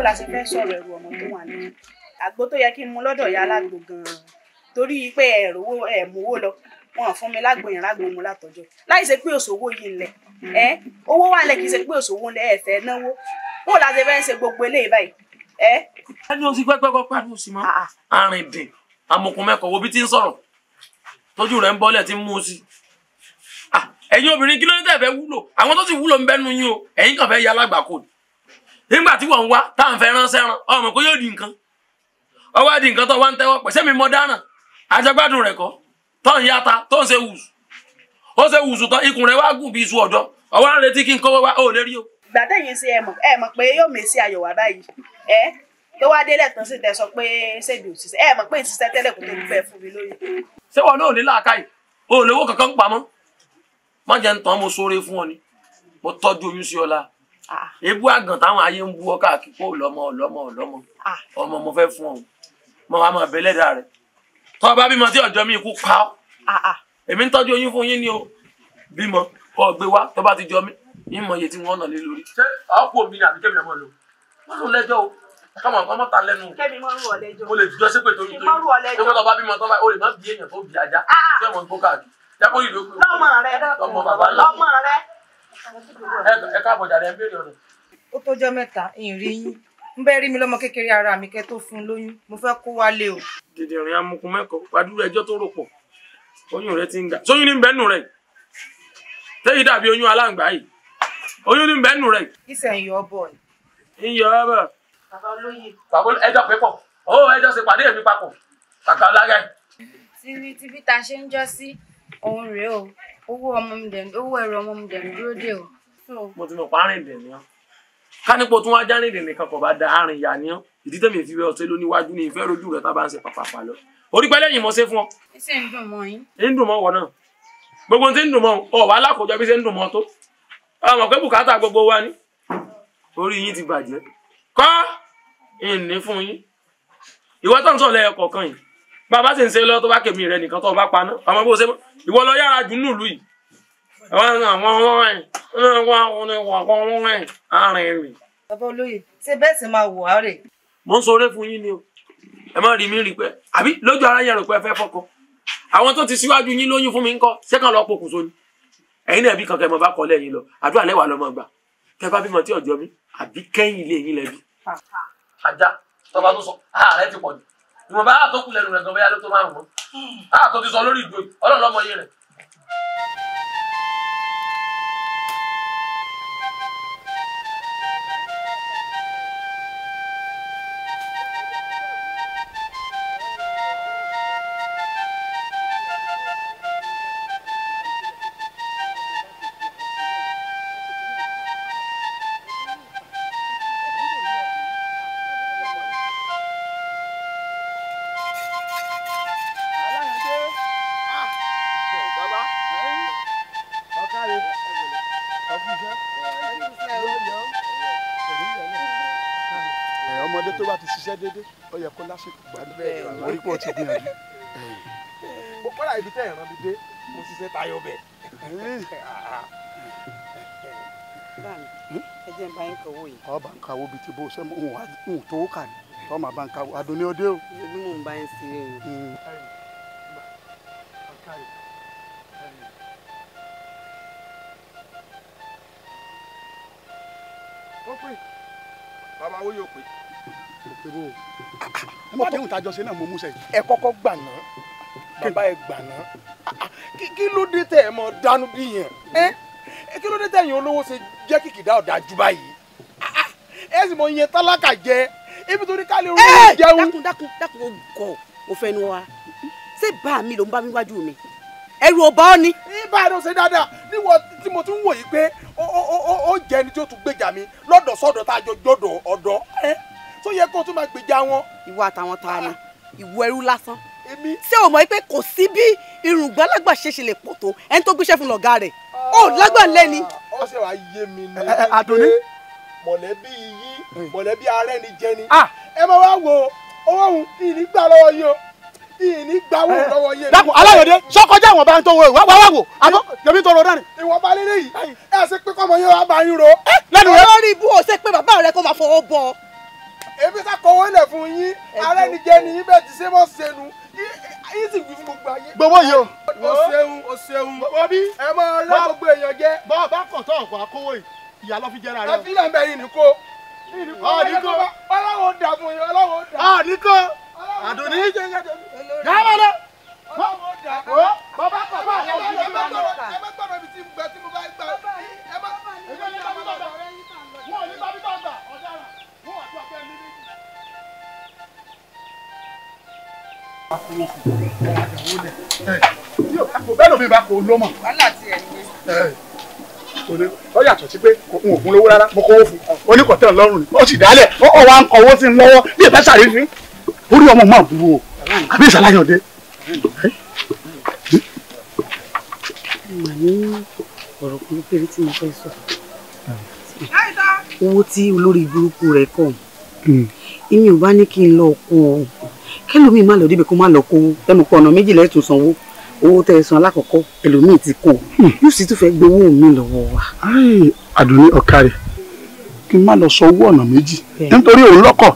la ṣe fẹ́ sọ̀rọ̀ ẹrù ọmọ tó wà ní àgbo tó yẹ kí n mú lọ́dọ̀ ya alágbo gan-an torí pé ẹ mówó lọ wọn fún mi lágbo yẹn lágbo mu látọjọ́ láì ṣe pé òṣòwò yìí ńlẹ̀ owó wà lẹ kì í ṣe pé òṣòwò ńlẹ̀ ẹ fẹ́ náwó bó la ṣe fẹ́ ṣe gbogbo eléyìí báyìí ẹni o sì pẹ́pẹ́ pàdé òsì mọ́ arìndìn amòkùn mẹ́kọ̀ọ́ wo bí ti ń sọ̀rọ̀ tójú rẹ̀ ń bọ́lẹ̀ tí ń mú sí ẹ̀yin obìnrin kí ló ní tẹ̀fẹ́ wúlò àwọn tó sì wúlò ń bẹ́nu yín o ẹ̀yin kàn fẹ́ ya alágbàkọ nígbà tí wọ́n ń wá táwọn fẹ́ ránṣẹ́ ran ọmọ kó yóò di nǹkan ọwọ́ di nǹkan tó wá ń tẹ́wọ́ pẹ̀ sẹ́mi mọ́ dáràn àjẹgbádùn rẹ̀ kọ́ tó ń yáta tó ń ṣe wùsù ó ṣe wùsù tán ikùn rẹ̀ wá gùn bí iṣu ọ̀dọ́ ọwọ́ ń retí kí n kówó wá ó lè rí o. ìgbà tẹ̀yìn sí ẹ mọ̀ pé yóò mèsì ayọ̀ wá báyìí tó wá délẹ̀ tán sí tẹ sọ pé ṣèbí òṣìṣẹ́ mọ̀ pé ìṣiṣẹ́ tẹ́lẹ̀ kò tó fẹ́ fún mi lóye. ṣé wọn náà ní làákàyè o ò lówó kankan pamọ́ má jẹ́ ń tán mo sóore fún ọ ni mo tọ́jú oyún sí ọlá ebú àgàn táwọn ayé ń bú ọ káàkiri pé ọmọ mo fẹ́ fún ọ mo wá máa bẹ lẹ́dàá rẹ̀ tọ́ bá bímọ tí ọjọ́ mi ikú pa ọ́ èmi ń tọ́jú oyún fún yín ni o bímọ kọ́ gbé wá tó bá ti jọ mí yín mọ iye tí wọ́n nà lé lórí. ṣé ọ̀pọ̀ mi ni àbí kẹ́mi ọmọ lò wọ́n lò lẹ́jọ́ o káwọn ọmọ ta lẹ́nu. kẹ́mi mọ́ rú ọ lẹ́jọ́. mo lè jọ sí pé torí tó tó bá bímọ tó bá o lè má bí èèyàn tó bí ajá tí ọmọ gbó káàkiri jábọ̀ yìí ló kú. lọ́mọ bàbá lọ́mọ rẹ. ẹ káàbọ̀ jàre ẹ béèrè ọ̀rọ̀. ó tójọ́ mẹ́ta ìrìn yín ń bẹ́ẹ̀ rí mi lọ́mọ kékeré ara mi kẹ́ tó fún un lóyún mo fẹ́ kó wálé o. dìdìrín amukun mẹ́kọ̀ọ́ pàdúrà ẹjọ́ tó rò pọ̀ oyún rẹ ti ń ga sóyún ní bẹ́ẹ̀nù rẹ̀ tẹ́yìn dàbí oyún aláǹgbá yìí oyún ní bẹ́ẹ̀nù rẹ̀. ìṣẹ̀ ń yọ ọ bọ̀ ń yọ ọ bọ̀. bàbá olóyè. bàbá ẹjọ́ pé pọ̀ ó ẹjọ́ ṣe pàdé mi papọ̀ kàkà lága ẹ̀. tí ta ṣe ń jọ sí òun rèé o owó ẹrù ọmọ mi dẹ̀ dúró dé o. mo ti mọ̀ pa arìndìn ni ọ́ ká nípo tún wá járìndìn nìkan kò bá da arìn ìyá ni ọ́ ìdí tẹ̀mí fi bẹ́ẹ̀ ọ̀tẹ́ ló níwájú ní ìfẹ́ rojú rẹ̀ tá bá ń ṣe pàpàpà lọ orí pẹ́ lẹ́yìn mo ṣe fún ọ. ṣé ń dùn mọ́ yín. ń dùn mọ́ wọ náà gbogbo tí ń dùn mọ́ ọ wà lákòjọ bí ṣe ń dùn mọ́ tó ọmọ pé bùkátà gbogbo wa ni orí yín ti bàjẹ́ kọ́ ìní fún yín ìwọ tó ń sọ lẹ́yọ kọ̀ọ̀kan yìí bàbá sì ń ṣe lọ tó bá kèmí rẹ nìkan tó bá paná ọmọ bó ṣe ìwọ lọ yára jù nílùú yìí bàbá olóyè ṣé bẹ́ẹ̀ sì máa wò á rè. mo ń sọ̀rọ̀ fún yín ni o ẹ má rí mi rí pé àbí lójú ara yẹn rò pé ẹ fẹ́ fọ́kọ àwọn tó ti síwájú yín lóyún fún mi ńkọ́ ṣé kàn lọ pokùnso ni ẹ̀yin náà bí kankan mo bá kọ lẹ́yìn lọ àdúrà lẹ́wà lọ́mọ gbà kẹ bá bímọ tí ọjọ́ mi àbí kẹ́yìn ilé yín lẹ́bi. ajá tọba tó sọ ààrẹ ti pọ̀ jù ìwọ̀n bá àtọ́kù lẹ́nu rẹ̀ gan bẹ́yà ló tó máa ń wọ́n àtọ́ ti sọ lórí ìgbò ọlọ́ọ̀lọ́mọ yé rẹ̀. ọmọdé tó bá ti ṣiṣẹ́ déédéé ó yẹ kó lásìkò gbádùn orí pọ̀ ti gbìyànjú. mo kọ́ra ibi tẹ́ ìran mi dé mo ṣiṣẹ́ tayọ bẹ̀. ẹ jẹ́ n bá yín kọ̀wé yìí. ọba ń kawó bíi ti bó ṣe ń tó kà ní ọmọ bá ń kawó adùn ní òde o. bí mò ń bá yín sí i. ó pè bàbá wo yóò pè. ẹ mọ̀ pé òun tàjọ ṣe náà mo mú sẹ́yìn. ẹ kọ́kọ́ gbà ná bàbá ẹ gbà ná kí ló dé tẹ ẹ mọ dánú bí yẹn kí ló dé tẹ ẹ̀yin olówó ṣe jẹ́ kìkìdá ọ̀dájú báyìí ẹ sì mọ iye tálákà jẹ ibi tó ní ká lè rówó jẹun. dákun ó gọ̀ ó fẹ́ nu wa ṣé bá mi ló ń bá mi wájú mi ẹrù ọba ọ ni. ìbáraẹni ṣe dáadáa níwọ tí mo tún wò yìí pé ó jẹ ẹni tí ó tún gbèjà mi lọ́dọ̀ sọ́dọ̀ tá a jọ jọdọ̀ ọ̀dọ̀ tó yẹ kó tún máa gbèjà wọn. ìwọ àtàwọn ta ni ìwọ ẹrú lásán. èmi. ṣé o mọ̀ pé kò sí bí irùngbọ́n alágbà ṣe lè pọ̀ tó ẹni tó gbéṣẹ́ fún lọ̀gá rẹ̀ ó lágbà ńlẹ́ ni. ó ṣe wàá yé mi ní Àdùnní. mọ̀lẹ́bí yín mọ̀lẹ́bí arẹ́ ni jẹ ni. ẹ máa wá wo owó òun ìní gbà lọ́wọ́ yín o ìní gbàwó lọ́wọ́ yín. dákun aláyọ̀dé sọkọjá àwọn bá ń tó wo wá wò àbọ̀ yẹmi tó ro dání. ìwọ bá lélẹ̀ yìí ẹ ṣe pé kọ́mọ yín wá bá yín ro. lẹ́nu rẹ. olórí ibú ò ṣe pé bàbá rẹ kó máa fọwọ́ bọ. èmi sá kọ̀wé lẹ̀ fún yín alẹ́ ní jẹ́ ni yín bẹ́ẹ̀ ti ṣe mọ́ sẹ́nu yín sì wí fún gbogbo ayé. gbowó yìí o. o ṣeun wọ́n bí ẹ máa lé gbogbo èèyàn jẹ́. bọ́ọ̀ bá kàn tó ọ̀pọ̀ akówó yìí ìyá lọ́ fi jẹ́ra rẹ. ẹ fi lẹ́nu bẹ́ẹ̀ yìí nìkó. nìkó ọlọ́wọ́ dà fún yín ọlọ́wọ́ dà. nìkó àdùnní. yàrá lọ. ọlọ́wọ́ dà. bàbá kọ̀ bá àwọn ọ̀gbìn ẹ má gbọ́dọ̀ ibi tí mo bá gbà. ẹ má bẹ́ẹ̀ lómi bá kò lómọ. wàhálà ti ẹ̀ ní. ó yàtọ̀ sí pé n ò fún lówó rárá mo kówó fún oníkọ̀tẹ́ ọlọ́run ni ó sì dálẹ̀ ó wá ń kọ̀wó sí i lọ́wọ́ bí ìbá sàrífín orí ọmọ máa burú o àbí ìsàlàyé òde. mà ní ọ̀rọ̀ kan péré tí mo fẹ́ sọ owó tí olórí burúkú rẹ̀ kọ̀ èmi ò bá ní kí n lọ kó o kẹlòmíì má lọ débi kó má lọ kó ẹnu pọ̀ ọ̀nà méjìlá ẹ̀tún sanwó owó tẹ́ ẹ san alákọ̀ọ́kọ́ ẹlòmíì ti kó yóò sì tún fẹ́ gbowó mi lọ́wọ́ wa. àdùnní ọ̀kàrẹ̀ kí n má lọ sọ owó ọ̀nà méjì nítorí òun lọ́kọ̀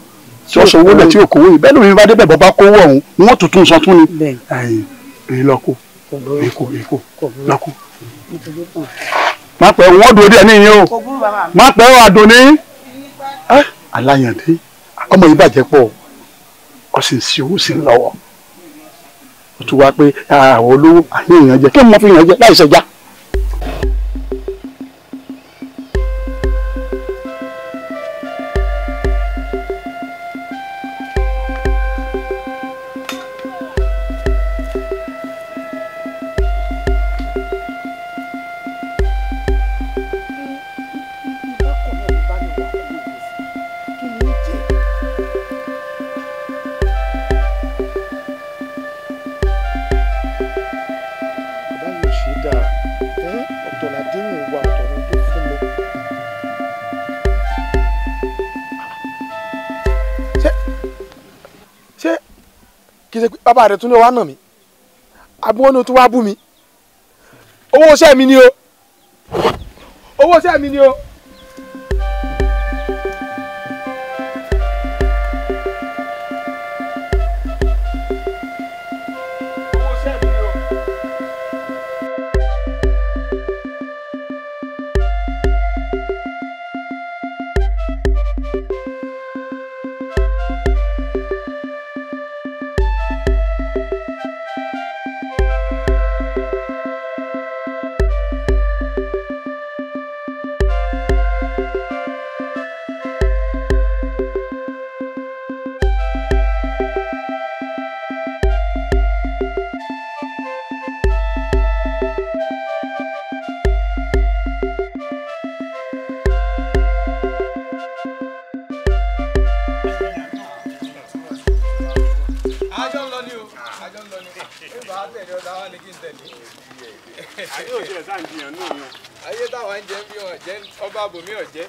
tí ó sọ owó lẹ̀ tí ò kówó yìí bẹ́ẹ̀ lómi bá débẹ̀ bọ́ bá kówó ọ̀hún wọ́n tuntun sọ tún ni èyí lọ́kọ̀ èkó lọ́kọ̀. má pẹ́ wọ́n dúró díẹ̀ níyìn o má pẹ́ àdùnní aláyàndé ọmọ yìí bàjẹ́ pọ̀ ọ sì ń sí owó sí lọ́wọ́ ó tún wá pé àwọn olówó àyè èèyàn jẹ kí n mọ fi èèyàn jẹ láì ṣẹjá. bàbá rẹ̀ tún ní wàá nà mí àbúrò ní o tún wá bú mi owó iṣẹ́ mi ni o owó iṣẹ́ mi ni o. ayé táwọn ń jẹ bí wọn jẹ ọba àbòmí ọjẹ.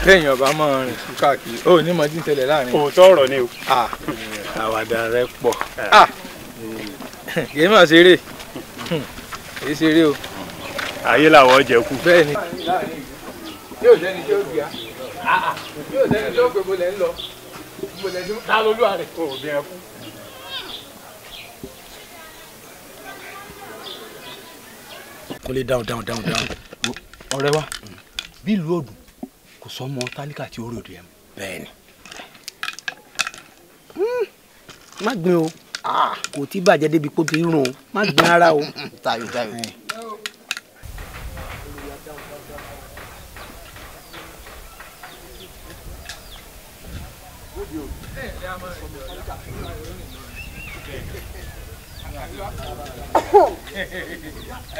kéèyàn bá mọ rìn kú káàkiri ó ní mọ tí ń tẹ̀lé láàrin. òótọ́ ọ̀rọ̀ ni o. àwàdà rẹ pọ̀ kì í mọ̀ ṣeré kì í ṣeré o. ayé làwọn jẹ kú. bẹ́ẹ̀ ni yóò dẹni tí ó gbé a yóò dẹni tí ó gbé mo lẹ ń lọ mo lẹ ń ta lólu àrẹ. o ò bí ẹ kú. kò lè dáhùn. ọ̀rẹ́ wa bí ìlú òdùn kò sọ ọmọ tálíkà tí ó rò dé ẹ. bẹ́ẹ̀ni. má gbin o kò tí bàjẹ́ débi kó ti rún o má gbin ara o. tayo.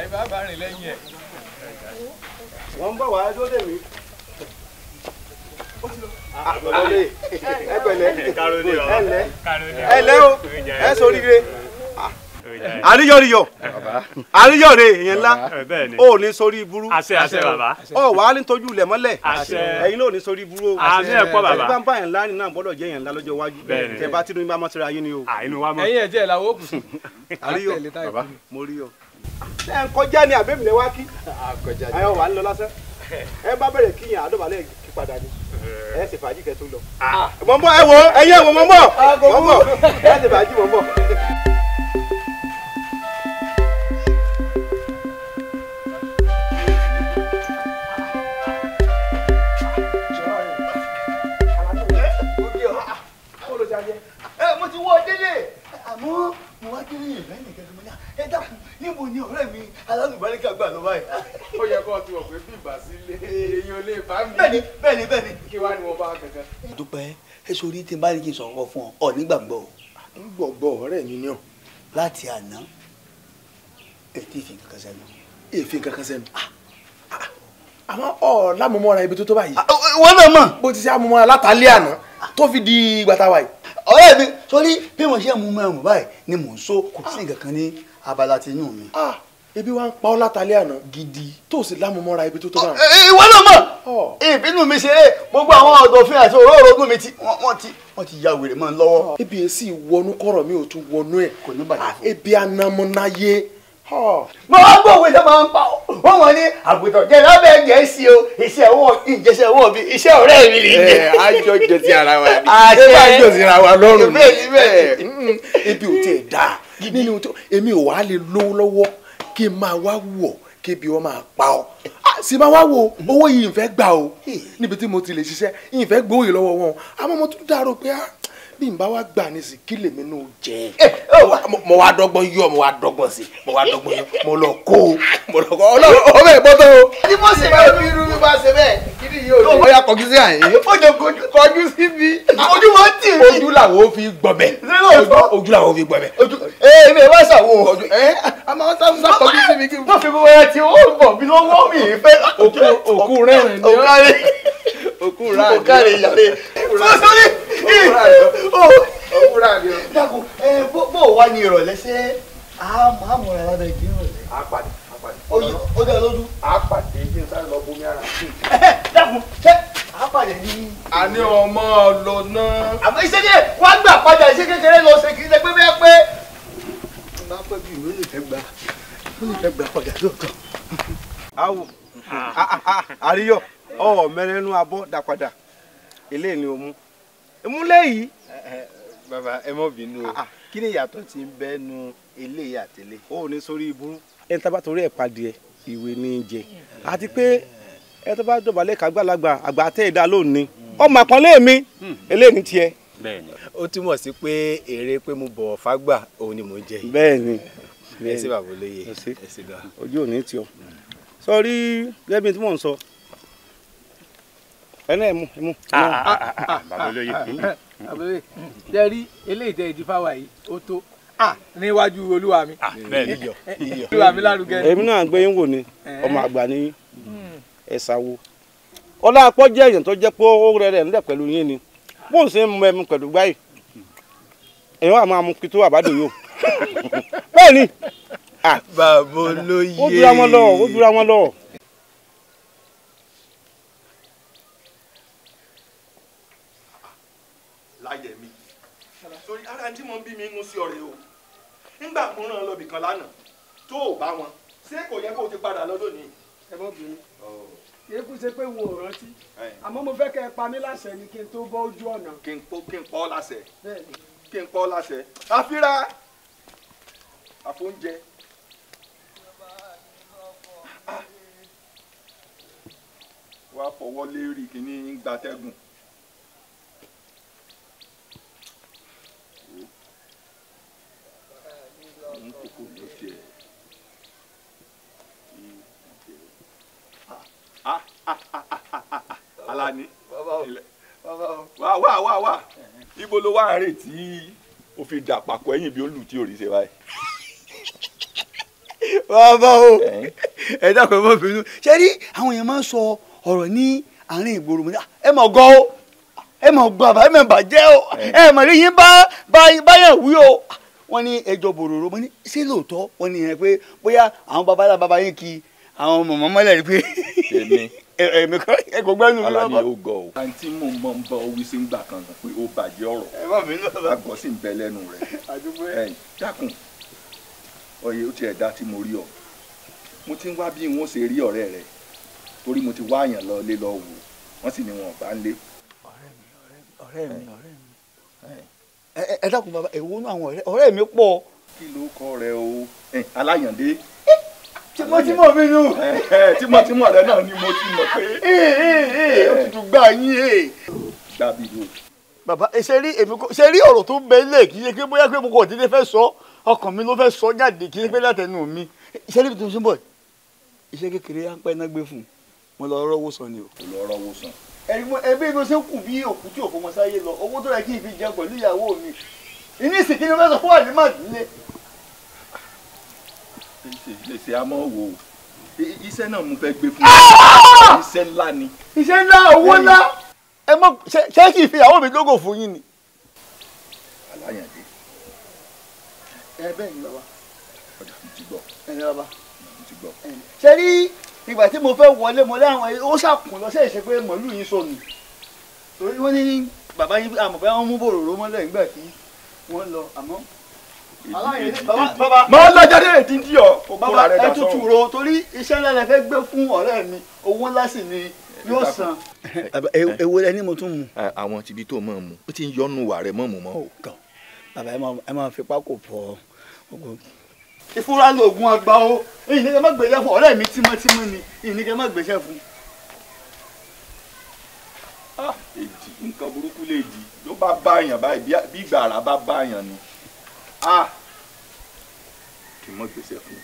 ẹ bá bá rìn lẹ́yìn ẹ̀. wọ́n ń bọ̀ wá ẹjọ́ dèmí. ẹ pẹ̀lẹ́ ẹ lẹ́ o ẹ sóríire àríyọ̀ríyọ̀ àríyọ̀rẹ́ èèyàn ńlá ó ní sórí burú ó wàá ní tójú ilẹ̀ mọ́lẹ̀ ẹ̀yin náà ò ní sórí burú o ẹ̀yin bá ń bá yẹn ńlá nínú àgbọ̀dọ̀ jẹ́ yẹn ńlá lọ́jọ́ iwájú tẹ bá tínú bá mọ́tìrà yín ni o. ẹ̀yin ẹ̀jẹ̀ làwọn ó kù sí. àríyọ̀ mo rí ọ. ṣé ẹ ń kọjá ni àbẹ́mi lẹ wá kí ayọ̀ wà ń lọ lásán ẹ bá bẹ̀rẹ̀ kíyàn àdóbálẹ̀ kí padà ni ẹ sì fàájì kẹ tó lọ. mọ̀ ń bọ̀ ẹ wo ẹ̀yin ẹ̀ wò mọ̀ ń bọ̀ ẹ sì fàájì mọ̀ ń bọ̀. mo ti wọ délé àmọ́ mo wá délé yẹn lẹ́yìn nìkan tó mọ́ ní ẹ dákun níbo ni ọ̀rẹ́ mi alálùbáríkà gbà lọ báyìí. ó yẹ kó o ti wọ̀ pé bí ìgbà sílé èèyàn lè bá mi. bẹ́ẹ̀ni. kí wàá ní wọn bá kankan. dúpẹ́ ẹ sori tí n bá ní kí n sọ̀rọ̀ fún ọ nígbàgbọ́ o. gbọ̀gbọ̀ ọ̀rẹ́ mi ni ọ́. láti àná ètí ìfi kankan sẹ́nu. èéfín kankan sẹ́nu. àmọ́ ọ̀ lámọ̀mọ́ra ibi tó tó báyìí. wọ́n náà mọ̀. bó ti ṣe àmọ̀mọ́ra látàlẹ́ àná tó fi di ìgbà táwa yìí. ọ̀rẹ́ mi sórí bí mo ṣe mú mẹ́rùn báyìí ni mò ń so kò sí nǹkan kan ní abala ti inú mi. ebi wa ń pa ọ́ látàlẹ́ àná gidi tó sì lámọ̀mọ́ra ibi tó tó báyìí. ìwọ náà mọ̀ ìbínú mi ṣeré gbogbo àwọn ọ̀dọ̀fin àti òróòrógún mi wọ́n ti ya wèrè mọ́ lọ́wọ́. ebi èsì wọnú kọ̀rọ̀ mi ò tún wọnú ẹ̀. kò ní bàjẹ́ fún. ebi anamọ́náyé. mo wá gbọ́ òwe tó máa ń pa wọ́n wọ́n ní àgùntàn jẹ́ lábẹ́ gẹ̀ẹ́sì o iṣẹ́ owó mi iṣẹ́ ọ̀rẹ́ mi lè jẹ́. àjọ jẹ ti ara wa ni ṣé bá jọ sí ara wa lọ́rùn ni. ebi ò tiẹ̀ dáa nínú èmi ò wá lè lówó lọ́wọ́ kí n máa wá wọ̀ kébi wọn máa pa ọ́ sì máa wá wo owó yìí ń fẹ́ gbà o níbi tí mo ti lè ṣiṣẹ́ yìí ń fẹ́ gbowó yìí lọ́wọ́ wọn àmọ́ mo tún dárò pé bí n bá wá gbà ní sí kí lèmi náà jẹ mo wá dọ́gbọ́n yọ mo wá dọ́gbọ́n sí mo wá dọ́gbọ́n yọ mo lọ kó ọlọ́run ọmọ ẹ̀ bọ́tọ̀ o. ní mo sì bá mi irú mi bá ṣe bẹ́ẹ̀ kí ni yóò ṣe. ó yà kọjú sí àyè. ó jẹ kọjú sí mi. ojú wọn tì mí. ojú làwọn ò fi gbọbẹ. ojú làwọn ò fi gbọbẹ. èmi ẹ bá ṣàwọ. àmọ́ wọ́n sá kọjú sí mi kí n. tó fi gbogbo ẹ ti ó bọ̀ bí lọ́wọ́ mi fẹ́. òkú rẹ́rìn ni òkú rà ní. òkàrè ìyàlẹ̀. sọ́sọ́rí. òkú rà ní. dàkú bó o wá ní ìrọ̀lẹ́ ṣé àmúra lábẹ́ ìdí ìrọ̀lẹ́. àpàdé. ó dẹ̀ lójú. àpàdé kí n sáré lọ bomi ara. dàkú ṣé àpàdé ní. àní ọmọ lọ náà. àmọ́ iṣẹ́ ní wọ́n gbà padà iṣẹ́ kékeré lọ ṣe kì í ṣe pé bẹ́ẹ̀ pé. bá pẹ́ bí ìwé lè fẹ́ gbà padà lóòótọ́. awo àríyọ mẹrẹnu abọ dá padà eléyìí ni o mú ìmúlẹ̀ yìí. bàbá ẹ mọ bínú o kí ni ìyàtọ̀ tí ń bẹ nu eléyìí àtẹlé. ó ní sórí ibú ẹni tá bá torí ẹ̀ padì ẹ̀ ìwé ní í jẹ àti pé ẹ tó bá dọ̀bálẹ̀ kágbàlagbà àgbà tẹ́ ìdá lónìí ọmọ àpọ́nlé mi eléyìí ní tiẹ̀. bẹ́ẹ̀ni ó túmọ̀ sí pé èrè pé mo bọ̀wọ̀ fágbà òun ni mò ń jẹ yìí. bẹ́ẹ̀ni ẹ sí bàbá olóye ẹ sí gan. ojú ò ní tí ọ sọrí gẹ́gẹ́ bí tí mò ń sọ ẹnà ẹmu. bàbá olóye. àbẹ̀wé tẹ́ rí eléyìí tẹ́ ìdí fáwa yìí ó tó níwájú olúwa mi. bẹ́ẹ̀ni olúwa mi lárugẹ. èmi náà gbé yín wò ni ọmọ àgbà ní ẹ̀sàwó ọlọ́pọ̀ jẹ́ èèyàn tó jẹ́ pé ó rẹ̀ ńlẹ̀ pẹ̀lú yín ni bó ń ṣe ń mọ ẹmu pẹ̀lú gbáyì èèyàn àmọ́ amú kí tó àbádò yóò bẹ́ẹ̀ ni. bàbá olóye. ó dúra wọn lọ. láyẹ̀ mi sórí ara tí mo ń bí mi ń sí ọ̀rẹ́ o nígbà mo ràn lọ bìkan lánàá tó o bá wọn ṣé kò yẹ kó o ti padà lọ lónìí. ẹ bọ́ bìnrin kéékù ṣe pé wo ò rántí àmọ́ mo fẹ́ kẹ́ ẹ pa mí láṣẹ ni kí n tó bọ́ ojú ọ̀nà. kí n pọ́ láṣẹ kí n pọ́ láṣẹ àfírà àfóúnjẹ. wàá fọwọ́ lérí kìíní ń gbatẹ́gùn. ń kókó ló tiẹ̀. Alani wá ibo ló wá rè tí o fi dà pàkó ẹ̀yìn bí ó lù tí ò rí ṣe báyìí. bàbá o ẹ dákun ẹ má bínú ṣé rí àwọn èèyàn máa ń sọ ọ̀rọ̀ ní àárín ìgboro mo ní ẹ mọ̀ gan o ẹ mọ̀ gbọ́ àbá ẹ mọ̀ bàjẹ́ o ẹ mọ̀ rí yín báyàn wí o wọ́n ní ẹjọ́ bòròrò mo ní ṣé lóòótọ́ wọ́n ní yẹn pé bóyá àwọn babalá baba yín kí àwọn mọ̀mọ́ mọ́lẹ̀ rí pé èmi kọ́ ẹ kò gbẹ́nu mi lọ́kọ́. alámi ó gọ o àǹtí mò ń bọ̀ ń bọ̀ owí sí ń gbà kan pé ó bàjẹ́ ọ̀rọ̀ àgọ́ sì ń bẹ lẹ́nu rẹ̀ dákun ọyẹ ó tiẹ̀ dá tí mo rí ọ mo ti ń wá bí wọn ṣe rí ọ̀rẹ́ rẹ torí mo ti wá àyàn lọ lé lọ wò wọ́n sì ní wọn ò bá ń lé. ọ̀rẹ́ mi ẹ dákun bàbá èwo nú àwọn ọ̀rẹ́ mi pọ̀. kí ló kọ rẹ o aláyàndé. tímọ́tímọ́ mi nù. tímọ́tímọ́ rẹ náà ni mo ti mọ̀ pé. ó ti tún gbà yín. gbàbí ló. bàbá ṣe rí ọ̀rọ̀ tó bẹ lẹ̀ kì í ṣe pé bóyá pé mo kò dédé fẹ́ sọ ọkàn mi ló fẹ́ sọ jáde kì í ṣe pé látẹnu mi. iṣẹ́ níbi tó ń sún bọ̀ iṣẹ́ kékeré á ń pẹ́ náà gbé fún un mo lọ rọ́wọ́ sàn ni o. kò lọ rọ́wọ́ sàn. ẹbí mo ṣe kù bí òkú tí òkú mo sáyé lọ owó tó yẹ kí n fi jẹun pẹ̀lú ìyàwó mi ìní ìsìnkí ni mo fẹ́ sọ fún wa ní màdílé. ṣe àmọ́ wò ó iṣẹ́ náà mo fẹ́ gbé fún iṣẹ́ ńlá ni. iṣẹ́ ńlá owó ńlá ẹ mọ ṣé kì í fi ìyàwó mi dógò fún yín ni. aláyàndé bẹ́ẹ̀ ni bàbá. ọjà mi ti gbọ́. ẹ ní bàbá. mi ti gbọ́. ṣe rí ìgbà tí mo fẹ́ wọlé mo láwọn ó ṣàkùn lọ sí ìṣe pé mọ̀lú yín sọnù torí wọ́n ní bàbá yín àmọ̀ pé wọ́n mú bòròró mọ́lẹ̀ nígbà tí wọ́n lọ àmọ́. bàbá máa ń lọ jáde èdè ń dí ọ. bàbá ẹ tútù ro torí iṣẹ́ ńlá lẹ fẹ́ gbé fún ọ̀rẹ́ mi owó ńlá sì ni yóò san. èwo lẹ ní mo tún mu. àwọn tìbí tó mọ̀ mu ó ti ń yọnu wà rẹ̀ mọ̀ mu mọ́. bàbá ẹ máa fipá kò fọ ìfúra lóògùn àgbà o èyí ni kẹ má gbèsè fún ọ̀rẹ́ mi tímọ́tímọ́ ni èyí ni kẹ má gbèsè fún. èdì nǹkan burúkú lè di ló bá báyàn báyìí bí ìgbà àrà bá báyàn ni kì í mọ gbèsè fún.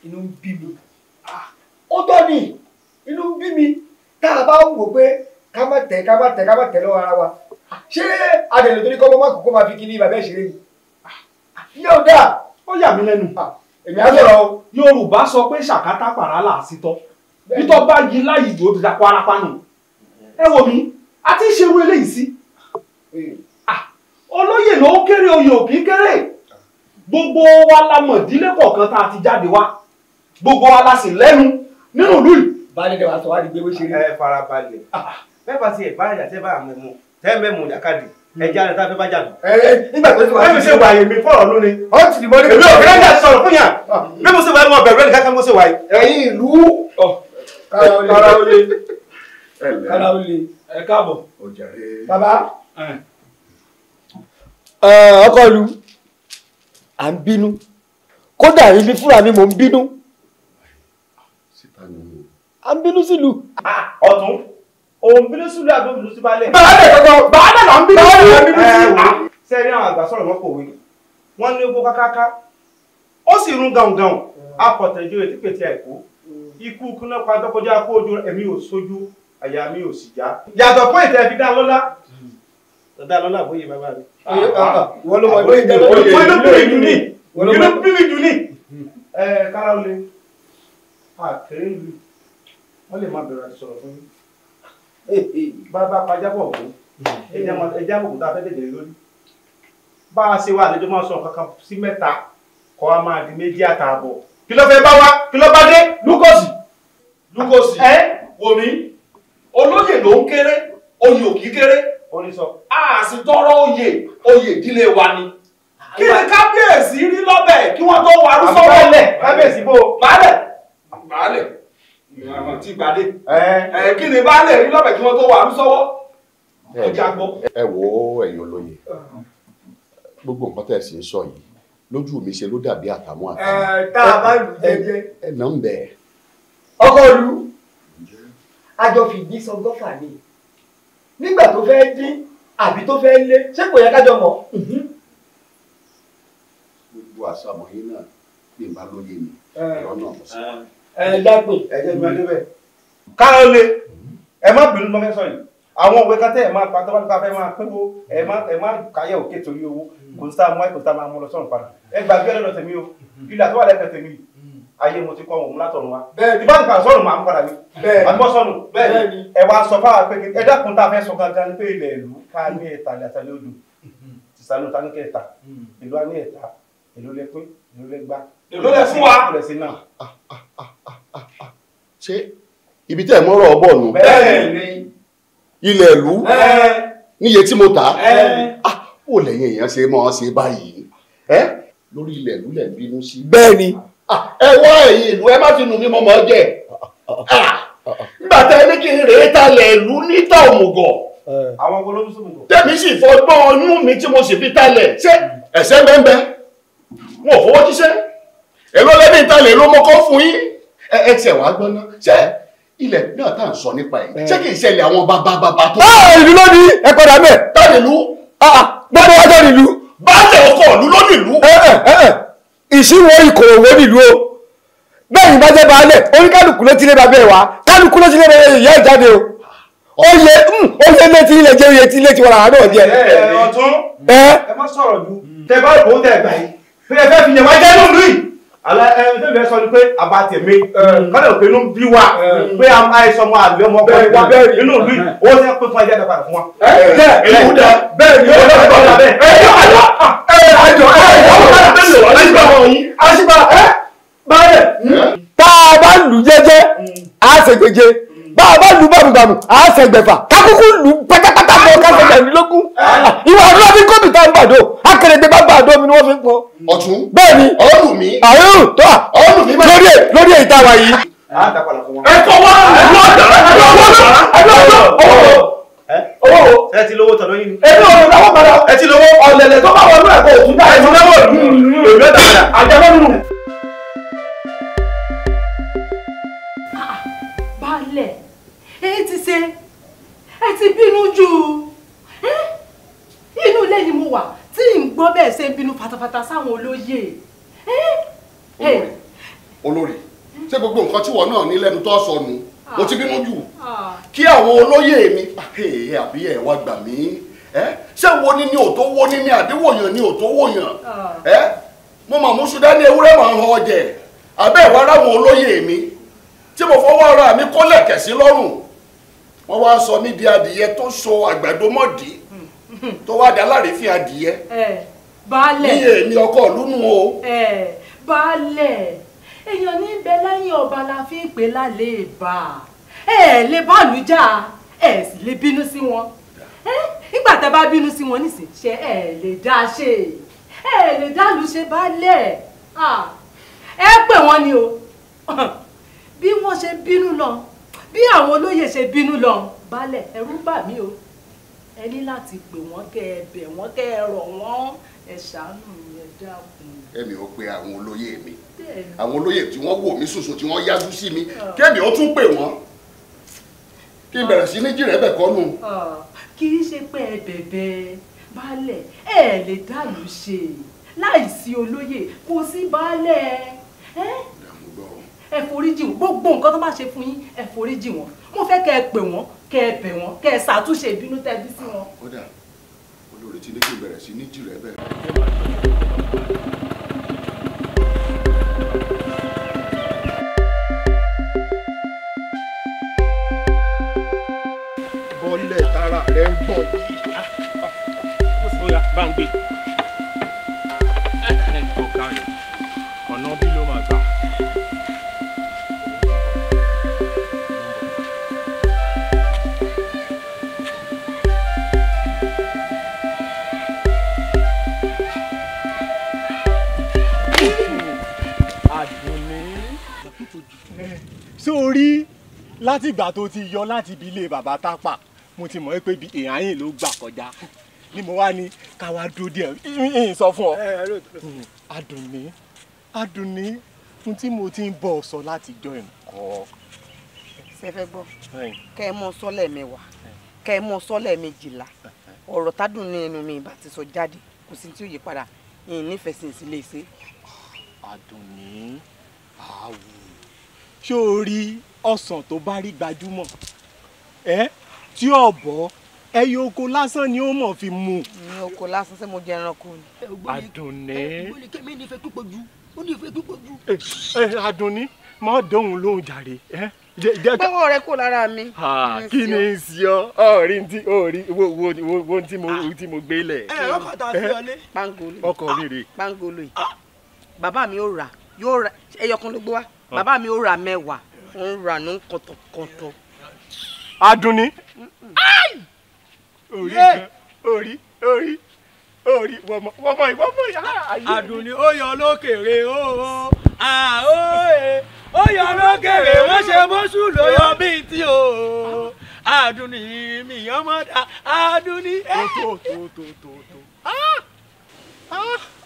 inú ń bí mi ó tọ́ ni inú ń bí mi tá a bá wò pé ká má tẹ̀ lọ́wọ́ ara wa ṣé adẹ̀lẹ̀ tó ní kọ́ mọ́ kókó máa fi kí ní bàbá ìṣeré yìí yóò dáa. ó yà mí lẹ́nu èmi á sọ̀rọ̀ Yorùbá sọ pé ṣàkátà pàrà là á sí tọ́ bítọ́ bá yí láyìí ìdúró ti dapò arapa nù ẹ wò mí a ti ń ṣerú eléyìí sí olóyè ló kéré oyè ò kì í kéré gbogbo wa la mọ̀ ìdílé kọ̀ọ̀kan tá a ti jáde wá gbogbo wa la sì lẹ́nu nínú ìlú yìí. báyìí dẹ̀ wá sọ wá di gbé bó ṣe rí. ẹ farabalẹ̀ bẹ́ẹ̀ bá ti ẹ̀ bá àyà tẹ́ bá àmọ́ ẹ̀mú tẹ́ mẹ́mú ìjàkadì ẹja rẹ̀ tá a fẹ́ bá jà lọ. nígbà tó ti wá sí ṣe wà yèmí fọ̀rọ̀ lónìí. ó ti dìbò ní. èmi ò fẹ́ jà sọ̀rọ̀ fún yàn bí mo ṣe wà ní wọn bẹ̀rù ẹnì kankan mo ṣe wà yìí. ẹ̀yin ìlú Káráolé ẹ káàbọ̀. bàbá ọkọ lu à ń bínú kódà ibi fúnra mi mò ń bínú à ń bínú sílùú. ọ̀tún òun bínú sílùú àbí bínú sí balẹ̀. bàálẹ̀ là ń bínú sílùú. sẹ́ẹ̀rí àwọn àgbà sọ̀rọ̀ wọn kò wí wọ́n ní owó kákáká ó sì rún gàùngàùn apọ̀tẹ̀jọ ètí pètè àìkú ikú kúná padà kọjá kó ojú ẹ̀mí ò sójú àyà mi ò sì já. yàtọ̀ fún ìtẹ́ fi dá lọ́lá dá lọ́lá bóyá bàbá mi. wọ́n ló mọ ìbéyìí jẹ́ lọ́wọ́ inú bí mi dùn ní. Káráolé àkèrè ìlú wọ́n lè má bẹ̀rẹ̀ àti sọ̀rọ̀ fún mi. bàbá pajábọ̀ fún ẹja àbùkù tá a fẹ́ tẹ̀lé lórí. bá a ṣe wà àlejò máa sọ kankan sí mẹ́ta kọ́ a máa di 2 àtààbọ̀. kí ló fẹ́ bá wá kí ló bá dé. Lukosi wò mí olóyè ló ń kéré oyè ò kì í kéré a sì tọrọ oyè ìdílé wa ni kí ni kábíyèsí rí lọ́bẹ̀ kí wọ́n tó wàrú sọ́wọ́ lẹ̀. kábíyèsí bò baálẹ̀ àwọn tí gbadé kí ni baálẹ̀ rí lọ́bẹ̀ kí wọ́n tó wàrú sọ́wọ́. ẹ wo ẹ̀yin olóyè gbogbo nǹkan tẹ̀ sí ń sọ yìí lójú mi ṣe ló dàbí àtàmú àtàmú. tá a bá lù jẹjẹ. ẹ nà ń bẹ̀. ọkọ lu àjọ fìdí sọgọ́fà ni nígbà tó fẹ́ dín àbí tó fẹ́ lé ṣé kò yẹ kájọ mọ̀. gbogbo àṣàmọ̀ yín náà bí n bá lóye mi ẹ̀rọ náà mọ̀ sí. dápè. ẹ jẹ́ mi adé bẹ́ẹ̀. Káráolé ẹ má bínú mọ́ fẹ́ sọ yìí àwọn òwe kan tẹ́ ẹ̀ máa pa tó bá nípa fẹ́ máa pínwó ẹ má káyẹ̀ òkè torí owó kò sí táwọn mọ́ ẹ̀kọ́ tá a máa mú lọ sọ̀rọ̀ padà ẹ gbàgbé lọ́dọ̀ tèmi o ilé àtọ́wà lẹ́kẹ̀ẹ́ tèmi ayé mo ti kọ́ wọn látọ̀run wa. bẹ́ẹ̀ni ìbá nǹkan sọ̀rọ̀ máa ń padà ní. bẹ́ẹ̀ni àbí sọ̀nù. bẹ́ẹ̀ni ẹ wá sọ fáwọn pé ẹ dákun tá a fẹ́ sọ gangan ní pé ilẹ̀ ìlú ká ní ẹ̀ta àtàlẹ́ odò tìsánú ta ní kẹta ìlú á ní ẹ̀ta ìlú lẹ pín ìlú lẹ gbá. ìlú lẹ fún wa. ṣé ibi tẹ́ ẹ̀ mọ́rọ̀ ọbọ̀ nù. bẹ́ẹ̀ni ilẹ̀ ìlú níye tí mo tà á ó lẹ́yìn èèyàn ṣe mọ́ ṣe báyìí lórí ilẹ̀ ìlú lẹ̀ bínú sí. bẹ́ẹ̀ni. ẹ wá ẹ̀yin ìlú ẹ má fi nù mí mọ́mọ́ jẹ́ nígbà tá ẹ ní kí n rèé talẹ̀ ìlú níta òmùgọ̀. àwọn olóhùn sómùgọ̀. tẹ́mi sì fọgbọ́n ọyún mi tí mo sì fi talẹ̀ ṣé ẹ̀sẹ̀ bẹ́ẹ̀ wọn ò fowó jíṣẹ́ èló lẹ́ni ìtalẹ̀ ló mọ́kọ́ fún yín ẹ tiẹ̀ wá gbọ́n ná ṣé ilẹ̀ náà tá à ń sọ nípa ẹ̀ ṣé kì í ṣẹlẹ̀ àwọn bàbá tó. ìlú ló ní ẹ padà mẹ́. táàlì ìlú. gbogbo wájú ìlú. baálẹ̀ ọkọ̀ ìlú ló nílùú. ìṣíwọ́ ìkòròwò nílùú o bẹ́ẹ̀ ni bá jẹ́ baálẹ̀ oníkálukú ló ti lé babẹ́ wa kálukú ló ti lé ìyá ìjáde o oyè létí ilẹ̀ jẹ́ oyè tí ilé ti wọ́n àwọn náà jẹ́. ọ̀tún ẹ má sọ̀rọ̀ ju tẹ bá rò ó tẹ gbà yìí pé ẹ fẹ́ fi yẹn wá jẹ́ nínú yìí alẹ ẹ ẹ fẹ́ sọ ni pé àbátẹ̀mí kọ́lẹ̀ òpin ló ń bí wa pé àìsàn ọmọ àlè ọmọ ọkọ wa nínú ìlú yìí owó tí wọ́n pè fún ẹjẹ́ ẹ̀dá padà fún wa. bẹ́ẹ̀ ni ó lọ́ọ́ bọ́ọ̀lá bẹ́ẹ̀. tá a bá lù jẹ́jẹ́ á ṣègbèje bá a bá lù bàmùbàmù á ṣègbèfà kákúkú lù pátápátá bọ̀ káṣẹ̀gbẹ̀rúnlógún ìwà àdúrà bí gómìnà ń bàdó akérèdé bá bàdó mi ni wọ́n fi ń pọ̀. ọ̀tún bẹ́ẹ̀ ni ọ̀ọ́lù mi lórí èyí tá a wà yìí. ẹ̀kọ́ wá owó ẹ ti lówó tọ̀dọ̀ yín ni. èmi ò lọ́wọ́ padà ẹ ti lówó ọ̀lẹ̀lẹ̀ tó bá wọnú ẹ̀kọ́ òtún dá ẹ ti lówó èmi ò dàgbà àjẹmọ́ nínú. Baálẹ̀ ẹ ti ṣe ẹ ti bínú jù inú ilé ni mo wà tí n gbọ́ bẹ́ẹ̀ ṣe ń bínú fatafata sáwọn olóyè. olórí ṣé gbogbo nǹkan tí wọ́n náà ní lẹ́nu tó sọnù mo ti bínú jù kí àwọn olóyè mi àbí ẹ̀ wá gbà mí ṣé wo ni òtó wo ni àdéwòyàn ni òtó wòyàn mo mà mú Sudan ewúrẹ́ máa ń họ jẹ abẹ́ ìwà ráwọn olóyè mi tí mo fọwọ́ ara mi kó lẹ̀kẹ̀ sí lọ́rùn wọ́n wá sọ mí di adìyẹ tó so àgbàdo mọ́dì tó wá dá láàrífín adìyẹ. Baálẹ̀ ní èmi ọkọ ìlú nù o. Baálẹ̀ èèyàn ní bẹ lẹ́yìn ọba la fi ń pè lálẹ́ ìbà ẹ lè bọ́ọ̀lù jà ẹ sì lè bínú sí wọn nígbà tẹ́ bá bínú sí wọn nísìnyí ṣe ẹ lè dá ṣe ẹ lè dá lù ṣe Baálẹ̀ ẹ pè wọ́n ni o bí wọ́n ṣe bínú lọ bí àwọn olóyè ṣe bínú lọ Baálẹ̀ ẹ̀rù bà mí o ẹ ní láti pè wọ́n kẹ́ ẹ bẹ̀ wọ́n kẹ́ ẹ rọ̀ wọ́n ẹ ṣàánú ẹ dákun. èmi ò pe àwọn olóyè mi àwọn olóyè tí wọ́n wò mí ṣoṣo tí wọ́n yájú sí mi kémi ó tún pè wọ́n kí n bẹ̀rẹ̀ sí ní jìrẹ́ bẹ̀ kọ́nù. kì í ṣe pé ẹ bẹ̀bẹ̀ Baálẹ̀ ẹ lè dàlú ṣe láìsí olóyè kò sí Baálẹ̀ ẹ foríjì wọn gbogbo nǹkan tó bá ṣe fún yín ẹ foríjì wọn mo fẹ́ kẹ́ ẹ pè wọ́n kẹ́ ẹ bẹ̀ wọ́n kẹ́ ẹ ṣàtúnṣe ìbínú tẹ́ bí sí wọn. kódà olórí tí ní kí n bẹ̀rẹ̀ sí ní jìrẹ́ bẹ̀. bọ́lẹ̀ tara rẹ̀ ń gbọ̀n yìí. ó yá bá ń gbé. ọ̀nà bí ló máa gbà. sórí látìgbà tó ti yọ láti ibi ilé bàbá tápà mo ti mọ̀ pé èèyàn yìí ló gbà kọjá ni mo wá ní ká wá dúró díẹ̀ ìyìn sọ fún ọ. Àdùnní fún tí mo ti ń bọ̀ sọ láti jọ ẹ̀kọ́. ṣe fẹ́ gbọ́ kẹ́ ẹ mọ sọ́lẹ̀ mẹ́wàá kẹ́ ẹ mọ sọ́lẹ̀ méjìlá ọ̀rọ̀ tádùn ní ẹnu mi ìbá ti sọ jáde kò sí tí ó yí padà ìyìn nífẹ̀ẹ́ sí ìsílẹ̀ ìṣe. Àdùnní àwù ṣé o rí ọsàn tó bá rí gbajúmọ̀ tí ọ̀bọ ẹyẹ oko lásán ni ó mọ̀ fi mu. ní oko lásán ṣé mo jẹ ẹranko ni. Àdùnní. kẹ́mi ní ìfẹ́ púpọ̀ jù ó ní ìfẹ́ púpọ̀ jù. Àdùnní má dóhùn lóhùn jàre. gbọ́wọ́ rẹ kó lára mi. kí ni ń ṣe ọ́ ọ̀rí tí ọ̀rí wo tí mo gbé lẹ̀. ọkọ̀ tá a fi ọlé. pangolo ọkọ̀ mi rè. pangolo yìí bàbá mi yóò rà ẹyọkan ló gbé wá bàbá mi yóò rà 10 ń rà ní kọ̀tọ̀kọ̀tọ̀. Àdùnní. orí wọ́mọ ìyá. Àdùnní ó yọ lókèrè ó yọ lókèrè wọ́n ṣe mọ́ṣú ló yọ bíi tí o. Àdùnní mi ọmọdà Àdùnní.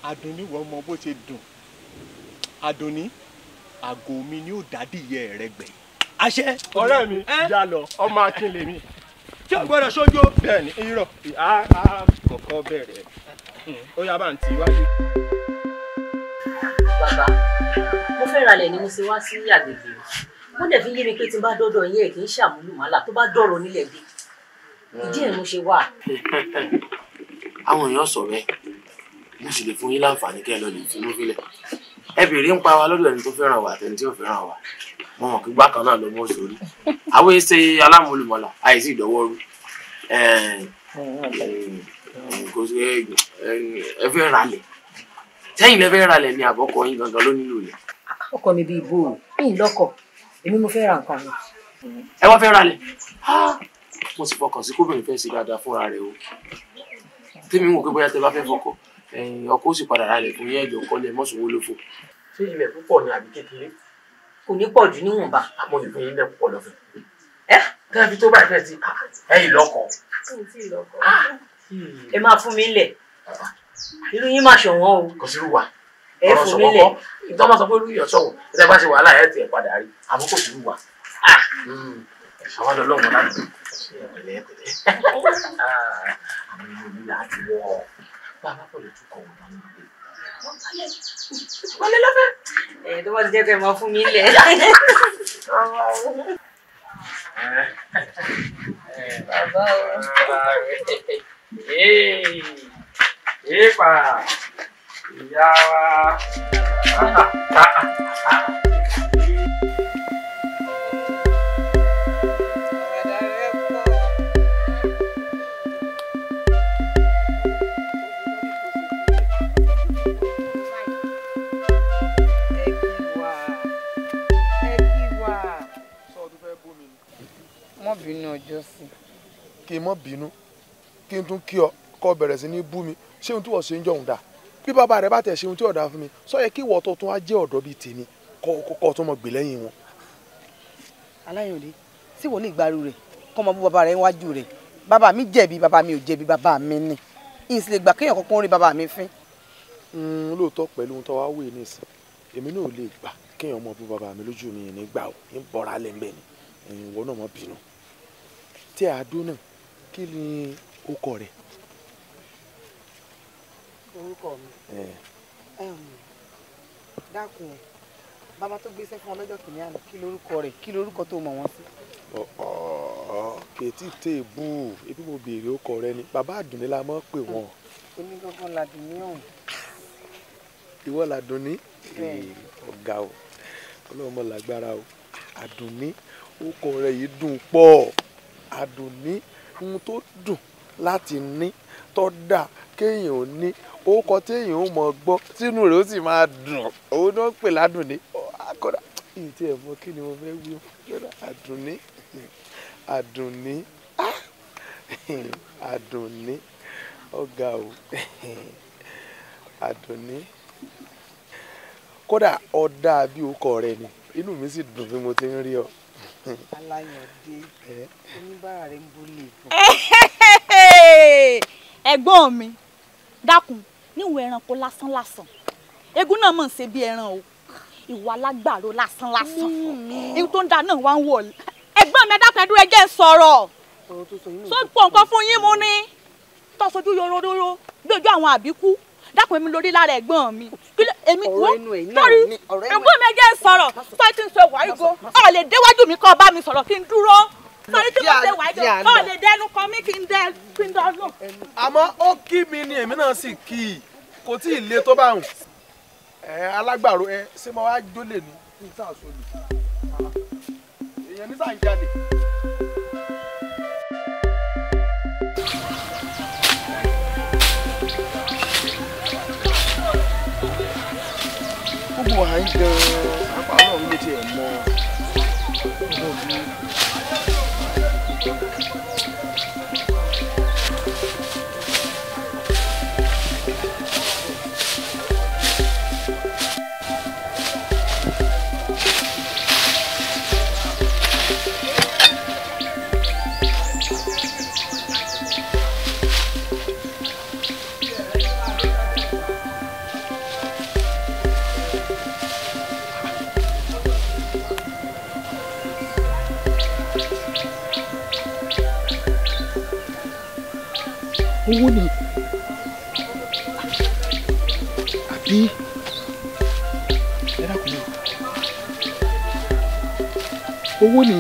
Àdùnní wọ́n mọ bó ṣe dùn. Àdùnní àgọ́ mi ni ó dádìyẹ rẹ gbẹ̀yìn. Àṣẹ. Ọ̀rẹ́ mi já lọ ọmọ akin lèmi. Tí o gbọ́dọ̀ sójú. Bẹ́ẹ̀ni irọ́ kọ̀kọ́ bẹ̀rẹ̀ ó yá bá ń tì wájú. Bàbá mo fẹ́ ralẹ̀ ni mo ṣe wá sí àgbègbè mo dẹ̀ fi yé mi pé tí n bá dọ́dọ̀ yín ẹ̀ kì í ṣàmúlùmálà tó bá dọ̀rọ̀ nílẹ̀ bí ìdí ẹ̀ mo ṣe wà. Àwọn èèyàn sọ bẹ́ẹ̀ mo sì lè fún yín láǹfààní kẹ́ ẹ lọ lè finú fílẹ̀ ẹ bèrè ń pa wa lọ́dọ̀ ẹni tó fẹ́ràn wa àtẹni tí ò fẹ́ràn wa mo mọ̀ pé gbákan náà ló mọ̀ sórí àwọn èsè alámúlùmọ́là àìsí ìdọ́wọ́rú ẹ fẹ́ ralẹ̀ sẹ́yìn lẹ fẹ́ ralẹ̀ ni àbọ̀kọ yín gangan ló nílò lẹ̀. Ọkọ mi bíi ibo yìí lọ́kọ̀ èmi mo fẹ́ ra nǹkan mi. Ẹ wá fẹ́ ralẹ̀ mo sì fọkàn sí kóbìnrin fẹ́ sí dáadáa fúnra rẹ̀ o tèmi ń wò pé bóyá tẹ bá fẹ́ fọkọ ọkọ ó sì padà ralẹ̀ fún yẹn ẹ̀jọ̀ kọ́lẹ̀ mọ́sùnwó ló fò. Ṣé ilẹ̀ púpọ̀ ni àbí kékeré? Kò ní pọ̀ jù níwọ̀nba. Àmọ́ ìfún yín lẹ̀ púpọ̀ lọ́fẹ̀ẹ́. Tẹ́lifí tó báyìí fẹ́ sí ẹ̀yìn lọ́kọ̀. Ẹ máa fún mi lẹ̀ irú yín máa ṣọ̀wọ́n o. Kò sí rúwà ẹ fún mi lẹ̀. Ìtọ́ máa sọ pé olúyọ̀ ṣọ̀wọ́n ẹ bá ṣe wàhálà ẹ̀ tiẹ̀ padà rí àmọ́ kò sí rúwà. Àwọn ọlọ́run láti ẹ̀pẹ̀lẹ́ àwọn ìlú mi láti wọ́ bàbá pẹ̀lú túkọ̀ wọn náà nílé. Wọ́n lé lọ́fẹ̀ẹ́. Tó bá ti jẹ́ pé ẹ máa fún mi lẹ̀. Bàbá Epa ìyá wa. Mọ́ bínú ọjọ́ sí. Kí n mọ́ bínú kí n tún kí ọ kó bẹ̀rẹ̀ sí ní bú mi ṣé ohun tí wọ́n ṣe ń jọ̀hún dà bí bàbá rẹ bá tẹ̀ ṣe ohun tí ọ̀dà fún mi sọ yẹ kí ìwọ tó tún á jẹ́ ọ̀dọ́ bíi tèmi kọ́ tó mọ̀ gbé lẹ́yìn wọn. Aláyọ̀dé tí wọ́n lè gbaru rẹ̀ kọ́ mọ bú bàbá rẹ̀ níwájú rẹ̀ bàbá mi jẹ̀bi bàbá mi ò jẹ̀bi bàbá mi ni ìsì lè gbà kéèyàn kankan rí bàbá mi fín. Lóòótọ́ pẹ̀lú ohun tó wá wé nísìn èmi náà ò lè gbà kéèyàn mọ̀ bú bàbá mi lójú mi ní gbà ó ń bọ́ra lẹ́ńbẹ̀ ni ìwọ náà mọ̀ bínú. Tí Àdó náà kí ni ó kọ rẹ̀? Orúkọ mi dákun bàbá tó gbéṣẹ́ fún ọlọ́jọ́ kìíní àná kí lorúkọ rẹ̀ kí lorúkọ tó mọ̀ wọ́n sí. Kètì téèbù ebi mo béèrè ó kọ rẹ ni bàbá Àdùnní la mọ̀ pé wọ́n. Onígangan làdùnní ọ̀hún. Ìwọ làdùnní ọ̀gá o ọlọ́mọ lágbára o Àdùnní ó kọ rẹ yìí dùn pọ̀ Àdùnní ohun tó dùn láti ní tó dà kéèyàn ò ní orúkọ téèyàn ó mọ gbọ́ sínú rẹ̀ ó sì máa dùn òun náà pè ládùnní akọ́dà ìyí tí ẹ̀ mọ̀ kí ni mo fẹ́ wí ó Àdùnní Àdùnní Àdùnní ọ̀gá o Àdùnní kódà ọ̀dà bí orúkọ rẹ ni inú mi sì dùn bí mo ti ń rí ọ. Aláyọ̀dé oníbàárà rẹ̀ ń bólè fún. Ẹ̀gbọ́n mi dákun níwọ̀n ẹranko lásán lásán eégún náà mọ̀ ń ṣe bí ẹran o ìwà alágbàro lásán lásán ihun tó ń da náà wá ń wọ̀ ẹ̀gbọ́n mi dákun ẹdúró ẹjẹ́ ń sọ̀rọ̀ tó pọ̀ nǹkan fún yín mu ní tó sojú yororo bí ojú àwọn àbíkú dákun èmi lórí lára ẹ̀gbọ́n mi èmi wọ́n torí ẹ̀gbọ́n mi ẹjẹ́ ń sọ̀rọ̀ tó ti ń sọ wàrígo ọ̀ lè déwájú mi kọ́ bá mi sọ̀rọ̀ kí n dúró sọrí tí mo ṣe wà jọ ọ lè dẹnu kan mí kí n dán lò. àmọ́ ó kí mi ni èmi náà sì kí i kò tí ì le tó bá hùn alágbàro ṣé mo wá jólè ní sàṣọlù èèyàn ní sàǹjalè. gbogbo wa ń gan apá náà ló tiẹ̀ mọ ọgbọ́n mi. owó ni àbí ẹ dákun náà owó ni.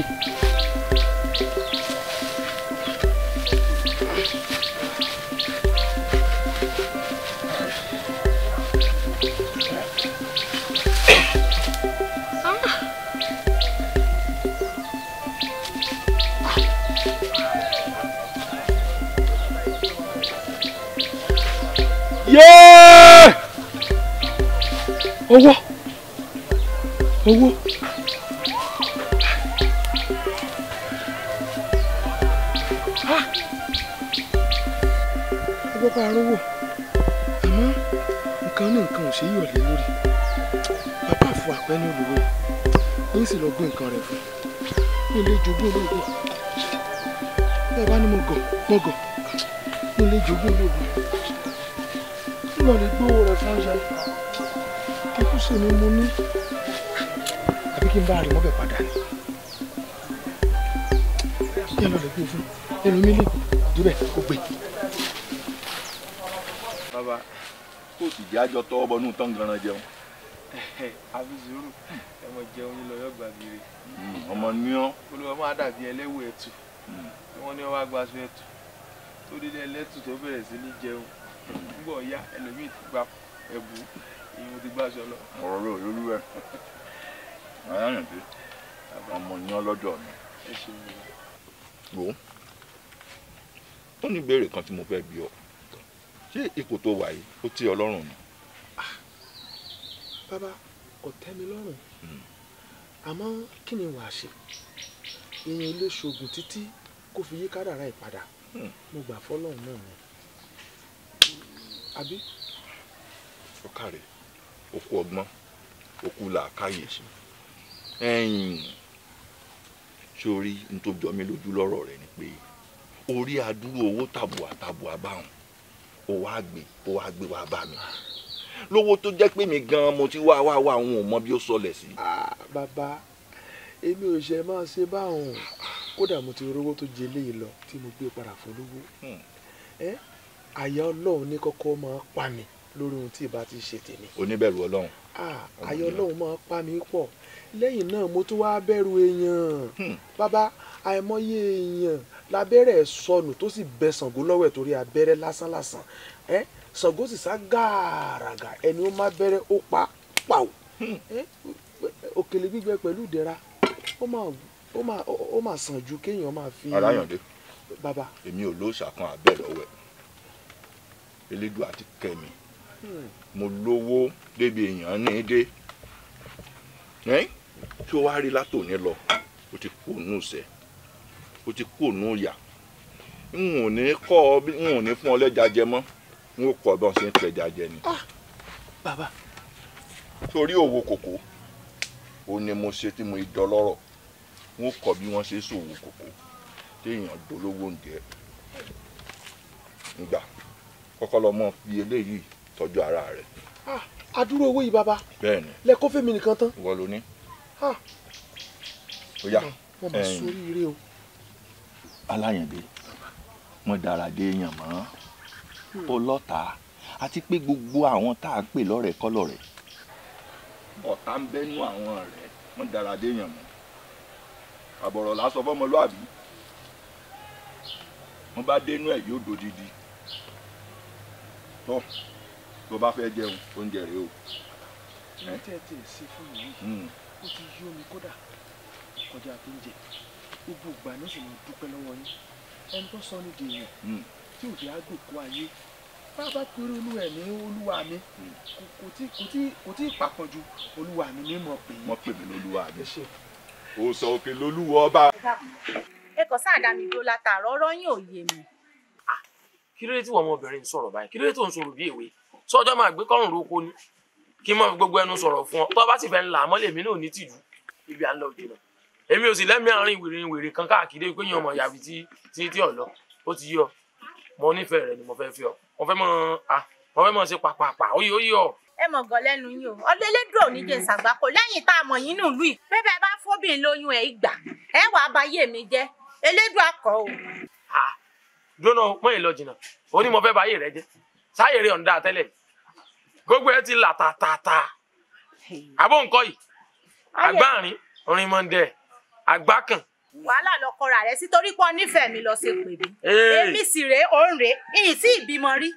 Yeah! owó owó owó bá arówó àmọ́ nǹkan ní nǹkan ò ṣe yí ọ̀lẹ́ lórí bàbá àfọ àpẹ́ ní olùwé yín sì lọ gbé nǹkan rẹ̀ fún ní ilé jogún olóògbé bẹ́ẹ̀ bá ní mo gọ̀ ní ilé jogún olóògbé lọ lè gbówó rẹ̀ fún ọjà kíkú sí ni mo ní àbí kí n bá rí mọ́bẹ̀ padà ní kí ẹ lọ lè gbé fún ẹnu mílíọ̀nù débẹ̀ kó gbé. bàbá kó sì jẹ́ àjọ tọwọ́ bọ nù tán ganan jẹun. àbí sùúrù ẹ mọ jẹun yín lọ yọ gbà bìrì. ọmọ ní ọ. olùwà máa dàbí ẹlẹ́wù ẹ̀tù wọ́n ní wọ́n wá gbaṣọ ẹ̀tù tó dédé ẹlẹ́tù tó bẹ̀rẹ̀ sí ní jẹun gbọ́ ya ẹlòmíì ti gba ẹ̀bù ìyẹn ti gbàṣọ lọ. ọ̀rọ̀ rẹ̀ ò lórí ẹ̀ ayáyàn dé ọmọ ní ọlọ́dọ̀ mi. wò ó ní ìbéèrè kan tí mo fẹ́ bi ọ́ ṣé ipò tó wà yìí ó tẹ́ ọ lọ́rùn ni. bàbá kò tẹ́ mi lọ́rùn àmọ́ kí ni wàá ṣe ìyẹn ilé ṣoògùn títí kó fi yí kádàrá ìpadà mo gbà fọ́lọ́run náà ni àbí. ọkàrẹ òkú ọgbọ́n òkú làákàyè sórí n tó jọ mí lójú lọ́rọ̀ rẹ̀ ni pé orí adúrú owó tàbùà báwọn ó wá gbé wá bá mi lówó tó jẹ́ pé mi gan mo ti wá àwọn ò mọ bí ó sọlẹ̀ sí. bàbá èmi ò ṣe máa ṣe báwọn kódà mo ti rówó tó jẹ léyìí lọ tí mo gbé padà fún lówó àyà ọlọ́run ní kọ́kọ́ máa pa mi lórí ohun tí ìbá ti ṣe tèmi. oníbẹ̀rù ọlọ́run. àyà ọlọ́run máa pa mi pọ̀ lẹ́yìn náà mo tún wáá bẹ̀rù èèyàn bàbá àìmọye èèyàn lábẹ́rẹ́ sọnù tó sì bẹ Ṣàngó lọ́wọ́ ẹ̀ torí abẹ́rẹ́ lásán Ṣàngó sì sá gàràgà ẹni ó má bẹ́rẹ́ ó pa pàù òkèlè gbígbẹ pẹ̀lú ìdẹ̀ra ó máa sàn ju kéèyàn máa fi. aláyàndé bàbá èmi ò lóòṣà kan abẹ́ lọ́wọ́ ẹ̀ elédùn àti kẹ́mi mo lówó débi èèyàn ní dé tí ó wá rí látòní lọ ó ti kú ònú ìṣẹ́ ó ti kú ònú ìyà n ò ní fún ọ lẹ́ja jẹ mọ́ n ó kọ́ bí wọ́n ṣe ń tẹja jẹ ni. bàbá torí òwò kòkó ó ní mo ṣe tí mo dọlọ́rọ̀ n ó kọ́ bí wọ́n ṣe ṣòwò kòkó téèyàn dolówó ń jẹ nígbà kọ́kọ́ lọ mọ́ fi eléyìí tọ́jú ara rẹ̀. adúrú owó yìí bàbá. bẹ́ẹ̀ni. lẹ́kọ́ fẹ́mi nìkan tán. ìwọ ló ní. ó yá wọ́n máa sórí ire o. aláyàndé mo dára dé èèyàn mọ́ ó lọ́ta àti pé gbogbo àwọn tá a pè lọ́rẹ̀ẹ́ kọ́ lọ́rẹ̀ẹ́ ọ̀tá ń bẹ́nu àwọn rẹ̀ mo dára dé èèyàn mọ́ àbọ̀rọ̀ lásọ fọmọlúàbí wọ́n bá dénú ẹ̀ yóò dòdìdì tó bá fẹ́ jẹun oúnjẹ rẹ o. ìwé tẹ́ ẹ ti ṣe fún mi yìí ó ti yí omi kódà kọjá tó ń jẹ gbogbo ìgbà ní sì máa dúpẹ́ lọ́wọ́ yín ẹni tó sọ ní dèèyàn tí ò fi àgbò kó ayé bá bá péré olú ẹ̀ ní olúwa mi kò tí ì pàpọ̀ ju olúwa mi ní mọ̀ pé. wọ́n pè mí lólúwa mi ó sọ òkè lólúwa ọba. ẹ kò sáà dá mi dúró látàárọ̀ ọ̀rọ̀ yín ò yé mi. kí ló dé tí wọn ọmọbìnrin ń sọ̀rọ̀ báyìí kí ló dé tó ń sọ̀rọ̀ bí èwe sọ́jọ́ máa gbé kọ́rùn roko ni kí n mọ̀ fi gbogbo ẹnu sọ̀rọ̀ fún ọ tó bá sì fẹ́ ń là á mọ́lẹ̀ mi náà ní tìjú ibi à ń lọ jìnnà èmi ò sì lẹ́mí àárín wèrè kan káàkiri pé yín ọmọ yàbí tí ọ̀lọ́ ó ti yí ọ mo nífẹ̀ẹ́ rẹ ni mo fẹ́ fi ọ mo fẹ́ mọ̀ ṣe pàpàpà ó yí ọ. ẹ mọ̀ gan lẹ́nu yín o ọlẹ́lẹ́dùn òní jẹ́ ìsàgbákò lẹ́yìn tá a mọ̀ yín nílùú yìí pé bẹ́ẹ̀ bá fóbìnrin lóyún ẹ̀ ìgbà ẹ wàá bá yé mi jẹ́ elédùn akọ o. dúró mọ́ èlò jìnnà ó ní mo fẹ́ bá yé rẹ jẹ́ sáyè rẹ ọ̀ǹda tẹ́lẹ̀ gbogbo ẹ ti là tàtàtà àbó nǹkan yìí àgbáàrin orin mọ́ndẹ̀ àgbákàn. wàhálà lọkọ rà rẹ sí torí pé onífẹ̀ẹ́ mi lọ ṣe pè mí èmi sì rèé òun rèé ìyìn tí ìbímọ rí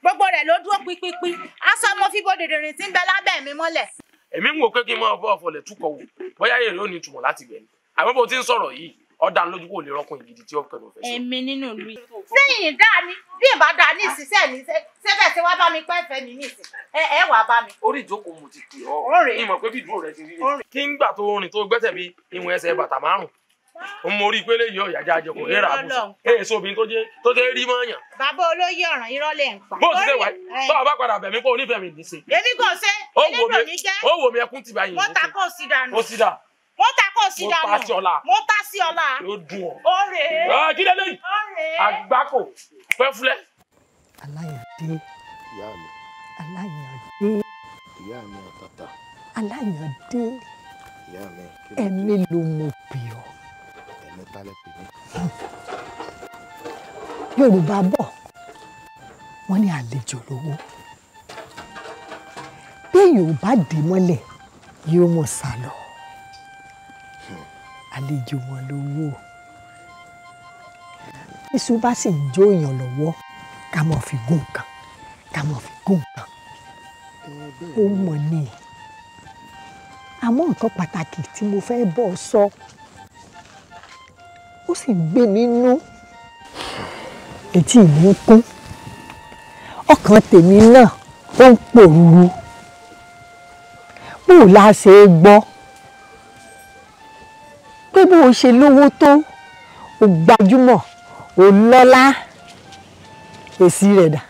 gbogbo rẹ̀ ló dúró pípípí aṣọ ọmọ fíbó dèdèrìn tí ń bẹ lábẹ́ mi mọ́lẹ̀. èmi ń wò pé kí n máa bọ́ ọ̀fọ̀lẹ̀ túkọ̀ wò bóyá èrè ò ní ìtumọ̀ láti bẹ̀ ni àmọ́ bó ti ń sọ̀rọ̀ yìí ọ̀dà lójú kò lè rọ́kùn ìgidì tí ó kẹnu fẹ́ sọ. èmi nínú ìlú yìí. sẹ́yìn dá ní bí ìbá dá ní ìsísẹ́ ní sẹ́bẹ̀ tí wàá bá mi pẹ́ fẹ́ mi ní ìsìn ẹ wàá bá mi. orí ìjókòó mo ti pè ọ́ ìmọ̀ pé bí ìdúró rẹ ti rí rè kí ń gbà tó rìn tó gbẹ́sẹ̀ bí ìwọ̀n ẹsẹ̀ bàtà márùn-ún mo rí i pé lè yọ ìyájà àjẹkù rírà àbùsùn èso obìnrin tó jẹ́ rí mọ́ọ̀yàn. bàbá olóyè ọ̀ràn irọ́ lẹ̀ ń pa. bó ti ṣe wáyé tó o bá padà bẹ̀ mí pé onífẹ̀ẹ́ mi ní í ṣe. èmi kò ṣe elédò ní jẹ́. ó wò mí ẹkún ti bá yín ní í ṣe. mo ta kó sí dànù. ó sì dà. mo ta kó sí dànù. mo ta sí ọ̀la. mo ta sí ọ̀la. yóò dùn ọ́. ó rèé. kí lélẹ́yìn. ó rèé. àgbákò pẹ́ fúlẹ̀. aláyàndé. ìyá mi. aláyàndé. ìyá mi àtàtà. aláyàndé. ìyá mi. ẹ̀mí ló mú pè ọ́. ẹ̀mí tálẹ̀ pè mí. yorùbá bọ̀ wọ́n ní àlejò lówó bí yorùbá dé mọ́lẹ̀ yóò mọ̀ sálọ àlejò wọn lówó iṣu bá sì ń jó èèyàn lọ́wọ́ ká mọ̀ fi gún nǹkan ká mọ̀ fi gún nǹkan ó mọ̀ ní àmọ́ nǹkan pàtàkì tí mo fẹ́ bọ́ sọ ó sì gbé mi nú etí mi ń kún ọkàn tèmi náà ó ń pòrúurú bó la ṣe é gbọ́ pé bó o ṣe lówó tó o gbajúmọ̀ o lọ́lá èsì rẹ̀ dà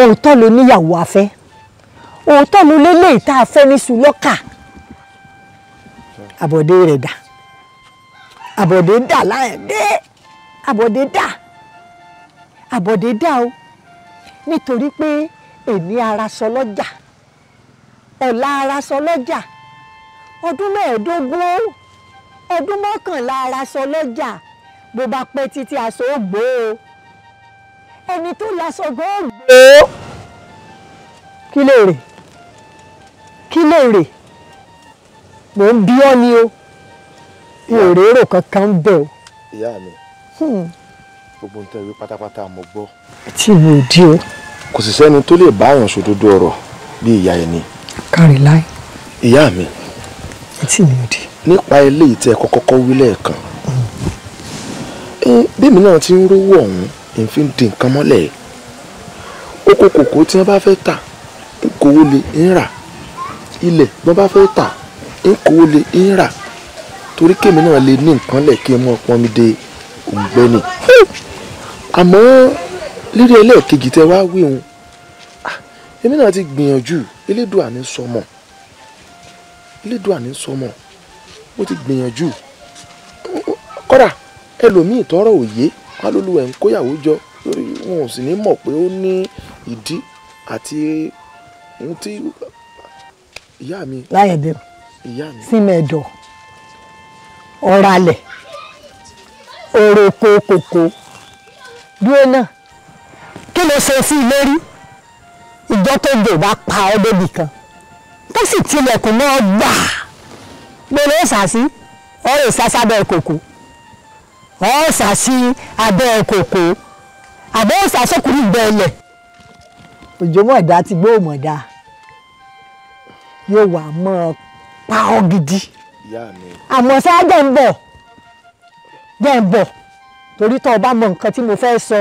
òótọ́ ló níyàwó afẹ́ òótọ́ ló lélẹ́yìí tá a fẹ́ ní sùlọ́kà àbọ̀dé rẹ̀ dà àbọ̀dé dà láyẹ̀dé àbọ̀dé dà àbọ̀dé dà o nítorí pé èmi ara sọ lọ́jà ọ̀la ara sọ lọ́jà ọdún mẹ́ẹ̀ẹ́dógún ọdún mọ́kànlá ara sọ lọ́jà bó bá pẹ́ títí aṣọ ó gbó o ẹni tó láṣọ gan ó gbó o kí lè rè kí lè rè mò ń bí ọ́ ni o mi ò rérò kankan ń bẹ̀ o. ìyá mi gbogbo nǹkan ìwé pátápátá mo gbọ́. tí mi ò di o. kò sì sẹ́ni tó lè bá àyàn sòdodo ọ̀rọ̀ bí ìyá ẹ̀ ni. kárí láì. ìyá mi. tí mi ò di. nípa eléyìí tẹ́ kọ́kọ́ wí lẹ́ẹ̀kan bẹ́ẹ̀mi náà ti ń rówó ọ̀hún ìfi ń di nǹkan mọ́lẹ̀ oko kòkó tí wọ́n bá fẹ́ tà ń kówó lé ń rà ilẹ̀ bí wọ́n bá fẹ́ tà ń kówó lé ń rà torí kémi náà lè ní nǹkan lẹ̀ kí n mọ̀ pọ́n mi dé òǹgbẹ́ni àmọ́ lírí ẹlẹ́ẹ̀kejì tẹ́ wá wí òun èmi náà ti gbìyànjú elédùà ní sọmọ elédùà ní sọmọ ó ti gbìyànjú kódà ẹlòmíì tọrọ òye wọn lólùwẹ̀ ń kóyàwó jọ lórí wọn ò sì ní mọ̀ pé ó ní ìdí àti ohun tí ìyá mi. láyẹ̀dẹ̀ ìyá mi. símẹ̀dọ̀ ọ̀ralẹ̀ òròkò kòkó dúró náà kí ló ṣe sí ilé rí ìjọ tó dò bá pa ọ́ débì kan tó sì tilẹ̀kùn náà gbà gbèrè ṣàṣì ọ̀rẹ́ ìsásábẹ́ kòkó ọ̀sà sí abẹ́ kòkó àbọ̀ ọ̀sà sọ́kùnrin ìgbẹ́lẹ̀ òjòmọ̀dá ti gbóòmọ̀dá yóò wà mọ́ pa ọ́ gidi àmọ́ sáà jẹ́ ń bọ̀ torí tó o bá mọ nǹkan tí mo fẹ́ sọ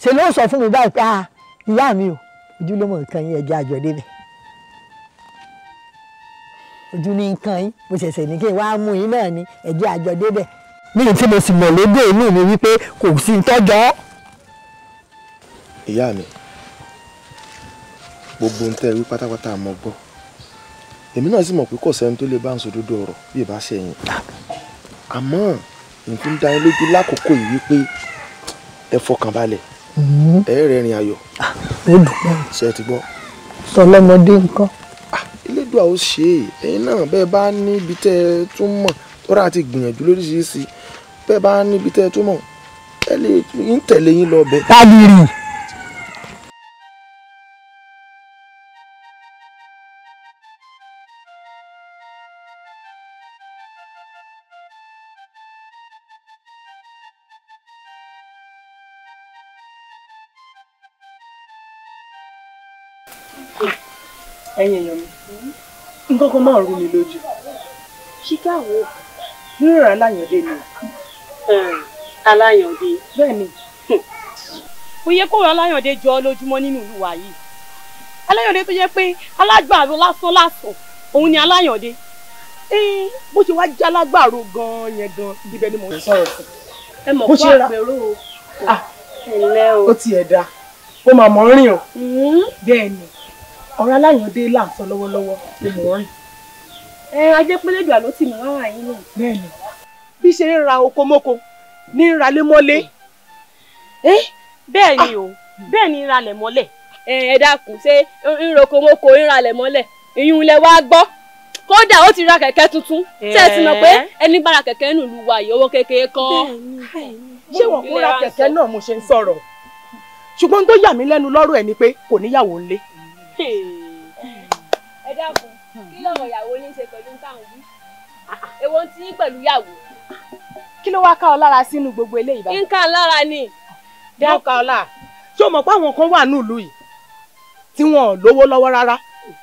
ṣe ló sọ fún mi báyìí pé ìyá mi ò ojú ló mọ nǹkan yín ẹ̀jẹ̀ àjọ débẹ̀ ojú ní nǹkan yín mo ṣẹ̀ṣẹ̀ ní kí n wá mú yín náà ní ẹ̀jẹ̀ àjọ débẹ̀ ní tí mo sì mọ̀ lóde inú mi wípé kò sí tọ́jọ́. ìyá mi gbogbo ń tẹ́ wí pátápátá mo gbọ́ èmi náà sì mọ̀ pé kò sẹ́ni tó lè bá ń sòdodo ọ̀rọ̀ bí ìbá ṣẹ̀yìn àmọ́ nǹkan ń dá yín lójú lákòókò yìí wípé ẹ fọkàn balẹ̀ ẹ rẹ́rìn ayọ̀ ó dùn ṣe ti gbọ́. sọ lọ́mọdé nǹkan. Elédùà ó ṣe é ẹ̀yin náà bẹ́ẹ̀ bá níbi tẹ́ ẹ tún mọ̀ tọ́ra àti gbìyànjú lóríṣiríṣi bẹ́ẹ̀ bá níbi tẹ́ ẹ tún mọ̀ ẹ lè ń tẹ̀lé yín lọ bẹ́ẹ̀. tábìrì. ẹ̀yin èèyàn mi nǹkan kan máa rú mi lójú ṣíkàwó rírà aláyàndé ni. aláyàndé. bẹ́ẹ̀ni. kò yẹ kó aláyàndé jọ ọ lójúmọ́ nínú ìlú wa yìí aláyàndé tó yẹ pé alágbàro lásán òun ni aláyàndé bó ṣe wá jẹ́ alágbàro gan-an yẹn gan ibẹ̀ ni mo ń sọ̀rọ̀ sí. ẹ mọ̀ kó àpérò o. ẹ̀lẹ́ o. ó tiẹ̀ da ó máa mọ̀ rìn o. bẹ́ẹ̀ni ọ̀rọ̀ aláyàndé là ń sọ lọ́wọ́lọ́wọ́ ni mò ń rìn. ajẹ́pẹ́lẹ́dùà ló tì mí wá wà yín náà. bẹ́ẹ̀ni bí ṣe ń ra okomoko ní ra lémọ́lé. bẹ́ẹ̀ ni o bẹ́ẹ̀ ni ń ralẹ̀ mọ́lẹ̀. ẹ dákun ṣé ń rokomoko ń ralẹ̀ mọ́lẹ̀ ìyún ilẹ̀ wa gbọ́ kódà ó ti ra kẹ̀kẹ́ tuntun ṣé ẹ ti mọ̀ pé ẹni bá ra kẹ̀kẹ́ nù lù wá owó kékeré kọ́. ṣé wọn kó ra kẹ̀kẹ́ náà mo ṣe ń sọ̀rọ̀ ṣùgbọ́n tó yà mí lẹ́nu lọ́rọ̀ ẹ̀ ni pé kò níyàwó ńlé. ẹ dákun kí lọ́rọ̀ ìyàwó ní í ṣe pẹ̀lú táwọn wí èwo ti yín pẹ̀lú ìyàwó. kí ló wá ká ọ lára sínú gbogbo eléyìí báyìí. nǹkan lára ni. wọ́n ká ọ lára ṣé o mọ̀ pé àwọn kan wà nílùú yìí tí wọn ò lówó lọ́wọ́ rárá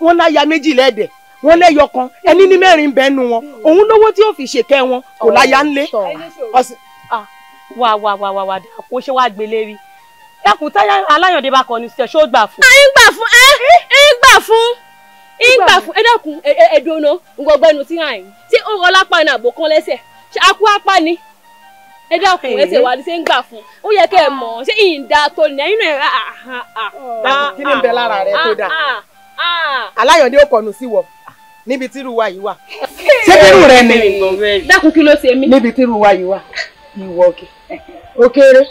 wọ́n láya méjì lẹ́ẹ̀dẹ̀ wọ́n lẹ́yọ kan ẹni ní mẹ́rin bẹ́ẹ̀ nu wọn òun lówó tí ó fi ṣèkẹ́ wọn kò láya ńlé. wà dàpọ̀ ṣé wàá gbélé rí dákun táyà aláyàndé bá kọ ní ṣe ṣó gbà fún. ń gbà fún ẹ dákun ẹdùnà gbogbo ẹnu tí hàn yín tí ó rọ lápá ní àbò kan lẹ́sẹ̀ ṣe akú apá ni ẹ dákun ẹsẹ̀ wà ní ṣe ń gbà fún ó yẹ kẹ́ ẹ mọ̀ ṣé ìyìndà tó ní ẹ̀yìn náà. kí ni ń bẹ lára rẹ tó dáa aláyàndé ó kọnu sí wọ níbi tí irú wa yìí wà. ṣé irú rẹ ni. dákun kí ló ṣe mí. níbi tí irú wa yìí wà. ìwọ òkè ó kéré.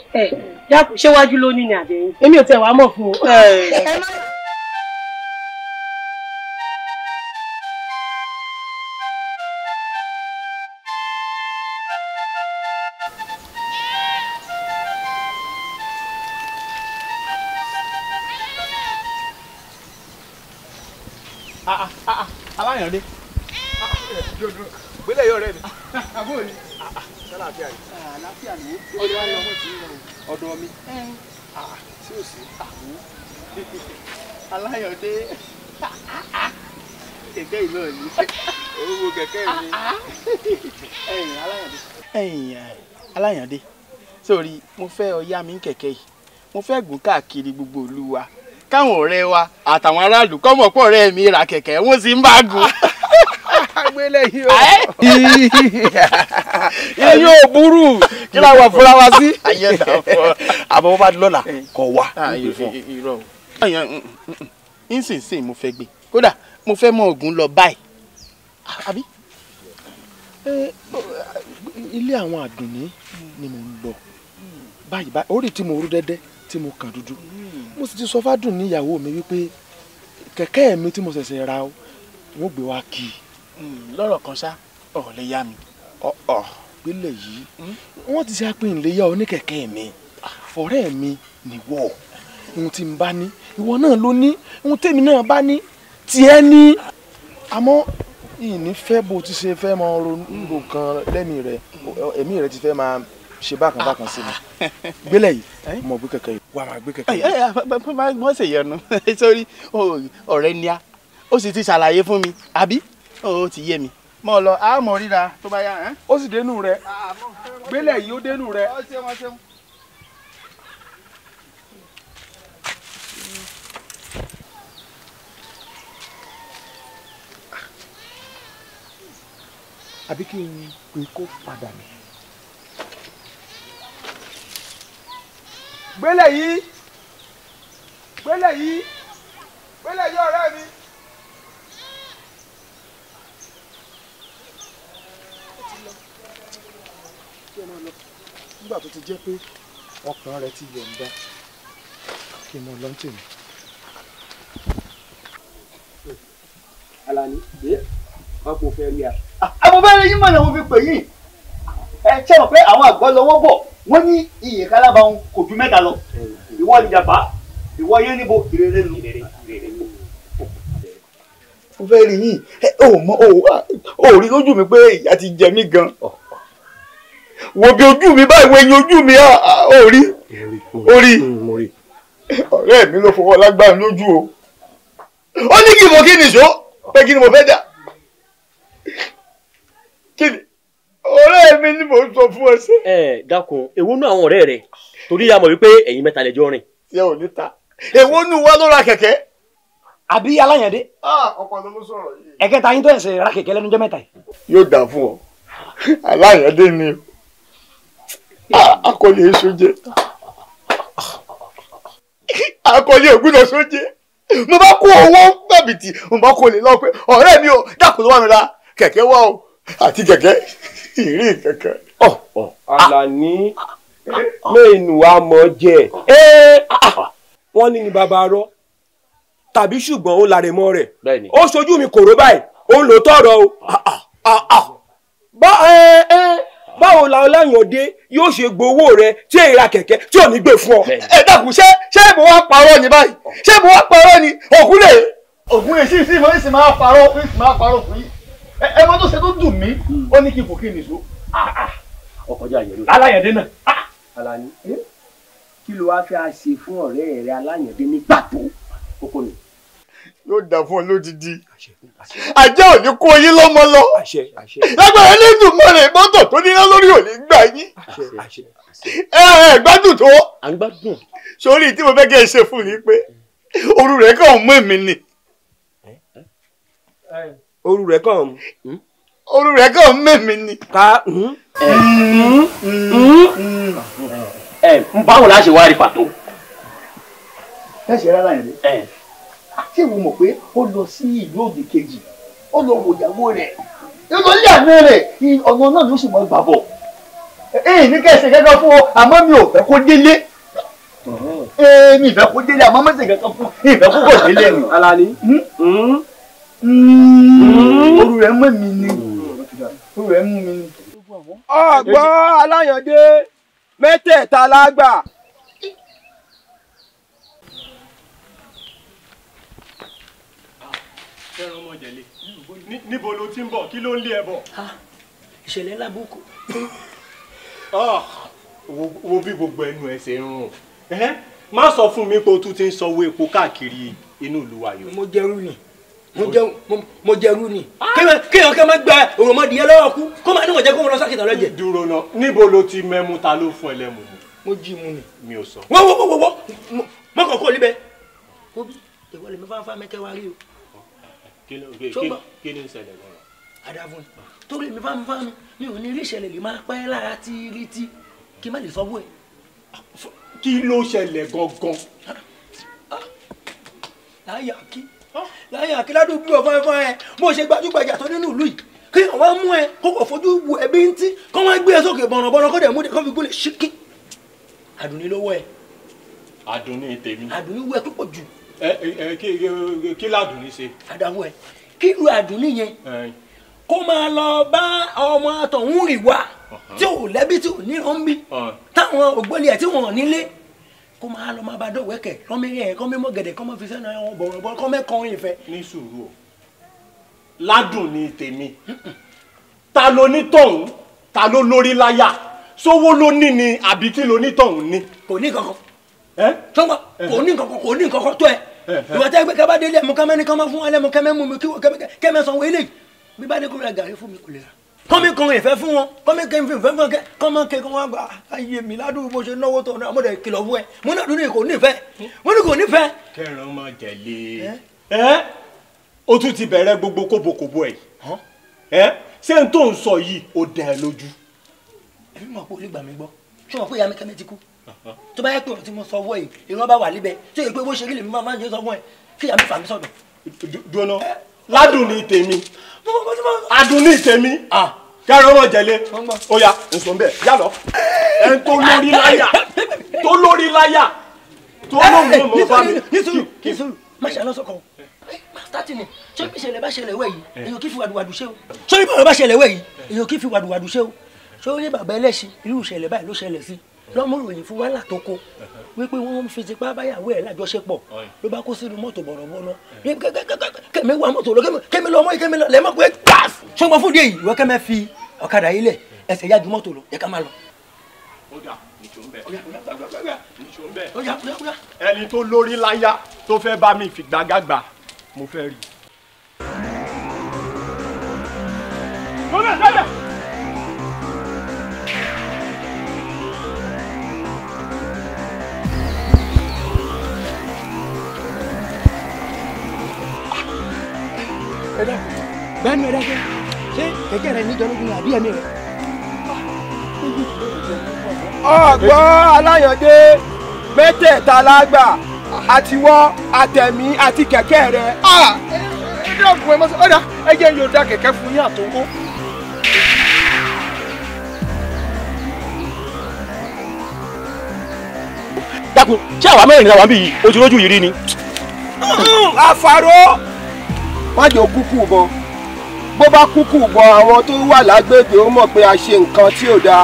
dákun ṣé wájú ló ní ní àbẹ̀yìn. èmi ò tẹ̀ wá mọ̀ fún o. aláyàndé gbélé yóò rẹ mi àbúrò ni àlàáfíà ni àlàáfíà ni ọdọ wa lọmọ tí ń lọ ọ̀dọ̀ mi tí ò sí aláyàndé kẹ̀kẹ́ ìlú ni owó kẹ̀kẹ́ mi ẹ̀yin aláyàndé sórí mo fẹ́ ọ yá mi kẹ̀kẹ́ yìí mo fẹ́ gùn káàkiri gbogbo ìlú wa káwọn ọ̀rẹ́ wa àtàwọn aráàlú kọ́mọ̀ pọ̀ ọ̀rẹ́ mi ra kẹ̀kẹ́ wọ́n sì ń bá gùn. agbélé yìí o. iye ò burú kí la wà fúnra wa sí. ayé ta fọ àbọ̀ bá lọ́la kọ̀ wá. irọ́ o. nísinsìnyí mo fẹ́ gbé kódà mo fẹ́ mọ ògùn lọ báyìí. àbí ilé àwọn àdùnní ni mo ń lọ báyìí orí tí mo rú dẹ́dẹ́ tí mo kàn dúdú mo sì ti sọ fádùn ní ìyàwó mi wípé kẹ̀kẹ́ mi tí mo ṣẹ̀ṣẹ̀ ra o wọ́n gbé wá kí i. lọ́rọ̀ kan ṣá ọ̀ lè yá mi. gbélé yìí wọ́n ti ṣe apin ìléyà oníkẹ̀kẹ́ mi ọ̀rẹ́ mi nìwọ ohun tí n bá ní ìwọ náà ló ní ohun tèmi náà bá ní tiẹ̀ ní àmọ́ ìní fẹ́ bó ti ṣe fẹ́ máa ronú nǹkan lẹ́mìí rẹ̀ ẹ̀mí rẹ̀ ti fẹ́ máa ṣe bákan bákan sí mi gbélé yìí mo gbé kẹ̀kẹ́ yìí wà máa gbé kẹ̀kẹ́ yìí. mo ṣe yẹnu sórí ọ̀rẹ́ ni a ó sì ti ṣàlàyé fún mi àbí ó ti yé mi mo lọ àmọ́ ríra tó bá yá. ó sì dénú rẹ gbélé yìí ó dénú rẹ. àbí kí n pè kó padà ní. gbélé yìí ọ̀rẹ́ mi. nígbà tó ti jẹ́ pé ọkàn rẹ ti yọ̀ǹda kí n mọ lọ́n tèmi. Alani wọn kò fẹ́ rí a. àwọn bẹ́ẹ̀ yín mọ̀ náà mo fi pè yín ẹ ṣe mọ̀ pé àwọn àgbọ̀ lọ́wọ́ bọ̀ wọ́n ní iye kálábàáhùn kò ju mẹ́ta lọ ìwọ ìjàpá ìwọ yẹn níbo ìrere nu. mo fẹ́ rí yín ò rí lójú mi pé ìyà ti jẹ mí gan wo bí ojú mi báyìí wo ẹyin ojú mi ò rí ọ̀rẹ́ mi ló fọwọ́ lágbára lójú o ó ní kí mo kí ni so pé kí ni mo fẹ́ dà kí ni ọ̀rẹ́ mi ni mo sọ fún ẹ sí. ẹ dákun èwo nú àwọn ọ̀rẹ́ rẹ torí a mọ̀ wípé ẹ̀yin mẹ́ta lẹ́jọ́ rìn. ṣé ò ní ta èwo nú wa ló ra kẹ̀kẹ́. àbí aláyàndé. ọkọ ló sọ̀rọ̀ yìí. ẹ̀kẹta yín tó ẹ̀sẹ̀ ra kẹ̀kẹ́ lẹ́nu jẹ́ mẹ́ta yìí. yóò dà fún ọ aláyàndé ni akọni èso jẹ akọni ògùnà sójẹ mo bá kó owó gbàbìtì mo bá kó lè lọ pé ọ̀rẹ́ mi ò dákun ló wà mí ra kẹ̀kẹ́ wá o àti kẹ̀kẹ́ ìrìn kẹ̀kẹ́. Àlàní mẹ́nu wa mọ̀ jẹ́ wọ́n ní bàbá rọ tàbí ṣùgbọ́n ó láre mọ́ rẹ̀ ó ṣojú mi kòró báyìí òun ló tọrọ o. báwo la Ọláyàndé yóò ṣe gbowó rẹ tí èyí ra kẹ̀kẹ́ tí ò ní gbé fún ọ. ẹ dákun ṣé mo wá parọ́ ni báyìí ṣé mo wá parọ́ ni ògúnlẹ̀ sí mo sì máa parọ́ fún yín ẹ mọ tó ṣe tó dùn mí ó ní kí n fò kí n nìṣó. ọkọjá yẹn ló. Aláyàndé náà. Àlàní kí ló wáá fẹ́ ṣe fún ọ̀rẹ́ rẹ Aláyàndé ní pàtó kókó ni. yóò dà fún ọ lódìdí ajá ò ní kó yín lọ́mọ lọ lágbára lẹ́dùn mọ́rẹ̀ mọ́tò tó níná lórí ò ní gbà yín ẹ gbádùn tó sórí tí mo fẹ́ kẹ́ ẹ ṣe fún ni pé òru rẹ̀ kàn mú èmi ni. òru rẹ̀ kàn mẹ́mi ni. ká báwo la ṣe wá rí pàtó. ẹ ṣe rárá yẹn lé ṣé ìwọ mọ̀ pé ó lọ sí ìlú òdì kejì ó lọ wò ìyàwó rẹ̀ lọ lé àná rẹ̀ ọ̀nà náà ló sì mọ̀ gbà bọ̀ ní kẹsẹ̀ kẹ́kẹ́ fún ọ àmọ́ mi ò fẹ́ kó délé mi ìfẹ́ kó délé àmọ́ mẹ́sẹ̀ kẹ́kẹ́ fún mi ìfẹ́ kó kò délé ni. Alani oru rẹ̀ mú mi ni oru rẹ̀ mú mi ni. ọgbọ́n Aláyàndé mẹ́tẹ̀ẹ̀ta lágbà. fẹ́ràn ọmọ jẹ̀lé níbo ló ti ń bọ̀ kí ló ń lé ẹ bọ̀. ìṣẹ̀lẹ̀ lábùkù. wo bí gbogbo ẹnu ẹ ṣe ń rùn má sọ fún mi pé o tún ti ń sanwó epo káàkiri inú ìlú wa yìí. mo jẹrú ni kéèyàn kẹ́ máa gba òròmọdìyẹ lọ́wọ́ kú kó máa níwọ̀n jẹ́ kó wọn lọ sákìtà lọ́jẹ̀. dúró náà níbo ló ti mẹ́mú ta ló fún ẹ lẹ́mu mu. mo jí mu ni. mi ò sọ. wọ́n mọ kàn kó níbẹ̀. mo bí ìwọ lè mi fáfá mẹ́kẹ́ wá rí o. kí ni ń ṣẹlẹ̀ gan-an. adáfún torí mi fáfá mi ò ní rí ìṣẹ̀lẹ̀ lè máa pẹ́ lára tí kí n má lè sọ bó ẹ. kí ló ṣẹlẹ̀ gangan. láyé àkíládùn bí ọ̀fọ̀ ẹ̀fọ́ ẹ mo ṣe gbajúgbajà tó nínú ìlú yìí kí wọ́n mú ẹ kó kò fojú wo ẹbí ń tí kó wọ́n gbé ẹ sókè bọ̀rọ̀bọ̀rọ̀ kó dẹ̀ mú kó fi gúnlẹ̀ ṣíkí. Àdùnní lówó ẹ. Àdùnní tèmi. Àdùnní wú ẹ púpọ̀ jù. kí ládùnní ṣe. àdàwọ̀ ẹ kí lu Àdùnní yẹn kó máa lọ bá ọmọ àtọ̀hún rì wá tí ò lẹ́bí tí ò ní rọ́ńbí táwọn ògbólì ẹ̀ tí wọ́n nílé kó máa lọ máa bá dọ̀wọ́ ẹ̀kẹ́ kọ́ mẹ́rin ẹ̀ kọ́ mẹ́mọ́ gẹ̀dẹ̀ kọ́ mọ́ fi sẹ́nu àwọn bọ̀rọ̀bọ̀rọ̀ kọ́ mẹ́kan ìfẹ́. ní sùúrù o Ládùnní tèmi ta ló ní tọ̀hún ta ló lórí láyà sówó ló ní ni àbí kí ló ní tọ̀hún ní. kò ní kankan sọ́gbà kò ní kankan tó ẹ ìwà tẹ́ gbé kábàdé ilé ẹ̀mú kámẹ́ni kan máa fún alẹ́ mú kẹ́mẹ́ mú mi kẹ́mẹ́ sanwó eléyìí bí bá dé kó ra gàrí fún mi kò lè rà kọ́mi kan ìfẹ́ fún wọn kọ́mi kan ìfẹ́ fún wọn kọ́mọ kẹ́kọ́ wọn gba ayé mi ládùúgbò bó ṣe náwó tó náà mo dẹ̀ kìlọ̀ fún ẹ mo náà dúró kò nífẹ̀ẹ́ mo ní kò nífẹ̀ẹ́. kẹrin máa jẹ̀lé o tún ti bẹ̀rẹ̀ gbogbo kóbokòbo ẹ̀ ṣé n tó ń sọ yìí ó dẹ̀ ẹ́ lójú. èmi mọ̀ pé olùgbà mi gbọ́ ṣé wọn pé ìyá mi kẹ́mi ti kú tó bá yẹ pé ọ̀rọ̀ tí mo sọ fún ẹ ìran bá wà níbẹ̀ tó yẹ pé bó ṣe rí lèmi máa ń ṣe sọ fún ẹ kí ìyá mi fà mí sọ̀dọ̀. jóná ládùn ní tèmi adùn ní tèmi kẹrin ọmọ jẹlé ó yá nsọ bẹ́ẹ̀ yá lọ ẹn tó lórí láyà tó lóhùn ọmọ bá mi. nísòrò má ṣe àlọ́ sọ̀kọ̀ tátì ni ṣé bí ìṣẹ̀lẹ̀ bá ṣẹlẹ̀ wẹ̀ yìí èèyàn kì í fi wàdùwàdù ṣe o ṣé bí ìṣẹ̀lẹ̀ bá ṣẹlẹ̀ wẹ̀ yìí èèyàn kì í fi wàdùwàdù ṣe o ṣé ó ní bàbá ẹlẹ́ṣin irú ìṣẹ̀lẹ̀ báyìí ló ṣẹlẹ̀ sí lọ́mú ìròyìn fún wàhálà tó kó wípé wọ́n fi tipá báyàwó ẹ̀ lájọṣepọ̀ ló bá kó sínú mọ́tò bọ̀rọ̀bọ̀rọ̀ kẹ́mi wá mọ́tò lọ kẹ́mi lọ mọ́ kẹ́mi lọ lẹ́mọ̀ pé gáàs ṣọgbọ́n fún díẹ̀ yìí ìwọ kẹ́mi fi ọ̀kadà yìí lẹ̀ ẹsẹ̀ yá ju mọ́tò lọ yẹ ká máa lọ. ẹni tó lórí láyà tó fẹ́ bá mi fìgbàgàgbà mo fẹ́ rí. gbẹ́nu ẹ̀dá jẹ́ ṣé kẹ̀kẹ́ rẹ níjọ lógun àbí ẹ̀mí rẹ. ọgbọ́n aláyọ̀dé mẹ́tẹ̀ẹ̀ta lágbà àtiwọ́ àtẹ̀mí àti kẹ̀kẹ́ rẹ. ẹ dẹ́kun ẹ mọ́ sí ọ̀dà ẹ jẹ́ yóò dá kẹ̀kẹ́ fún yín àtòwó. dákun ṣé àwa mẹ́rin náà wà bí yìí ojú lójú yìí rí ni. àfàró má jò kúkú bọ bó bá kúkú bọ àwọn tó wà lágbègbè ó mọ̀ pé a ṣe nǹkan tí ò dáa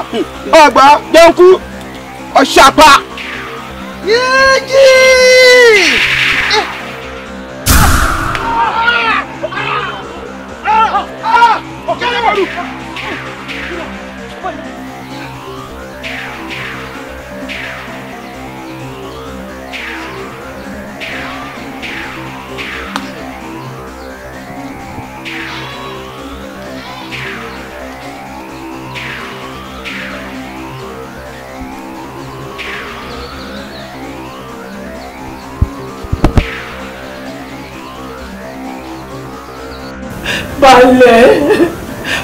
ọgbà jẹunku ọ̀ṣàpá. yéèjì. ọ̀kẹ́lẹ́ bọ̀lù.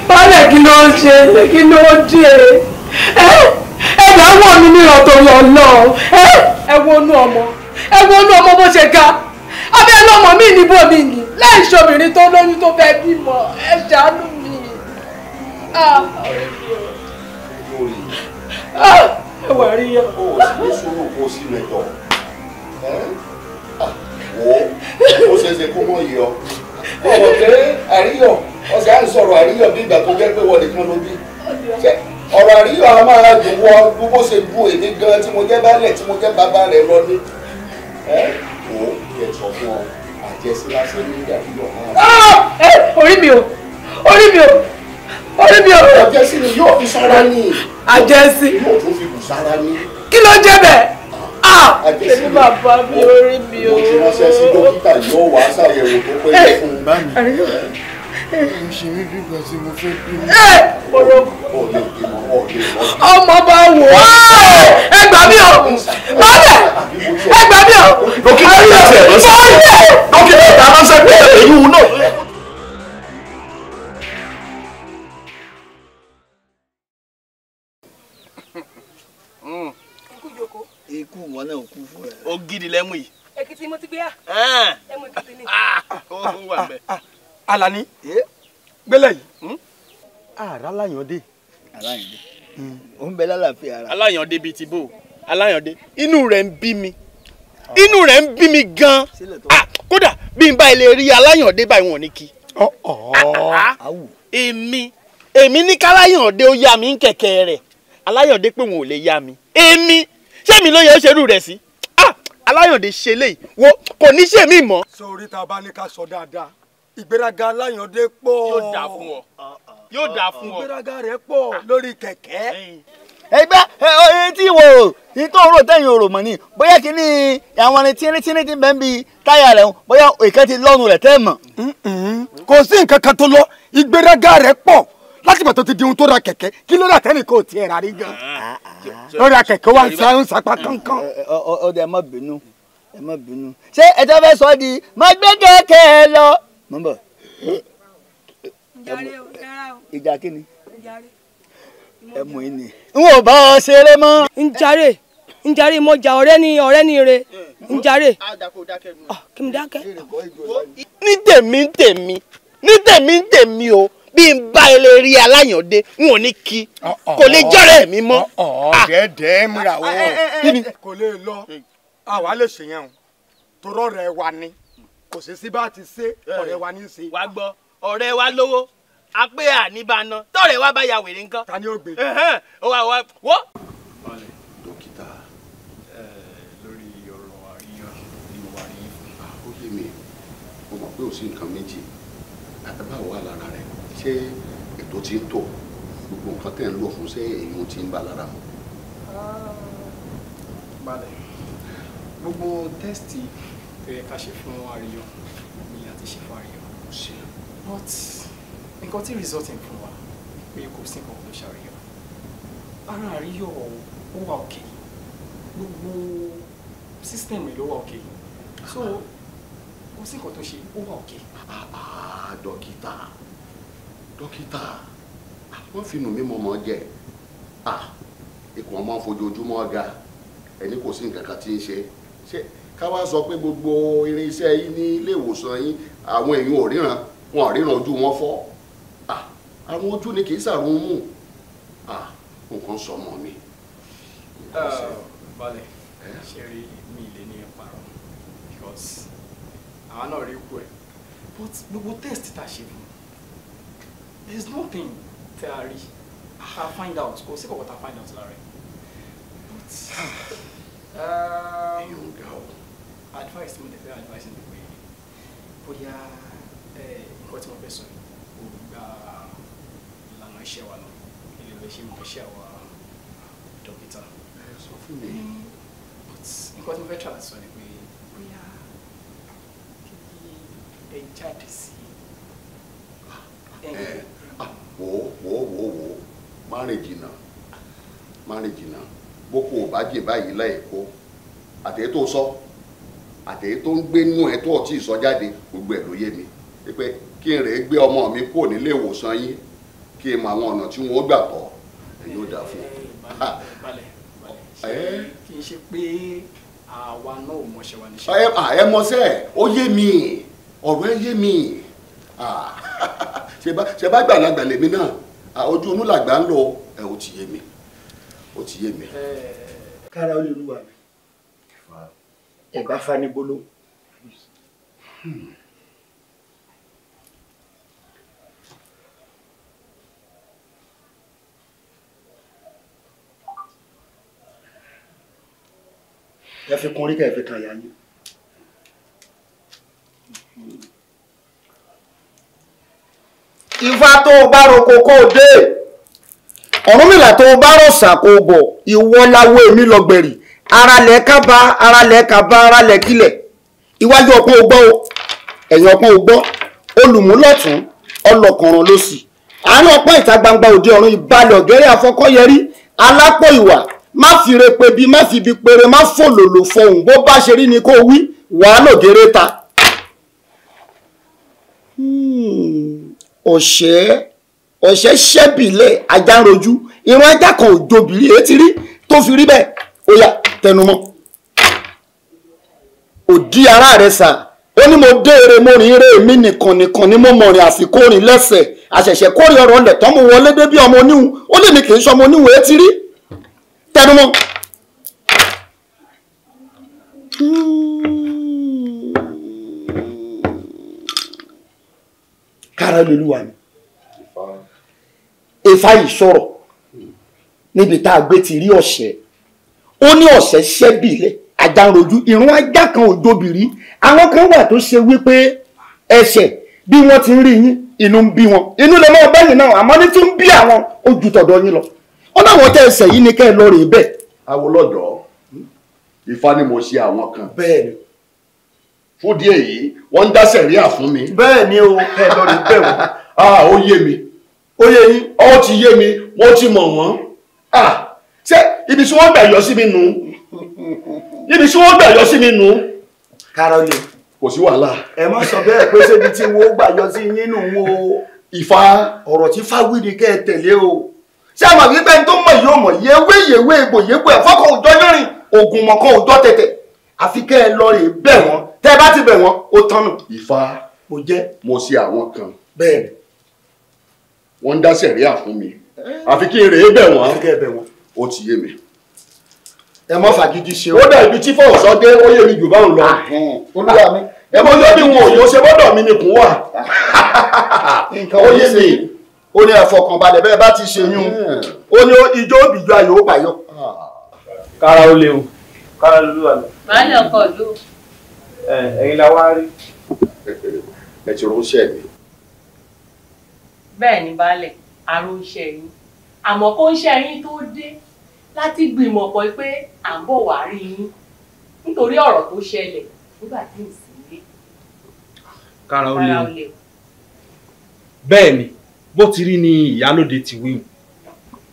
Balẹ̀ kí ló ń ṣe kí ló dé ẹ dáwọ́ mi ní ọ̀tọ̀ lọ́nà ẹ wọnú ọmọ bó ṣe ga abẹ́ lọ́mọ mi níbo mi nì láì ṣobìnrin tó lóyún tó fẹ́ bímọ ẹ ṣàánú mi. ẹ wà rí yẹ. o ò sì ní sùúrù kó sí mẹ́tọ̀ ó ṣeéṣe kó mọ̀ yìí ọ ọmọ pé àríyọ̀ ọ̀sẹ̀ à ń sọ̀rọ̀ àríyọ̀ bí ìgbà tó jẹ́ pé wọ́n nìkan ló bí ọ̀rọ̀ àríyọ̀ a máa dùn wọ bó ṣe bu èmi gan tí mo jẹ́ baálẹ̀ tí mo jẹ́ bàbá rẹ̀ lọ ní wò ó yẹ sọ fún ọ àjẹsí lásán ní àríyọ̀ náà. orí mi o. àjẹsí ni yóò fi sára ní. àjẹsí. yóò tún fi bù sára ní. kí ló jẹ́ bẹ́ẹ̀. àjẹsí ni bàbá mi orí mi o. mo ti ránṣẹ́ sí dókítà yóò wá ṣàyẹ̀wò tó péye fún un. mo ṣe rí bígbà tí mo fẹ́ bí mi. ọmọ bá wò ó. ẹ gbà mí o. mọ́lẹ̀ ẹ gbà mí o. dókítà ìta ṣe ẹ̀ lọ́sẹ̀. dókítà ìta lọ́sẹ̀ pé èyí wù náà. ikú wọn náà kú fún ẹ. ó gidi lẹ́mú yìí. èkìtì mo ti gbé yà. ẹmu èkìtì ni. ó wà bẹ́ẹ̀. Alani gbélé yìí. ara Aláyàndé. Aláyàndé ó ń bẹ lálàáfíà ara. Aláyàndé bíi ti bò Aláyàndé inú rẹ̀ ń bí mi gan kódà bí n bá ilé rí Aláyàndé báyìí wọn ní kí. èmi ní káláyàndé ó yá mi ń kẹ̀kẹ́ rẹ̀ Aláyàndé pé wọn ò lè yá mi èmi ṣé mi ló yẹ ó ṣerú rẹ̀ sí Aláyàndé ṣe léyìí wo kò ní ṣe mí mọ́. sórí tá a bá ní ká sọ dáadáa ìgbéraga Aláyàndé pọ̀. yóò dáa fún ọ. ìgbéraga rẹ̀ pọ̀ lórí kẹ̀kẹ́ ẹgbẹ́ tí ìwọ rò ní tó ń rò tẹ̀yìn òrò mọ̀ ni bóyá kí ni àwọn ẹni tíní ti bẹ́ẹ̀ bí táyà rẹ̀ bóyá èké ti lọ́nu rẹ̀ tẹ́ mọ̀. kò sí nǹkan kan tó lọ ìgbéraga rẹ̀ pọ̀ láti bàtọ́ ti di ohun tó ra kẹ̀kẹ́ kí ló rà tẹ́lẹ̀ kò tiẹ̀ rà rí gan. lórí akẹ̀kẹ́ wa ń sapá kankan. ọdẹ ẹ má bínú ṣé ẹjọ́ fẹ́ sọ di má gbé kẹ̀kẹ́ lọ. mọ̀ bọ̀ ìjà kí ni ẹ mú in ni. n ò bá ọ ṣeré mọ́. ń jàre mọ́jà ọ̀rẹ́ ni re ń jàre. kí n dákẹ́. ní tèmi o bí n bá ilé rí Aláyàndé n ò ní kí kò lè jọ́rẹ̀ mi mọ́. dẹ́ẹ̀dẹ́ múra o kò lè lọ àwa lè ṣèyàn o torọ́ rẹ̀ wa ni kò sí bá ti ṣe ọ̀rẹ́ wa ní í ṣe. wàá gbọ́ ọ̀rẹ́ wa lówó apẹ́ àníbànà tọ́rẹ̀ wa bá ya wèrè nǹkan. ta ni ó gbé. ó wà wọ́. dókítà lórí ọ̀rọ̀ àríyàn ni mo wà ní fún. ó yé mi mo mọ̀ pé ò sí nǹkan méjì báwo wà lára rẹ̀ ṣé ètò ti ń tò gbogbo nǹkan tẹ̀ ń lò fún ṣé èyí ti ń bá lára mu. balẹ̀ gbogbo tẹ́sítì tó yẹ ká ṣe fún àríyàn ni a ti ṣe fún àríyàn but nǹkan tí result ń fún wa pé kò sí nǹkan tó ṣàríyàn ara àríyàn ó wà òkè gbogbo system rẹ̀ ló wà òkè so kò sí nǹkan tó ṣe ó wà òkè. dókítà wọ́n fi nù mí mọ́ jẹ́ ikùn ọmọ fojoojúmọ́ ga ẹni kò sí nǹkan kan tí ń ṣe ká wá sọ pé gbogbo irinṣẹ́ yín ní ilé ìwòsàn yín àwọn èèyàn ò ríran wọn ò ríran ojú wọn fọ́ àwọn ojú ni kì í ṣàrùn mú nǹkan sọmọ mi. balẹ̀ ṣe rí mi ilé ní ìparọ́ because àwọn náà rí kú ẹ̀ but gbogbo test tá a ṣe fún there is nothing tí a rí a find out kò sí kọ̀kọ́ tá a find out lára ẹ̀ but advice mo lè fẹ́ advice ni pé bóyá nǹkan tí mo fẹ́ sọ yìí kò gba ìlànà iṣẹ́ wa lọ ilé ìwé ṣe mọ̀ iṣẹ́ wa dókítà. sọ fún mi. but nǹkan tí mo fẹ́ try sọ ni pé bóyá kí ẹ jáde sí wò má rìn jìnnà boko ò bá jè báyìí lẹ́ẹ̀kọ́ àtẹ̀yẹ tó sọ àtẹ̀yẹ tó ń gbé nínú ẹ̀ tó ọtí ìsọ jáde gbogbo ẹ̀ ló yé mi pé kí n rèé gbé ọmọ mi kúrò nílé ìwòsàn yín kí n mọ àwọn ọ̀nà tí wọ́n gbà tọ́ ẹ̀yin ó dà fún un. kì í ṣe pé àwa náà ò mọṣẹ́ wa níṣẹ́. ẹ mọṣẹ́ ó yé mi ọ̀rọ̀ ẹ yé mi ṣe bá gbàlagbà lèmi náà ojú inú làgbà ń lọ ó ti yé mi ó ti yé mi. kára ó lè lúwa mi ẹ bá fani bolo. ẹ fi kún orí ká ẹ fi kan àyà yín. Ifá tó o bá roko kó o dé Ọ̀rúnmìlà tó o bá rọ̀ṣà kó o bọ̀ ìwọ láwo èmi lọ́gbẹ̀rì aralẹ̀ kábà aralẹ̀ kábà aralẹ̀ kílẹ̀ iwájú ọpọ́n o gbọ́ o ẹ̀yìn ọpọ́n o gbọ́ olùmúlọ̀tún ọlọ́kànràn lósì àárín ọpọ́n ìta gbangba òde ọ̀run ìbalẹ̀ ọ̀gẹ́rẹ́ afọkọ́yẹrí alápò ìwà má fi re pe bí má fi bi pere má fòlòlò fọhùn bó bá ṣe rí ni kó wí wàá lògèrè ta. ọ̀sẹ̀ ṣẹ́bìlẹ̀ ajá ń rojú irun ajá kan ò jobìrí etí rí tó fi rí bẹ́ẹ̀ ó yá tẹnumọ́ òdí ara rẹ̀ sà ó ní mo dé eré mo rìn eré mi nìkan ni mo mọ̀ rìn àsìkò rìn lẹ́sẹ̀ àṣẹ̀ṣẹ̀ kórè ọ̀rọ̀ lẹ̀ tọ́ mo wọlé dé bí ọmọ oníhun ó lè ní kì í ṣe ọmọ oníhun etí rí tẹnumọ́. kára lolúwa mi Ifá yìí sọ̀rọ̀ níbi tá a gbé ti rí ọ̀sẹ̀ ó ní ọ̀sẹ̀ ṣẹ́bìlẹ̀ ajá ń rojú ìrún ajá kan ò dobìrí àwọn kan wà tó ṣe wípé ẹsẹ̀ bí wọ́n ti ń rí yín inú ń bí wọn inú lè máa bẹ́yìn náà àmọ́ ní tí ń bí àwọn ó ju tọ̀dọ̀ yín lọ ó láwọn tẹ́ ẹsẹ̀ yìí ni kẹ́ ẹ lọ rè bẹ́ẹ̀. Awolọ́jọ́ Ifá ni mo ṣe àwọn kan. bẹ́ẹ̀ni. Fún díẹ̀ yìí wọ́n ń dá sẹ̀ríà fún mi. bẹ́ẹ̀ni o ẹ lọ rè bẹ́ẹ̀ wọ́n. Ó yé mi. Ó yé yín. Ó ti yé mi. Mo ti mọ̀ wọ́n. Ṣé ibi tí wọ́n gbà yọ sí mi nù? Ibi tí wọ́n gbà yọ sí mi nù? Kárọ̀lì. Kò sí wàhálà. Ẹ má sọ bẹ́ẹ̀ pé ṣébi tí wọ́n gbà yọ sí yín nù wo. Ifá. Ọ̀rọ̀ tí Fáwí ni kẹ́ ẹ tẹ̀lé o. Ṣé àwọn àgbẹ̀ bẹ́ẹ̀ tó mọ̀ yóò mọ̀ yewé egbò ẹ̀fọ́ kan òjọ́ yẹ́rìn ògùn mọ̀kan òjọ́ tẹ̀tẹ̀. Àfi kẹ́ ẹ lọ rè bẹ̀ wọ́n. Tẹ́ ẹ bá ti bẹ̀ wọ́n, ó tán nù. Ifá. Mo jẹ́. Mo ṣe àwọn kan. Bẹ́ẹ̀ni. Wọ́n ń dá sẹ̀ríà fún mi. Àfi kí n rèé bẹ̀ wọ́n. Àfi kẹ́ ẹ bẹ̀ wọ́n. Ó ti yé mi. Ẹ mọ́ fàgídí ṣe o. Ó dà ibi tí fọ̀ọ̀sọ́ dé ó yé mi jù báwọn lọ. Olúwa mi. Ẹ mọ lórí wọn ò yóò ṣe bọ́dọ̀ mi nìkún wà. Ó yé mi. Ó ní ẹ̀fọ̀kànbalẹ̀ bẹ́ẹ̀ bá ti ṣe yún. Ó ní ijó òbíjọ ayò ó pàyọ. Kára ó léwu. Kára ló wà lọ. Baálé ọkọ ìlú. Ẹ̀yin la wá rí. Ẹ ti ránṣẹ́ mi. Bẹ́ẹ̀ ni baálẹ̀ àròṣẹ́ yín àmọ́ kó ń ṣe yín tó dé láti gbìmọ̀ pọ̀ pé à ń bọ̀ wá rí yín nítorí ọ̀rọ̀ tó ṣẹlẹ̀ nígbà tí ò sí ilé. Kára ó léwu. Bẹ́ẹ̀ ni bó ti rí ni ìyálóde ti wíwù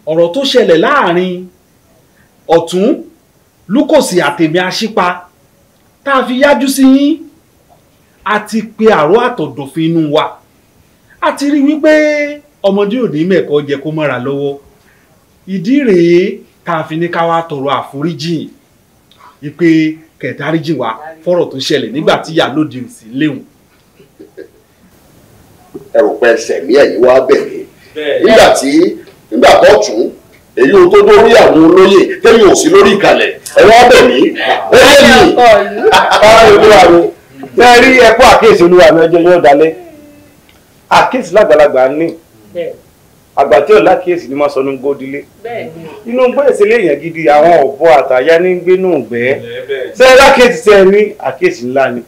ọ̀rọ̀ tó ṣẹlẹ̀ láàrin Ọ̀tún Lúkòsì àtèmi Aṣípa tá a fi yájú sí yín àti pé àrò àtọ̀dọ̀fin inú wa a ti rí wípé ọmọdé ò ní mẹ́kọ̀ọ́ jẹ kó mọ́ra lọ́wọ́ ìdí rèé tá a fi ní ká wá tọrọ àforíjì wípé kẹ̀dáríjì wa fọ́rọ̀ tó ṣẹlẹ̀ nígbà tí ìyálóde ò sí léwu. Ẹ rò pé ẹsẹ̀ mi ẹ̀yìn wá bẹ̀ mí. Nígbà tó tún èyí ò tó dórí àwọn olóyè tẹ́yìn ò sí lórí ìkàlẹ̀ ẹ wá bẹ̀ mí. Ó yé mi. Olúwa mi tẹ́ rí ẹ̀kọ́ àkíyèsí olúwa mi ọjọ́ yóò dalẹ̀ àkíyèsí lágbàlagbà ní àgbà tí ò lákíyèsí ni máa sọ ní gbódílé inú gbèsè léèyàn gidi àwọn ọ̀bọ àtàyà ní gbénú gbẹ́ ṣé lákíyèsí tẹ́ ní àkíyèsí ńlá ni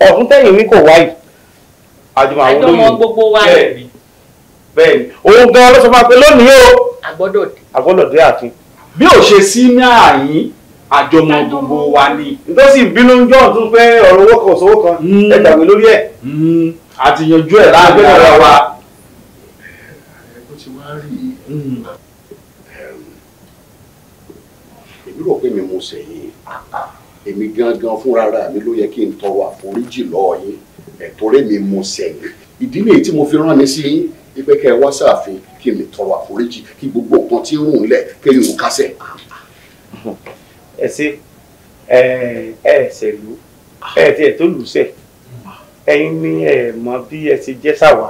Ọ̀tún tẹ́yìn ní kò wáyìí àjùmọ̀ àwọn olóyè bẹ́ẹ̀ni òun gan ló sọ fún wa pé lónìí o àgbọ́dọ̀ dé ààfin bí ò ṣe sí ní àyín àjọmọ̀ gbogbo wa ni nítorí ìbínú John tún pé ọ̀rọ̀ owó kan sówó kan ẹ gbàgbé lórí ẹ̀ àti yanjú ẹ̀ láàgbé ọ̀rọ̀ wa. Ó ti wá rí èmi rò pé mi mo sẹ́yìn èmi gangan fúnra mi ló yẹ kí n tọrọ àforíjì lọ́wọ́ yín ẹ̀tọ́rẹ́ mi mo sẹ́yìn ìdí nìyí tí mo fi rán mi sí yín pé kẹ́ ẹ wá sáàfin kí n lè tọrọ àforíjì kí gbogbo nǹkan tí ń rùn lẹ̀ kéyìn ò kásẹ̀. Ẹ ṣe ṣèlú tí ẹ tó lùsẹ̀ ẹ̀yin ní ẹ mọ bí ẹ ti jẹ́ sáwà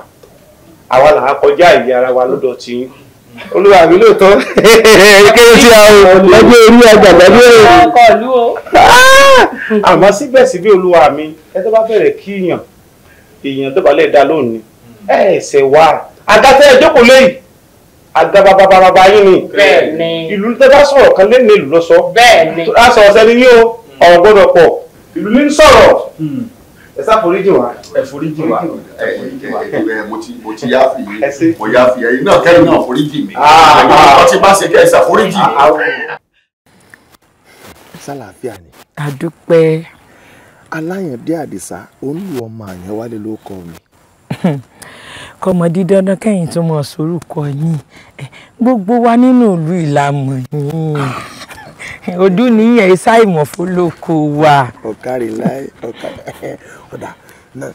àwa là á kọjá ìyá ara wa lọ́dọ̀ tí yín olúwa mi lóòótọ́ kéré tí a ò lọ́jọ́ orí àgbàgbà ní èrò àmọ́ síbẹ̀síbẹ̀ olúwa mi ẹ tó bá bẹ̀rẹ̀ kíyàn èèyàn tó bá lè dá lónìí ẹ̀ẹ́sẹ̀ wá àgàtẹ́ ẹjọ́kò lẹ́yìn àgàbàbàbàbà yín ni ìlú tẹ́ bá sọ̀rọ̀ kan lẹ́nu ìlú lọ sọ a sọ̀rọ̀ sẹ́ni ní o ọ̀rọ̀ gbọ́dọ̀ pọ̀ ìlú ní sọ̀rọ̀ ẹ ṣàforíjì wá ẹ foríjì wá mo ti yáfi yìí mo yáfi yìí náà kẹ́yìn náà foríjì mi àwọn tí bá ṣe kẹ́ ẹ ṣàforíjì. sálàáfíà ni. àdúpẹ́. Aláyàndé Àdìsá olú ọmọ Àyànwálé ló kọ mi. kọmọdé dandan kẹ́yìn tó mọ̀ sórúkọ yín gbogbo wa nínú ìlú ìlàmọ̀ yín ọdún nìyẹn ṣàìmọ̀ fọlọ́kọ wa. ọ̀kárí láì ọ̀dà náà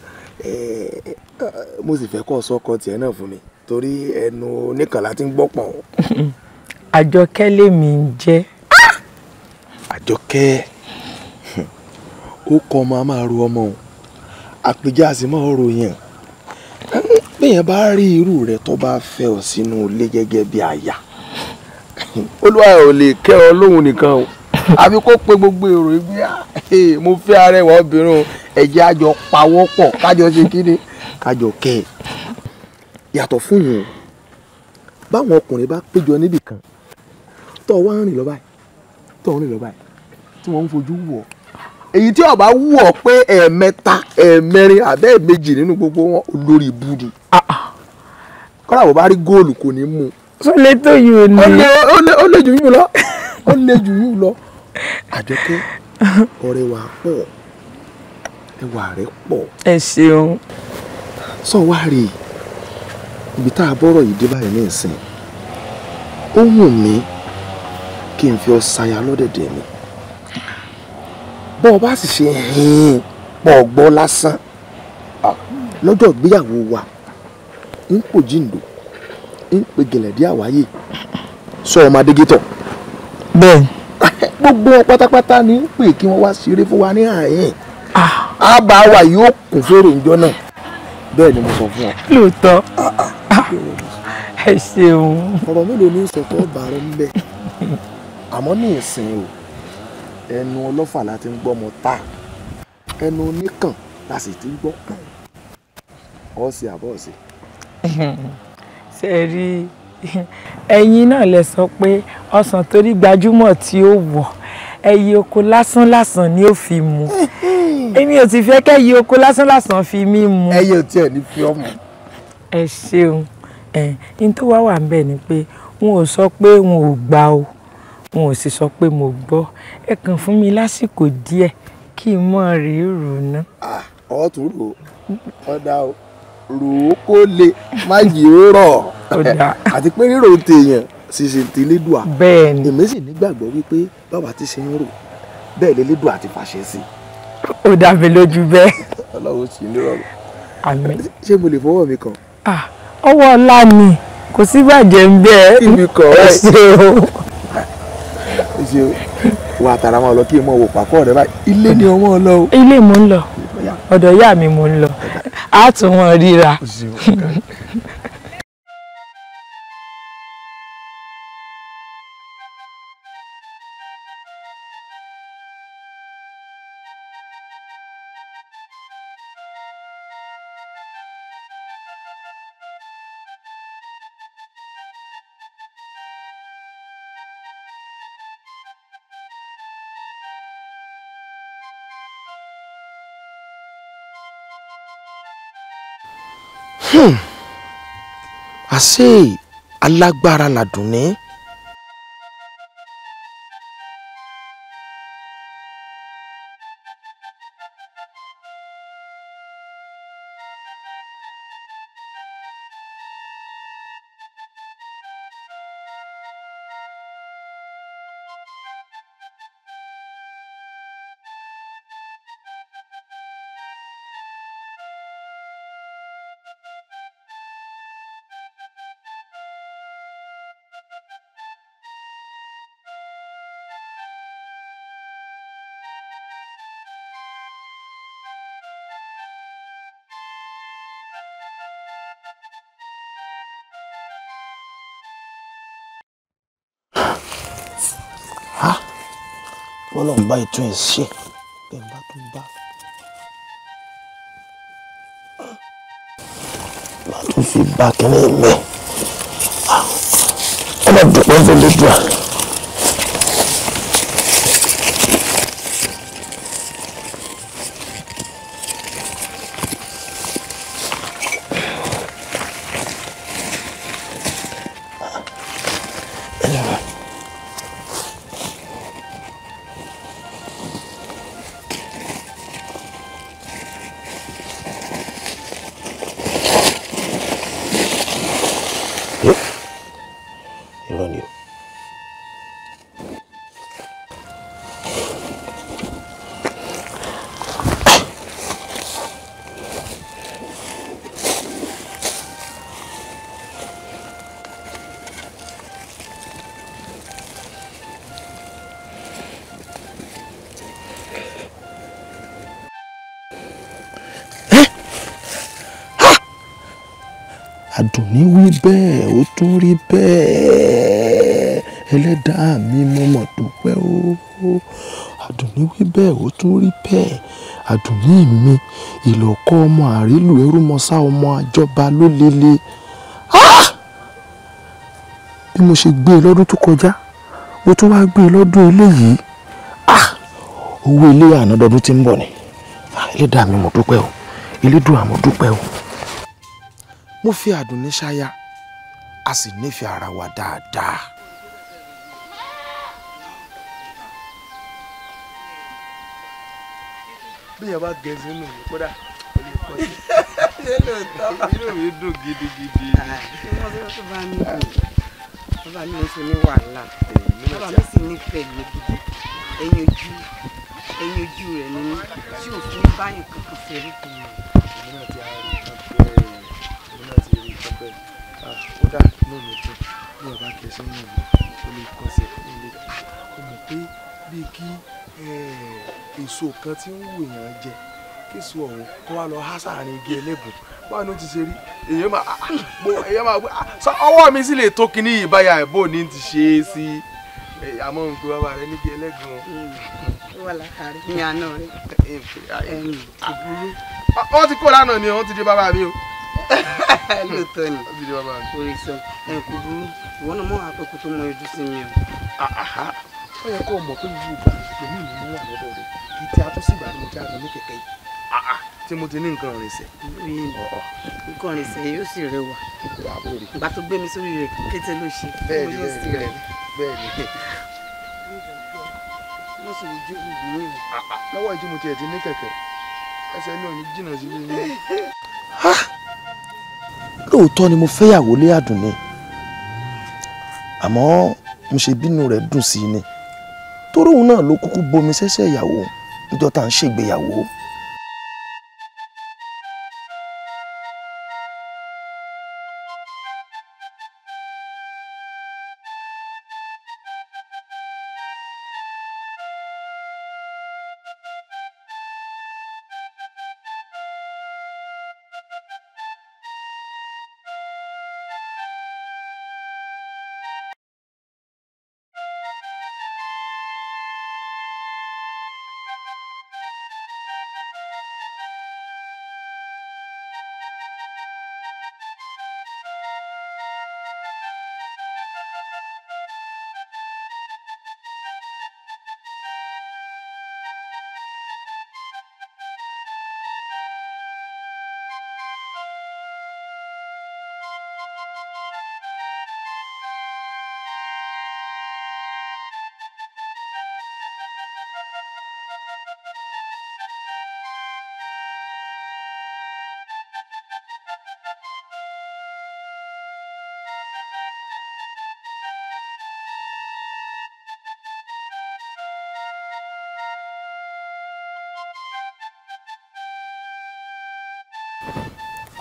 mo sì fẹ́ kọ́ sọ́kọ tiẹ̀ náà fún mi torí ẹnu oníkànlá ti ń gbọ́ pọ̀. Àjọkẹ́ lèmi ń jẹ́. Àjọkẹ́ ó kọ́ ọmọ a máa ro ọmọ o àpèjá sì máa ro yẹn bẹ́ẹ̀ bá rí irú rẹ̀ tó bá fẹ́ ọ sínú ilé gẹ́gẹ́ bí aya olúwa ò lè kẹ́ ọ lóhun nìkan o àbí kó pe gbogbo èrò ìgbé mo fẹ́ arẹwà obìnrin ẹ̀jẹ̀ àjọ pawọ́ pọ̀ kájọ ṣe kíni kájọ kẹ́ ẹ̀ yàtọ̀ fún yìí báwọn ọkùnrin bá péjọ níbì kan tó wá ń rìn lọ báyìí tí wọ́n ń fojú wò ọ́ èyí tí ó bá wù ọ́ pé ẹ̀ẹ̀mẹ́ta ẹ̀ẹ̀mẹ́rin àbẹ́ ẹ̀ẹ̀mejì nínú gbogbo wọn olórí ibú ni kọ́lá bó bá rí góòlù kò ní mú sọ lè tó yìí ò ní. ó lè jù yín lọ ó lè jù yín lọ. Àjọkẹ́ ọ̀rẹ́ wa pọ̀ ẹwà rẹ̀ pọ̀. ẹ ṣeun. sọ wá rí ibi tá a bọ́rọ̀ yìí dé báyìí ní ìsìn ó wù mí kí n fi ọ ṣaya lọ́dẹ̀dẹ̀ mi bọ́ ọ bá sì ṣe pọ̀ gbọ́ lásán lọ́jọ́ ìgbéyàwó wa ń pò jíǹdò ń pè gẹ̀lẹ́dẹ́ àwáyé sọ ọmọ adégétọ̀. bẹ́ẹ̀ gbogbo wọn pátápátá ní ń pè kí wọ́n wá ṣeré fún wa ní àyìn àbá wa yóò kún fèrè ìjọ náà bẹ́ẹ̀ ni mo sọ fún ọ. lóòótọ́ ẹ ṣeun. ọ̀rọ̀ mélòó ní ìsọ̀tọ̀ ọba rẹ ń bẹ àmọ́ ní ìsìn o ẹnu ọlọ́fà la ti ń gbọ́ ọmọ ta ẹnu oníkàn la sì ti ń gbọ́ kàn ọ̀sẹ̀ àbọ̀ ọ̀sẹ̀. ṣe rí ẹ̀yin náà lè sọ pé ọsàn torí gbajúmọ̀ tí ó wọ̀ ẹyẹ oko lásán lásán ni ó fi mu èmi ò ti fẹ́ kẹ́yẹ oko lásán lásán fi mí mu. ẹyẹ ò tiẹ̀ ní fi ọmọ. ẹ ṣeun n tó wá wà ń bẹ̀ ni pé wọn ò sọ pé wọn ò gbà o wọn ò sì sọ pé mo gbọ́ ẹ kàn fún mi lásìkò díẹ̀ kí n mọ̀ rí rò ná. ọ̀tún rò ọ̀dà o rò ó kó lè má yí ó rọ̀ àti pé rírò tèèyàn ṣiṣẹ́ ti lédùá. bẹ́ẹ̀ ni èmi sì nígbàgbọ́ wípé bàbá ti ṣe ń rò bẹ́ẹ̀ lé lédùá ti fàṣẹ sí. ó dá mi lójú bẹ́ẹ̀. ọlọ́run sì ní rọrùn. àmín. ṣé mo lè fọwọ́ mi kàn. ọwọ́ ọlá ni kò sí bàjẹ́ ń bẹ́ẹ̀. kí mi kàn ọ́ ṣe o wà á tara máa lọ kí n mọ wò pàkọ́ rẹ báyìí ilé ni ọmọ lọ o. ilé mo ń lọ ọ̀dọ̀ ìyá mi mo ń lọ á tún wọn ríra. àṣé alágbára làdùnní. Ọlọ́run bá ìtún ẹ̀ ṣe bẹ́ẹ̀ bá tún bá tún fi bá kínní mẹ́ ẹ má dùpọ̀ fún lédùá. Àdùnní wí bẹ́ẹ̀ ó tún rí bẹ́ẹ̀ ẹlẹ́dàá mi mo mọ̀ dúpẹ́ o. Àdùnní wí bẹ́ẹ̀ ó tún rí bẹ́ẹ̀ Àdùnní mi ìlọ̀kọ́ ọmọ àrílù ẹrúmọsá ọmọ àjọba ló lele. Bí mo ṣe gbé e lọ́dún tó kọjá mo tún wá gbé e lọ́dún eléyìí owó ilé ànádọ́dún tí ń bọ̀ ni ẹlẹ́dàá mi mo dúpẹ́ o elédùà mo dúpẹ́ o. Mo fi Àdùnní ṣaya a sì nífẹ̀ẹ́ ara wa dáadáa. bí yẹn bá gẹ sínú mi kódà inú mi dùn gidigidi. bàbá mi sì ní wàhálà bàbá mi sì nífẹ̀ẹ́ mi gidi ẹ̀yin ojú rẹ̀ ní tí òfin báyìí kankan fẹ́rí kù mí. èmi náà ti rí nǹkan bẹ́ẹ̀ kódà inú mi dùn bí ọba kẹsí náà ó lè kọsẹ̀ ó lè mọ̀ pé bíi kí èso kan tí ń wù yàn jẹ késo ọ̀hún kó wá lọ há sáàrin igi ẹlẹ́bùn báwo ló ti ṣe rí èyàn máa gbé ọwọ́ mi sì lè tó kinní yìí báyà ẹ̀ bó ní ti ṣe é sí àmọ́ nǹkan bàbá rẹ níbi ẹlẹ́gùn. ó wà látàrí ní àná rẹ ìbúrú wọ́n ti kó lánàá ni wọ́n ti di bàbá mi o. lóòótọ́ ni orí sọ kò burú ìwọ náà mọ̀ àpẹkù tó mọ ojú sí mi o. ó yẹ kó o mọ̀ pé ìlú ìgbà pẹ̀lú ìlú mú wà lọ́dọ̀ rẹ̀ kì í ti atúnṣe ìgbà tí mo jáde ní kẹ̀kẹ́ yìí tí mo ti ní nǹkan ìrìnsẹ̀. nǹkan ìrìnsẹ̀ yóò sì rẹwà ìgbà tó gbé mi sórí rẹ̀ kété ló ṣe. bẹ́ẹ̀ni mo sì rí ju ìlú mi. lọ́wọ́ ìdí mo tiẹ̀ ti ní kẹ̀kẹ́ ẹsẹ̀ ní òní jìnnà sí ilé. lóòótọ́ ni mo fẹ́yàwó lé Àdùnní àmọ́ mo ṣe bínú rẹ̀ dùn sí i ni torí òun náà ló kúkú bomi sẹ́sẹ́ ìyàwó níjọ́ tá à ń ṣègbéyàwó.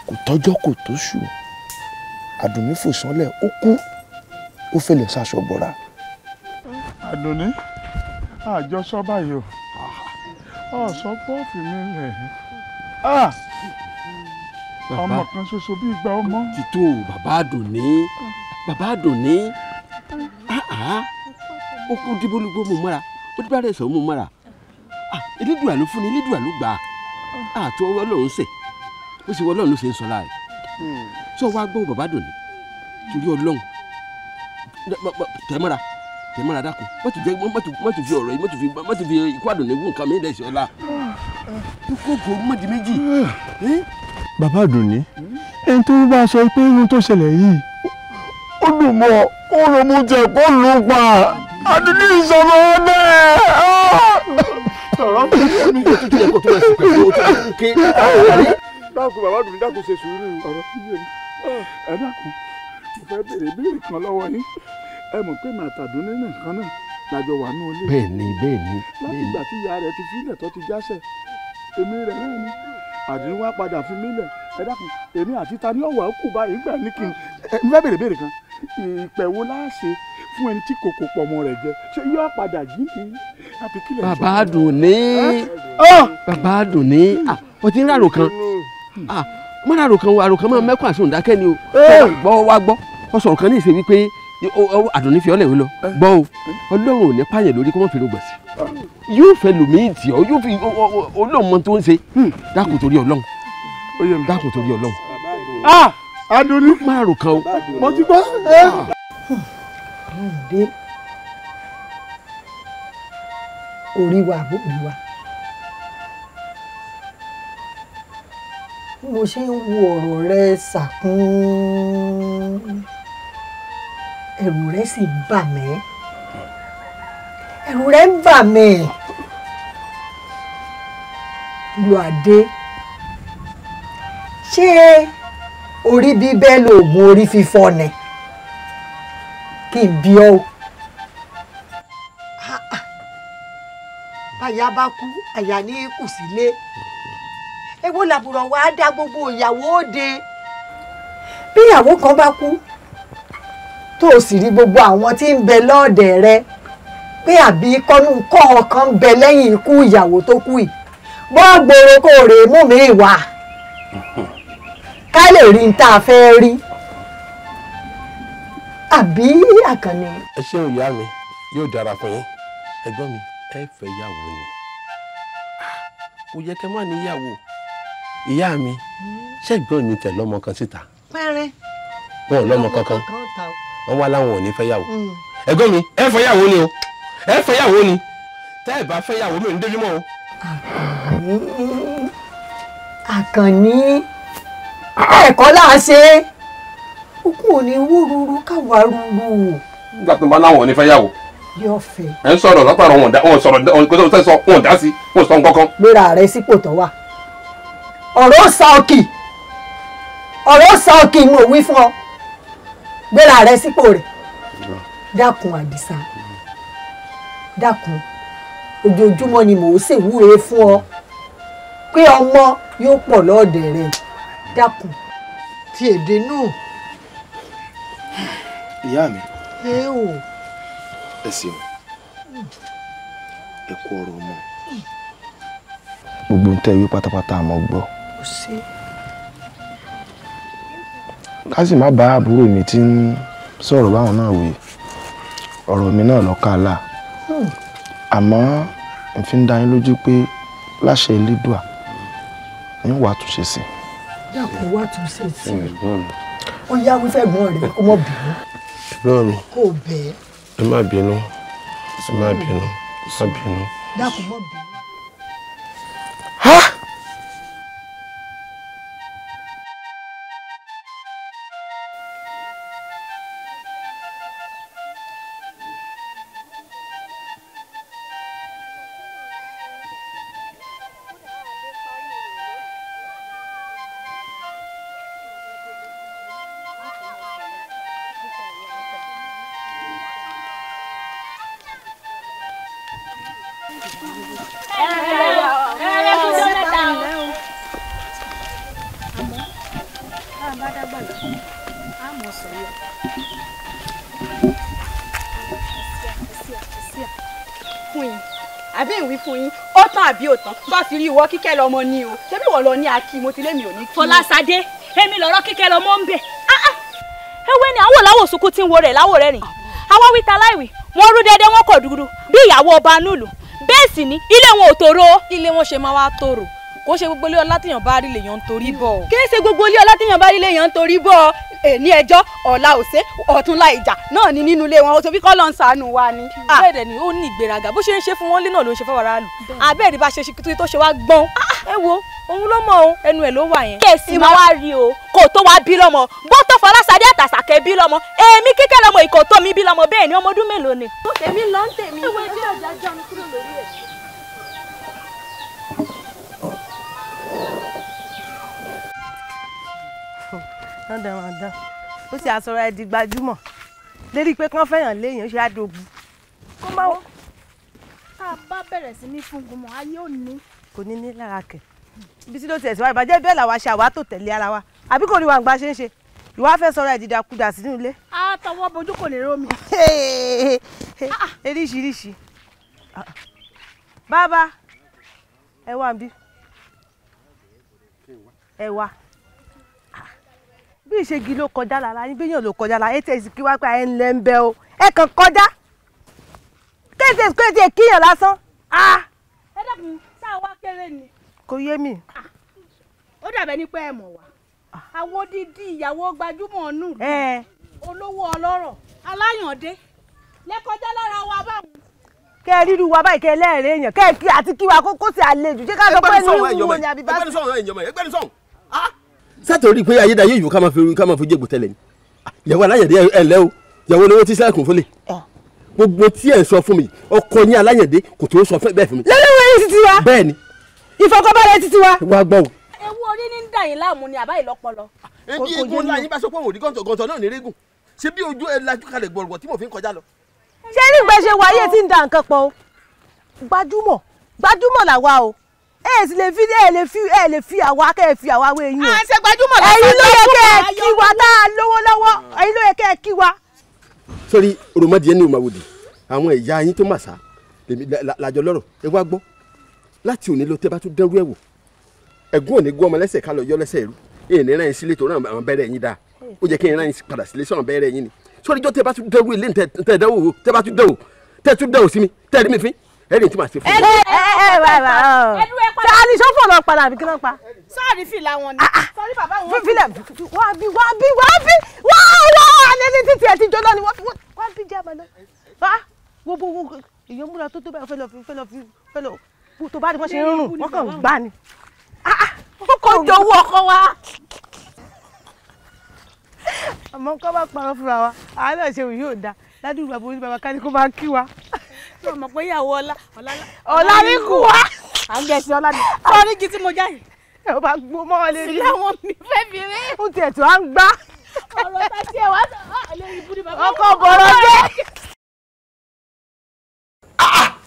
kò tọ́jọ́ kò tóṣù Àdùnní fò sánlẹ̀ ó kú ó fẹ́lẹ̀ ṣaṣọ bọ́ra. Àdùnní àjọsọ báyìí o sọ pọ́ọ̀fù mi lẹ̀ ọmọ kan ṣoṣo bí ìgbà ọmọ. títò bàbá Àdùnní ó kó dìbòlùgbò mú mọ́ra ó dìbò àrẹ̀sọ̀ mú mọ́ra elédùà ló fún ni elédùà ló gbà á àti Ọlọ́run ṣe ó sì wọ Ọlọ́run ló ṣe ń sọ láàrin tí wọ́n wá gbọ́ bàbá Àdùnní torí Ọlọ́run tẹ̀mọ́ra dákun má ti fi ọ̀rọ̀ yìí má ti fi ikú Àdùnní wú nǹkan mi lẹ́sẹ̀ ọ̀la ikú kò mọ̀dí méjì. bàbá Àdùnní ẹni tó bá sọ pé irun tó ṣẹlẹ̀ yìí ó dùn mọ́ ó lọ mú jẹ kó lù ú pa Àdùnní ìsọ̀rọ̀ bẹ́ẹ̀. sọ̀rọ̀ mi tó tún yẹ kó tó ẹ̀ sí pẹ̀lú ó tó ké. dákun bàbá Àdùnní dákun ṣe sùúrù ọ̀rọ̀ yìí ẹ dákun mo fẹ́ béèrè kan lọ́wọ́ yín ẹ mọ̀ pé màtàdúnní nìkan náà lájọ wà ní olè. bẹ́ẹ̀ni. láti ìgbà tí ìyá rẹ̀ ti filẹ̀ tó ti jáṣẹ̀ èmi rẹ̀ náà ni Àdùnní wá padà fi mí lẹ̀ ẹ dákun èmi àti ta ni ọ̀wà kù báyìí gbà ní kí n fẹ́ béèrè kan ìpẹ̀ wo láṣẹ fún ẹni tí kòkò pọ̀ mọ́ rẹ̀ jẹ ṣé yóò padà jí ni àbí kílẹ̀. bàbá Àdùnní o ti ń rárò kan mọ́ rárò kan máa mẹ́kún àti òǹdákẹ́ ni o gbọ́ wá gbọ́ ọ sọ̀rọ̀ kan ní ìṣe wípé Àdùnní fi ọ́lẹ̀ wí lọ gbọ́ o Ọlọ́run ò ní pààyàn lórí kó mọ̀ fi ló gbẹ̀sì yóò fẹ́ lòmíì tì ọ́ yóò fi Ọlọ́run mọ tó ń ṣe dákun torí Ọlọ́run dákun torí Ọlọ́run. Àdùnní má rárò kan o. mo ti gbọ́. orí wa àbúrò wa mo ṣe ń wo ọ̀rọ̀ rẹ ṣàkún ẹ̀rù rẹ̀ sì ń bà mí ẹ̀rù rẹ̀ ń bà mí lu adé ṣé orí bíbẹ́ lóògùn orí fífọ́ ni kí n bí ọ́ báyà bá kú àyà ní kù sílé èwo làbùrọ̀ wàá dá gbogbo ìyàwó òde bí ìyàwó kan bá kú tó o sì rí gbogbo àwọn tí ń bẹ lọ́ọ̀dẹ̀ rẹ pé àbí kọ́nù kọ́ ọ̀kan ń bẹ lẹ́yìn ikú ìyàwó tó kú yìí bọ́ gbòòrò kò rè mú mi wá ká lè rí n tá a fẹ́ rí àbí Àkànní. ẹ ṣeun ìyá mi yóò dára fún yín ẹ̀gbọ́n mi ẹ fẹ́ yàwó ni kò yẹ kẹ́ má níyàwó ìyá mi ṣẹ́gbọ́n mi tẹ̀ lọ́mọ kan síta pẹ́rẹ́ wọn ò lọ́mọ kankan wọn wá láwọn ò ní fẹ́ yàwó ẹ̀gbọ́n mi ẹ fẹ́ yàwó ni o ẹ fẹ́ yàwó ni tẹ́ ẹ bá fẹ́ yàwó mi ò ní débi mọ́ o. Àkànní ẹ̀kọ́ là á ṣe okú ò ní wúrúurú káwa rúru. nígbà tó ń bá láwọn ò ní fẹ́ yàwó. yóò fẹ́. ẹ ń sọ̀rọ̀ látàrọ̀ wọn sọ̀rọ̀ kó tó sọ wọn dá sí wọn sọ nǹkan kan. gbéra rẹ sípò tó wà ọ̀rọ̀ sá ọkì mo wí fún ọ gbéra rẹ sípò rẹ dákun Àdìsá dákun ojoojúmọ́ ni mò ń ṣèwúre fún ọ pé ọmọ yóò pọ̀ lọ́ọ̀dẹ̀ rẹ dákun tí èdè náà. ìyá mi ẹ ò. ẹ ṣeun ẹ kú ọ̀rọ̀ ọmọ gbogbo ń tẹ́ wí pátápátá àmọ́ gbọ́. ó ṣe. ká sì má bá àbúrò mi tí ń sọ̀rọ̀ báwọn náà wí ọ̀rọ̀ mi náà lọ́ka là àmọ́ n fi ń dá yín lójú pé láṣẹ Elédùà ń wà túnṣe sí. dákun wà túnṣe sí ó yá wífẹ́ gbọ́n rẹ̀ kó mọ̀ bínú. ẹ̀gbọ́n mi kò bẹ́ẹ̀. ẹ má bínú ẹ má bínú ẹ má bínú. dákun mọ̀ bínú. àbí ìwí fún yín ó tán àbí ò tán bá ti rí ìwọ Kíkẹ́ lọmọ ní o ṣébí wọ́n lọ ní akí mo ti lé mi ò ní kí. Fọláṣadé èmi lọ̀rọ̀ Kíkẹ́ lọmọ ń bẹ ewé ni àwọn làwọn òsùnkú tí ń wo rẹ̀ láwò rẹ̀ rìn àwọn wíta láìwí wọ́n rú dédé wọ́n kọ̀ dúdú bí ìyàwó ọba núùlù bẹ́ẹ̀ sì ni ilé wọn ò tòrò. ilé wọn ṣe máa wá tòrò kò ṣe gbogbo ilé ọlá téèyàn bá rí lèèyàn ń torí bọ̀. kì í ṣe gbogbo ilé ọlá téèyàn bá rí lèèyàn ń torí bọ̀ èní ẹjọ́ ọ̀la òsè ọ̀túnla ìjà náà ni nínú ilé wọn ó sọ bí kọ́ ló ń ṣàánú wa ni. bẹ́ẹ̀ dẹ̀ ni ó ní ìgbéraga bó ṣe ń ṣe fún wọn lé náà ló ń ṣe fáwọn aráàlú àbẹ́ẹ̀rí bá ṣe ṣe tó ṣe wá gbọ́n ẹ wo òun ló mọ o ẹnu ẹ̀ ló wà yẹn. kéèsì máa wá rí o kò tó wá bí lọ́mọ bó tó Fọláṣadé àtàsàkẹ́ bí lọ́mọ èmi Kíkẹ́ lọ́mọ ìkò tó mi bí lọ́mọ bẹ́ẹ̀ ni ọmọ ọdún mélòó ni. èmi lọ ń tèmi. ìwé tí ọjà jọ mi kúrò lórí ẹ̀. dandan ó sì àsọ̀rọ̀ ẹ̀ di gbajúmọ̀ lérí pé kán fẹ́yàn léèyàn ṣe àdógún kó má wọ́n. tá a bá bẹ̀rẹ̀ sí ní fún gúnmọ̀ ayé ò ní. kò ní ní lára kẹ̀ ibi tí ló ti ẹ̀sìn wa ìbàjẹ́ bẹ́ẹ̀ làwa ṣe àwa tó tẹ̀lé ara wa àbí kò ní wa gbà ṣe ń ṣe ìwà fẹ́ sọ̀rọ̀ ẹ̀ dìdàkudà sínú ilé. a tọwọ́ bojú kò ní rómi. eríṣiríṣi bàbá ẹ wá bí ẹ wá bí ìṣègì ló kọjá lára yín béèyàn ló kọjá lára ètò ìsìnkí wá pé ẹ ń lẹ ń bẹ o ẹ kàn kọjá kéèké kíyàn lásán. ẹ dákun sáà wá kéré ni. kò yé mi. ó dàbẹ̀ ní pé ẹ mọ̀ wá àwọn odidi ìyàwó gbajúmọ̀ nù olówó ọlọ́rọ̀ aláyàndé lẹ́kọjá lára wa báwọn. kẹ́ ẹ rírú wa báyìí kẹ́ ẹ lẹ́ẹ̀rẹ́ èèyàn kẹ́ ẹ kí àti kí wa kó sì àlejò ṣé ká sọ pé ní ìwúwo ni àbí bá sí. ẹgbẹ́ni sọ̀hún sátòrí pé ayédáyé yìí ká máa fi jégbò tẹ́lẹ̀ ni ìyàwó aláyẹ̀dẹ́ ẹ lẹ́ o ìyàwó lówó tí sẹ́kùn fúnlẹ̀ gbogbo tí ẹ̀ sọ fún mi ọkọ yín Aláyàndé kò tó sọ bẹ́ẹ̀ fún mi. lọ́lọ́wọ́ yìí títí wa. bẹ́ẹ̀ ni. ìfọkànbalẹ̀ títí wa. wá gbọ́ o. ewu orí ní ń dà yín láàmú ni àbá ìlọpọlọ. ebi egun ńlá yín bá sọ pé òun ò rí gọ̀ǹtọ̀ náà ní régùn ṣé bí ojú ẹ lajú kalẹ̀ gbọ̀rọ̀gbọ̀ tí mo fi ń kọjá lọ. ṣé nígbà ṣe wáyé tí ń da nǹkan pọ̀ o gbajúmọ̀ làwa o ẹ sì lè fi àwa kẹ́ ẹ fi àwa wé yín o. àṣẹ gbajúmọ̀ lọ́sàn-án ẹ̀yin ló yẹ kẹ́ ẹ kí wa tá a lówó lọ́wọ́ ẹ̀yin ló yẹ kẹ́ ẹ kí wa. sórí òròmọdìyẹ ní òmàwòdì àwọn ìyá yín tó màsà làjọ lọ́rọ̀ ẹ wá gbọ́ láti òní lọ tẹ́ bá tún dẹ́rú ẹ̀ wò ẹ̀gún òní gún ọmọ lẹ́sẹ̀ ká lọ yọ lẹ́sẹ̀ rú èyí ní ráyìn sílé tó rán àwọn bẹ́rẹ̀ yín dáa ó jẹ́ kí n ráyìn padà sílé sọ̀rọ̀ bẹ́rẹ̀ yín ni sórí jọ́ tẹ́ bá tún dẹ́rú ilé tẹ́ bá tún dẹ́wò sí mi tẹ́ rí mi fín ẹ̀rí tí màá ṣe fún mi. sani sọ́fọ̀ náà pa làbí kí náà pa. sọ́ọ̀rì fìlà wọn ni sọ́ọ̀rì bàbá wọn. fílẹ̀ wá alẹ́ ní títí ẹ̀ ti jóná ni wá bí jẹ́ àbálẹ́ wo èèyàn múra tó báyìí fẹ́ lọ tó bá ní wọ́n ṣe ń rùn wọ́n kàn gbá ni. kò jowó ọkọ wa. àmọ́ kọ́ bá parọ́ fúnra wa àwọn náà ṣe òun yóò da ládùúgbò bàbá oníbàbà ká ní kó máa kí wa. ṣé o mọ̀ pé ìyàwó ọlá ní kú wa. à ń gẹ̀ẹ́sì ọlá ní. sọ́ọ́rí igi tí mo já yìí. ẹ ò bá gbó mọ́ ọ lé ní. sílẹ̀ wọn mi fẹ́ fi rí. ó tiẹ̀ tó à ń gbá. ọ̀rọ̀ ta tiẹ̀ wá sọ lórí ibùdó bàbá. ọkọ̀ bọ̀rọ̀ jẹ́.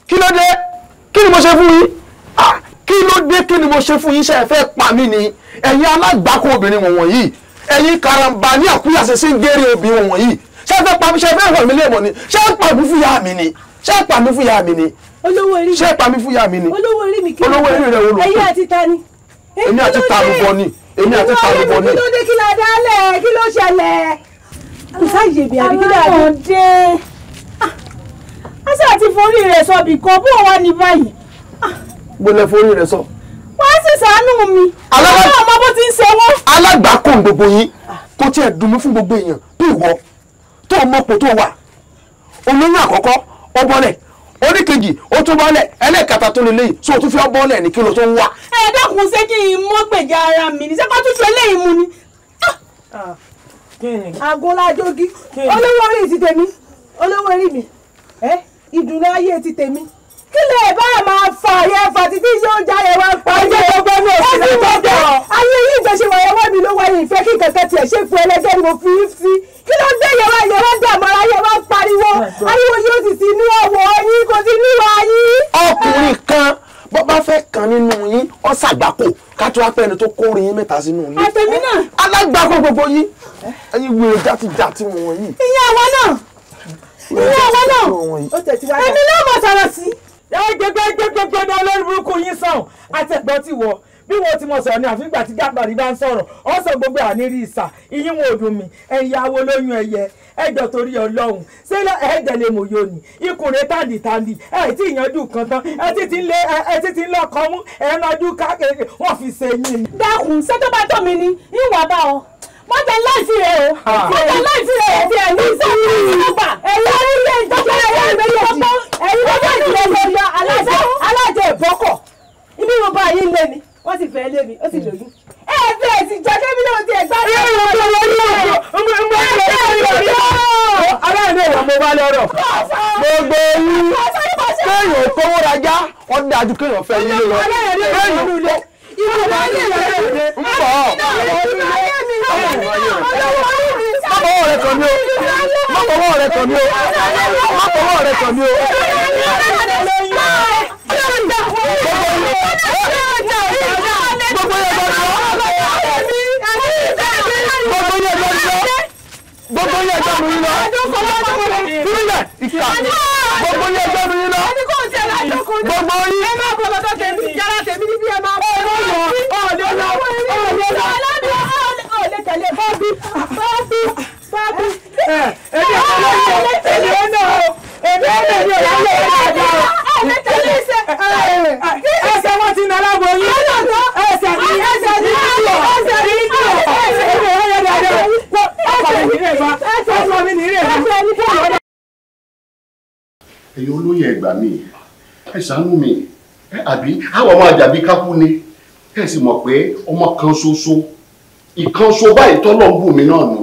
kí ló dé kí ni mo ṣe fún yín kí ló dé kí ni mo ṣe fún yín ṣe ẹ fẹ́ pa mí ni ẹ̀yin alágbàkọ obìnrin wọ̀nyí ẹ̀yin karamba ní àkúyàṣe sí gẹ́rẹ́ obìnrin wọ̀nyí ṣé ẹ fẹ́ pa mí ṣe ẹ fẹ́ hàn mí léèmọ̀ ni ṣé ẹ pa mí fún ìyá mi ni ṣé ẹ pa mí fún ìyá mi ni olówó orí mi ṣé ẹ pa mí fún ìyá mi ni olówó orí mi kí olówó orí rẹ wo ló ẹ̀yin àti ta ni. èmi àti talubọ ni èmi àti talubọ ni. kí ló dé kí ló dálẹ̀ kí ló ṣẹlẹ̀. kò sáàyè bí àbí kí ló dé. aṣọ àti forí rẹ̀ sọ bì kan bó wà ní báyìí. gbọ́dọ̀ forí rẹ̀ sọ. wọ́n sì ṣàánú mi. àwọn ọmọ bó ti ń ṣe wọ́n. alágbàkọ gbogbo yín kó tiẹ̀ dùn mí fún gbogbo èèyàn bí ìwọ tó mọ́pọ̀ tó wà olóyún àkọ́kọ́ ó bọ́lẹ̀ oníkejì ó tún bọ́lẹ̀ ẹlẹ́ẹ̀kẹta tó lè léyìí tó tún fi ọ́ bọ́lẹ̀ ní kí ló tó ń wá. ẹ dákun ṣé kí n mọ́ gbèjà ara mi ní sẹ́kọ́ tún fi eléyìí mu ni. agunlajogi olówó orí ti tèmi olówó orí mi ìdùnnú ayé ti tèmi kí lè bá máa fa ayé fa títí yóò jáde wá pa ayé gbogbo ní òsì náà gbọdọ̀ ayé yìí ìgbésẹ̀ wọ̀nyẹ wọ́n mi ló wáyé ìfẹ́ kí kẹ̀kẹ́ tiẹ̀ ṣe fún ẹlẹ́jẹ́ ni mo fi í sí kí ló dé yẹn wá dààmú ayé wá pariwo ariwo yóò sì sí inú ọwọ́ yín kò sí inú ìwà yín. ọkùnrin kan bó bá fẹ́ kan nínú yín ó ṣàgbákò ká tó wá pẹ́ ẹni tó kórè yín mẹ́ta sínú yín. àtẹ̀mí náà. alágbàkọ gbogbo yín ẹ̀yin wèrè játijàti wọ̀nyí. ìyá wa náà èmi náà mọ̀ sọ̀rọ̀ sí. gbẹgbẹgbẹgbẹ ní olórí burúkú yín sàn àtẹgbọ́ tí wọ bí wọ́n ti mọ̀ sọ̀rọ̀ ní àfígbà tí Gàmbàrí bá ń sọ̀rọ̀ ọ sọ gbogbo àníri ìsà ìyín wọn ò dùn mí ẹ̀yàwó lóyún ẹ̀yẹ ẹjọ́ torí Ọlọ́run ṣé ẹ̀ẹ́dẹ̀ lè mọ̀ yóò ní ikùnrin tàǹdìtàǹdì ẹ̀ tí ìyanjú kan tán ẹ̀ tí ti ń lọ́kọ́ mú ẹ̀ nájú káàkiri wọ́n fi ṣe yín. dákun ṣé tó bá tọ́ mi ni ìwà bá ọ mọ́tẹ́ láìsí rẹ̀ o mọ́tẹ́ láìsí rẹ̀ o ti ẹ̀ ní sẹ́yìn ìgbà ẹ̀yìn orílẹ̀ ìjọba ẹ̀yìn méjèèjì ẹ̀yìn méjèèjì lè lọ alájẹ ìbọ́kọ̀ ibi mo bá yín lé mi wọ́n sì fẹ́ lé mi ó sì lóyún. ẹ bẹ́ẹ̀ sì jẹ́ kébí náà ti ẹ̀gbá rẹ̀ aláìní ìwà mo bá lọ́rọ̀ gbogbo yín kéèyàn kówó rajá wọ́n dájú kéèyàn fẹ́ yín lọ kéèyàn Mọ́kọ̀wọ́ rẹ̀ kàn mí o. Mọ́kọ̀wọ́ rẹ̀ kàn mí o. Mọ́kọ̀wọ́ rẹ̀ kàn mí o. Gbogbo yẹn gbọ́dọ̀ yín lọ. Fúnlẹ̀ ìkà. Gbogbo yẹn gbọ́dọ̀ yín lọ. Gbogbo yín. ẹ má bọ̀ lọ́dọ̀ tèmi yàrá tèmi níbí ẹ máa bọ̀ ọ̀lẹ́ tẹ̀lé bọ́ọ̀bì. Ẹsẹ̀ wọn ti nà lágbo yín. Ẹsẹ̀ ní ẹ̀yin olóyè ẹ̀gbà mi ẹ ṣàánú mi àbí àwọn ọmọ àjàbí kákú ni ẹ sì mọ̀ pé ọmọ kan ṣoṣo ìkan ṣo báyìí tọ́lọ̀ ń bù mí náà nù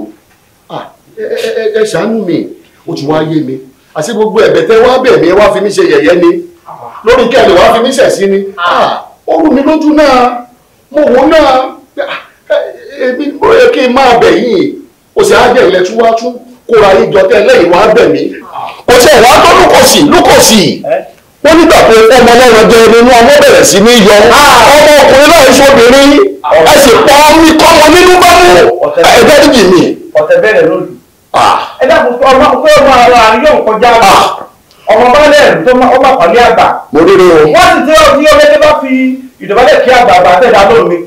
ẹ ṣàánú mi ó ti wá yé mi àti gbogbo ẹ̀bẹ̀ tẹ́ wá bẹ̀ mí ẹ wá fi mí ṣe yẹ̀yẹ́ ni lórí kẹ́lẹ̀ wá fi mí ṣẹ̀ sí ni ó rú mi lójú náà mo wò náà èmi ó yẹ kí n máa bẹ̀ yín ó sì á jẹ́ ilẹ̀ tí wá tún kóra yín jọ tẹ́ lẹ́yìn wá bẹ̀ mí kò sí ẹ̀wá tó lúkọ̀sì wọ́n nígbà tó ọmọ ọlọ́run jẹ nínú ọmọ bẹ̀rẹ̀ sí ní yọ ọmọ ọkùnrin náà ń ṣobìnrin ẹ sì pọ́ mi kọ́ wọn nínú bá mú ẹgbẹ́ níjì mi. ọ̀tẹ̀ bẹ̀rẹ̀ lónìí. ẹ dákun ọmọ pé ọmọ àríyọ̀ kọjá ọmọ bálẹ̀ tó ọmọ àpàlẹ́ àgbà. mo rí o. wọ́n sì tẹ́ ọdún yọ̀ọ́ bá fi ìdọ̀bálẹ̀ kí àgbà àgbà tẹ̀ dá lómi.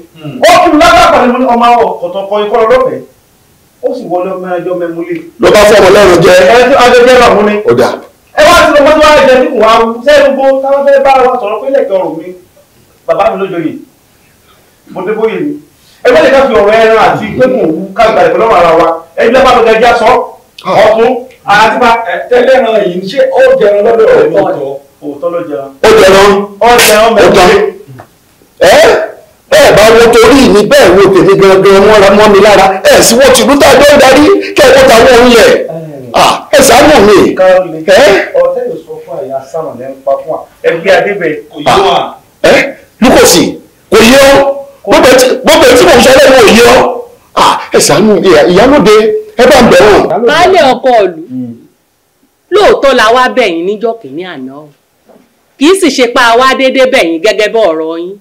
ó kí mi lágbàpọ̀ ní ọmọ ọ̀tọ̀kọ ikọ́ lọ́fẹ̀ẹ́ ó sì wọlé ọmọ ẹjọ́ mẹ́múlẹ̀. ló bá fọmọ lẹ́rù jẹ. ẹ wá sí ọmọ tó wá jẹ nípò wa sẹ́yìn gbogbo táwọn fẹ́ bá wa sọ̀rọ̀ pé lẹ́kẹ̀ẹ́ ọ̀rọ̀ mi bàbá mi lójoyè mo dé bóyè mi ẹgbẹ́ lè ká fi ọ̀rọ̀ ẹran àti pépùn òwú kágbà ìpínlẹ̀ ara wa ẹgbẹ́ bá lọ́jà ẹja sọ ọ̀tún àtìpá tẹ́lẹ̀ ẹran yìí ṣé ó jẹran lọ́dọ̀ rẹ̀ ní òótọ́ ló jẹran. ó jẹran mẹ́rin. bẹ́ẹ̀ bá wo torí mi bẹ́ẹ̀ wo tèmi gangan mọ́ mi lára ẹ̀ sì wọ́n tìlú tá a jọ ń darí kẹ́kọ̀ọ́ táwọn òun yẹ ẹ ṣàánú mi. ọ̀tẹ́ yóò sọ fún àyà sáwọn lẹ́ ń pa fún wa ẹgbẹ́ adébẹ̀ kò yé wa. lukosi kò yé ọ gbogbo tí mo sọ lẹ́nu ò yé ọ ẹ ṣàánú ìyálóde ẹ bá ń bẹ̀ wọ́n. baálé ọkọ ìlú lóòótọ́ la wá bẹ̀yìn níjọ́ kìíní àná kì í sì ṣe pa àwa déédéé bẹ̀yìn gẹ́gẹ́ bọ́ ọ̀rọ̀ yín.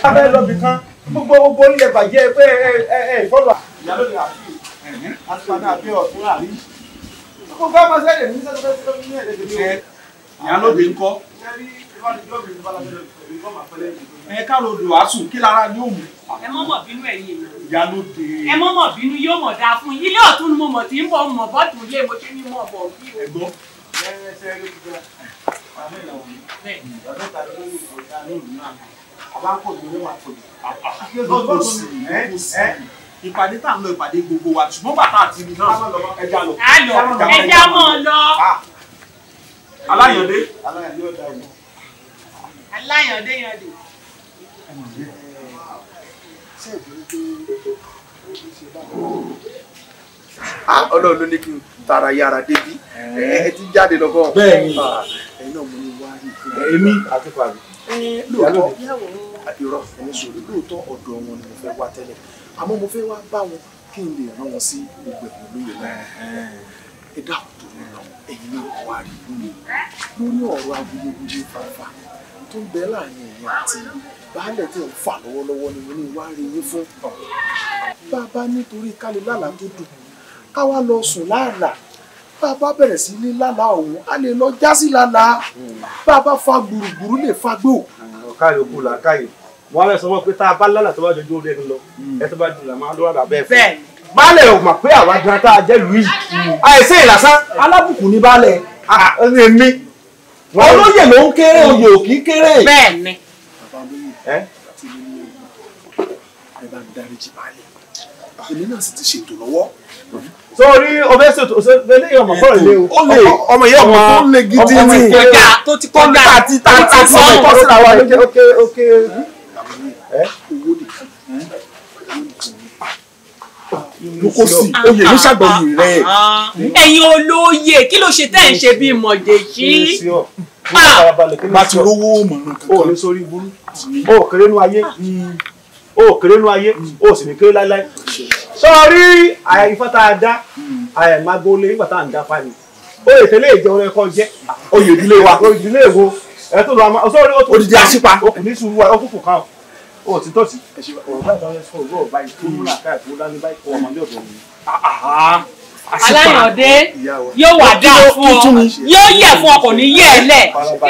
abẹ́ lọ́bì kan gbogbo ilẹ̀ bàjẹ́ pé ìfọ́lọ̀ ìyálóde àti àtúpadà àbí ọ̀tún àrí. gbogbo ọmọ sẹ́yìn ní sẹ́yìn ní ẹ̀ẹ́dẹ̀gbẹ̀ ìyálóde ń kọ́. Károdò àásù kí lára ni ó mú. ẹ mọ́ mọ̀ bínú ẹ̀yin ìyálóde. ẹ mọ́ mọ̀ bínú yóò mọ̀ dáa fún yín ilé ọ̀tún ni mo mọ̀ tí ń bọ̀ mọ̀ bọ́ọ̀tù ilé mo ṣe ní mọ̀ bọ̀ bí o. ẹ̀gbọ́n. ìpàdé tá à ń lọ ìpàdé gbogbo wa ṣùgbọ́n bàtà àti ibi náà ẹja lọ. ẹja mọ̀ lọ. Aláyọ̀dé. Aláyọ̀dé yọ̀dé. Ọlọ́run ló ní kí n tara yára débi ẹ ti jáde lọ́kọ́. Bẹ́ẹ̀ni. Ẹ̀yin náà mo ní wá rí i. Èmi àti Fàbí. Lóòótọ́ irọ́ ẹni sọ̀rọ̀ lóòótọ́ ọ̀dọ̀ wọn ni mo fẹ́ wá tẹ́lẹ̀ àmọ́ mo fẹ́ wá bá wọn kí n lè rán wọn sí gbogbo ẹ̀kọ́ lóye náà. Ẹ dákun tó ń lọ ẹ̀yin náà wá rí i lórí ọ̀rọ̀ awuyewuye fàfà tó ń bẹ láàrin ẹ̀yin àti baálẹ̀ tí ń fà lọ́wọ́lọ́wọ́ ni mo ní wá rí yín fún. Bàbá nítorí kálí lálàá tó dùn ká wá lọ sùn láàlà bàbá bẹ̀rẹ̀ sí ní lálàá òun a lè lọ já sí lálàá bàbá fa gbùrùgbùrù lè fa gbò. ọ̀káyọ̀ òkú làákàyè wọ́n á lọ sọ wọ́n pé tá a bá lálàá tó bá jọjú orí ẹni lọ ẹ tó bá dùn là máa lọ́wọ́ bàbá ẹ̀ fún. baálẹ̀ ò mà pé àwa gan tá a jẹ́ lùú yìí àìsí ìlàsán alábùkù ní baálẹ̀ èmi olóyè ló ń kéré oyè ò kí kéré. bẹ́ẹ̀ni. bàbá olóyè àti ilé ẹ bá mi dáríjì baálẹ̀ èmi náà sì ti ṣètò lọ́wọ́. sórí ọbẹ̀ ṣètò eléyìí ọmọ fọ́ọ̀rọ̀ ilé o. ó lè ọmọ yẹn ọmọ tó lè gidi ní kọjá tó ti kọjá àti tàǹtà sọ́ọ̀ kọ́ síra wa ókè. lukosi oyè ní sàgbọ̀yìn rẹ̀. ẹ̀yin olóyè kí ló ṣe tẹ́ ẹ̀ ń ṣe bí mọ̀jẹ̀sí. bá ti rówó mọ̀ràn kankan. o ní sórí burú o kéré nú ayé o kéré nú ayé o sì ní kéré láíláí. sọrí àìfọ́ tá a dá àìmágólé nígbà tá à ń dá fáyì o lè tẹ́lẹ̀ ìjọ rẹ kọ́ jẹ́ oyè ìdílé wa oyè ìdílé wo ẹ tó lọ àmọ́ sọ́ọ́rí ó tó odidi àṣìpa o kò ní sùúrù wa ó kúkú kan o ti tọ́sí ọ̀rọ̀ báyìí táwọn ẹ̀sọ́ ọ̀rọ̀ báyìí tó múlà káàkiri lání báyìí kọ́ ọmọdé ọ̀dọ́ mi. Aláyọ̀dé yóò wà dáa fún ọ yóò yẹ fún ọ kò ní yẹ ẹ lẹ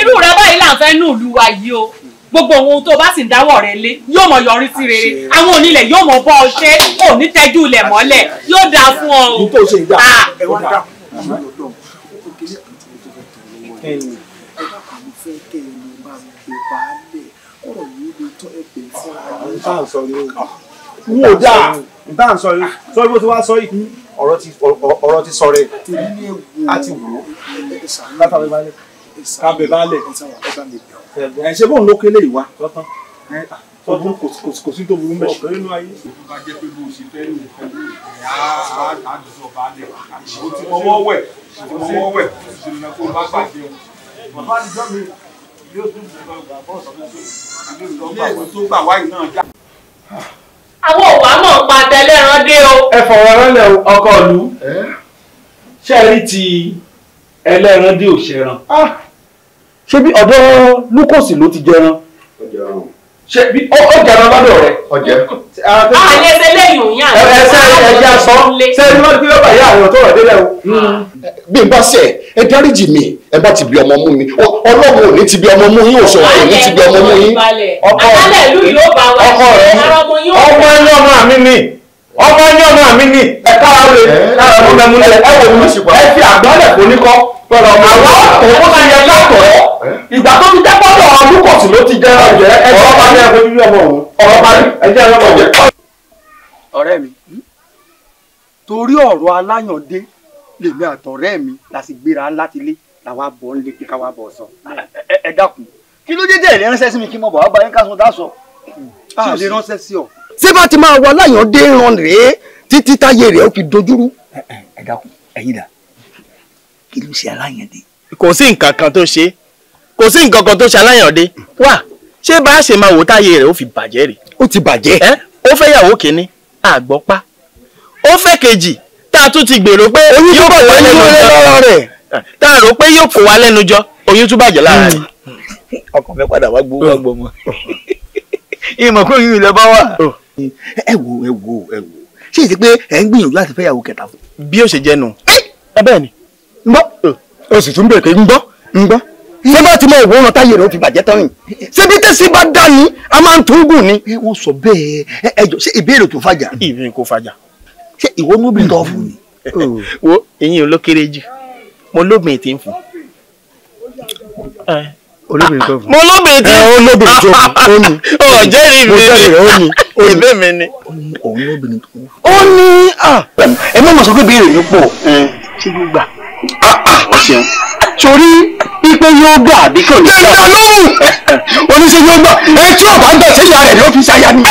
irú rẹ báyìí là ń fẹ́ nù lù wá yìí o gbogbo ohun tó bá sì ń dáwọ́ rẹ lé yóò mọ yọrí sí rere àwọn onílẹ̀ yóò mọ bọ́ ọ ṣe ò ní tẹ́jú ilẹ̀ mọ́lẹ̀ yóò dáa fún ọ o. tó ṣe ìgbà ẹ wá dá. n ò dáa n tá à ń sọ yìí sọ bó ti wá sọ yìí ọ̀rọ̀ ti sọ rẹ̀ a ti wò ó látàwé balẹ̀ kábẹ̀ balẹ̀ ẹ̀ ṣe bóun ló kélé ìwà lọ́tàn kò sí tó burú mẹ́. ọ̀pẹ inú ayé. bá jẹ́ pé bó o ṣe fẹ́ ní ìfẹ́ ní àdùsọ̀ bá lẹ̀ ó ti mọ́wọ́ wẹ̀ ṣe lè kó bá gbàgbé o. bàbá àdìjọ́ mi yóò tún gbà bọ́ọ̀sì ilé ìwé tó gbà wáyé náà já. àwọn òwà mọ̀ pa tẹlẹ́ran dé o. ẹ fọ̀rọ̀ ránlẹ̀ ọkọ ìlú ṣe rí ti ẹlẹ́ran dé òṣèrán ṣé bí ọ̀dọ̀ Lúkòsì ló ti jẹran ṣe bí ó jẹran lọ́dọ̀ rẹ̀ ọ̀jẹ́. àwọn ẹsẹ̀ lẹ́yìn òun yàn. ẹsẹ̀ ẹ̀jẹ̀ aṣọ ṣe ni wọ́n ti fi lọ́ba yá àwọn tó rẹ̀ délẹ̀ o. bí n bá ṣe ẹ dáríjì mi ẹ bá ti bí ọmọ mú mi Ọlọ́run ò ní ti bí ọmọ mú yín òṣèlú ò ní ti bí ọmọ mú yín. àkálẹ̀ ìlú yóò bá wa ṣe ọmọ yóò. ọmọ ẹni ọmọ mi ni ọmọ ẹni ọmọ mi ni ẹ kára lè kára ló mẹ́mú lẹ ẹ wò mí ẹ fi àgbọ̀lẹ̀ kò ní kọ́ pẹ̀lú àwọn ọ̀tọ̀ ó ti yẹ látọ̀ ìgbà tó ti dẹ́pọ̀tọ̀ Lúkòsì ló ti jẹ́ ọ̀jẹ́ ẹ jẹ́ ọba ní ẹgbẹ́ bíbí ọmọ òun ọ̀rọ̀ parí ẹ jẹ́ ọmọ ọ̀jẹ́. ọ̀rẹ́ mi torí ọ̀rọ̀ Aláyàndé lèmi àtọ̀rẹ́ mi la sì gbéra láti ilé làwa bọ̀ ń lé pé káwa bọ̀ sọ. ẹ dákun kí ló dé dé ilé ránṣẹ́ sí mi kí mo bọ̀ wá bá yín ká sọ dá sọ. a lè ránṣẹ́ sí ọ. ṣé bá ti máa wọ Aláyàndé ràn rèé títí táyé rẹ̀ ó fi dojúrú. ẹ dákun ẹ̀yin dà kí ló ṣe Aláyàndé. kò sí nǹkan kan tó ṣe kò sí nǹkan kan tó ṣe Aláyàndé wà ṣé bá a ṣe máa wò táyé rẹ̀ ó fi bàjẹ́ rè. ó ti bàjẹ́. ó fẹ́ yàwó kínní àgbọ́pá ó fẹ́ kejì tá a tún ti gbèrò pé yóò kó wá lẹ́nu jọ tá a rò pé yóò kó wá lẹ́nu jọ oyún tún bàjẹ́ lára rẹ̀. ọkàn mi padà wá gbowó ọgbọmọ ìmọ̀ kó yín ilẹ̀ bá wà. ẹ wo ṣé ìdí pé ẹ ń gbìyànjú láti fẹ́ yàwó kẹta fún. bí ó ṣe jẹ́ nù. ẹ bẹ́ẹ̀ ni. ń gbọ́ o sì tún bèrè pé ń gbọ́ ṣé bá ti mọ ìwòran táyé rẹ̀ ó fi bàjẹ́ tán yìí ṣé bí tẹ́sí bá dá ní a máa ń tún gùn ni. wọ́n sọ bẹ́ẹ̀ ẹ jọ ṣé ìbéèrè tó fàjà. ìbéèrè kò fàjà. ṣé ìwọ nóbìnrin tó fún ni. wo eyín ló kéré jù mo lóbìnrin tí ń fún. olóbìnrin tó fún. mo lóbìnrin tí ń fún. olóbìnrin tó fún ó ní. ọ̀jẹ̀ rí mi ní. ìbẹ́ mi ni. òun lóbìnrin tó fún. ó ní ẹ má mà sọ pé béèrè yín pọ̀ ṣé yóò gbà. ọ̀sẹ̀ torí pípé yóò gbà àbí kò ní. gbẹ̀gbẹ̀ lóhùn oníṣẹ́ yóò gbà ẹ tí ọ̀bá gbà sí ìyá rẹ̀ ni ó fi ṣàyà ni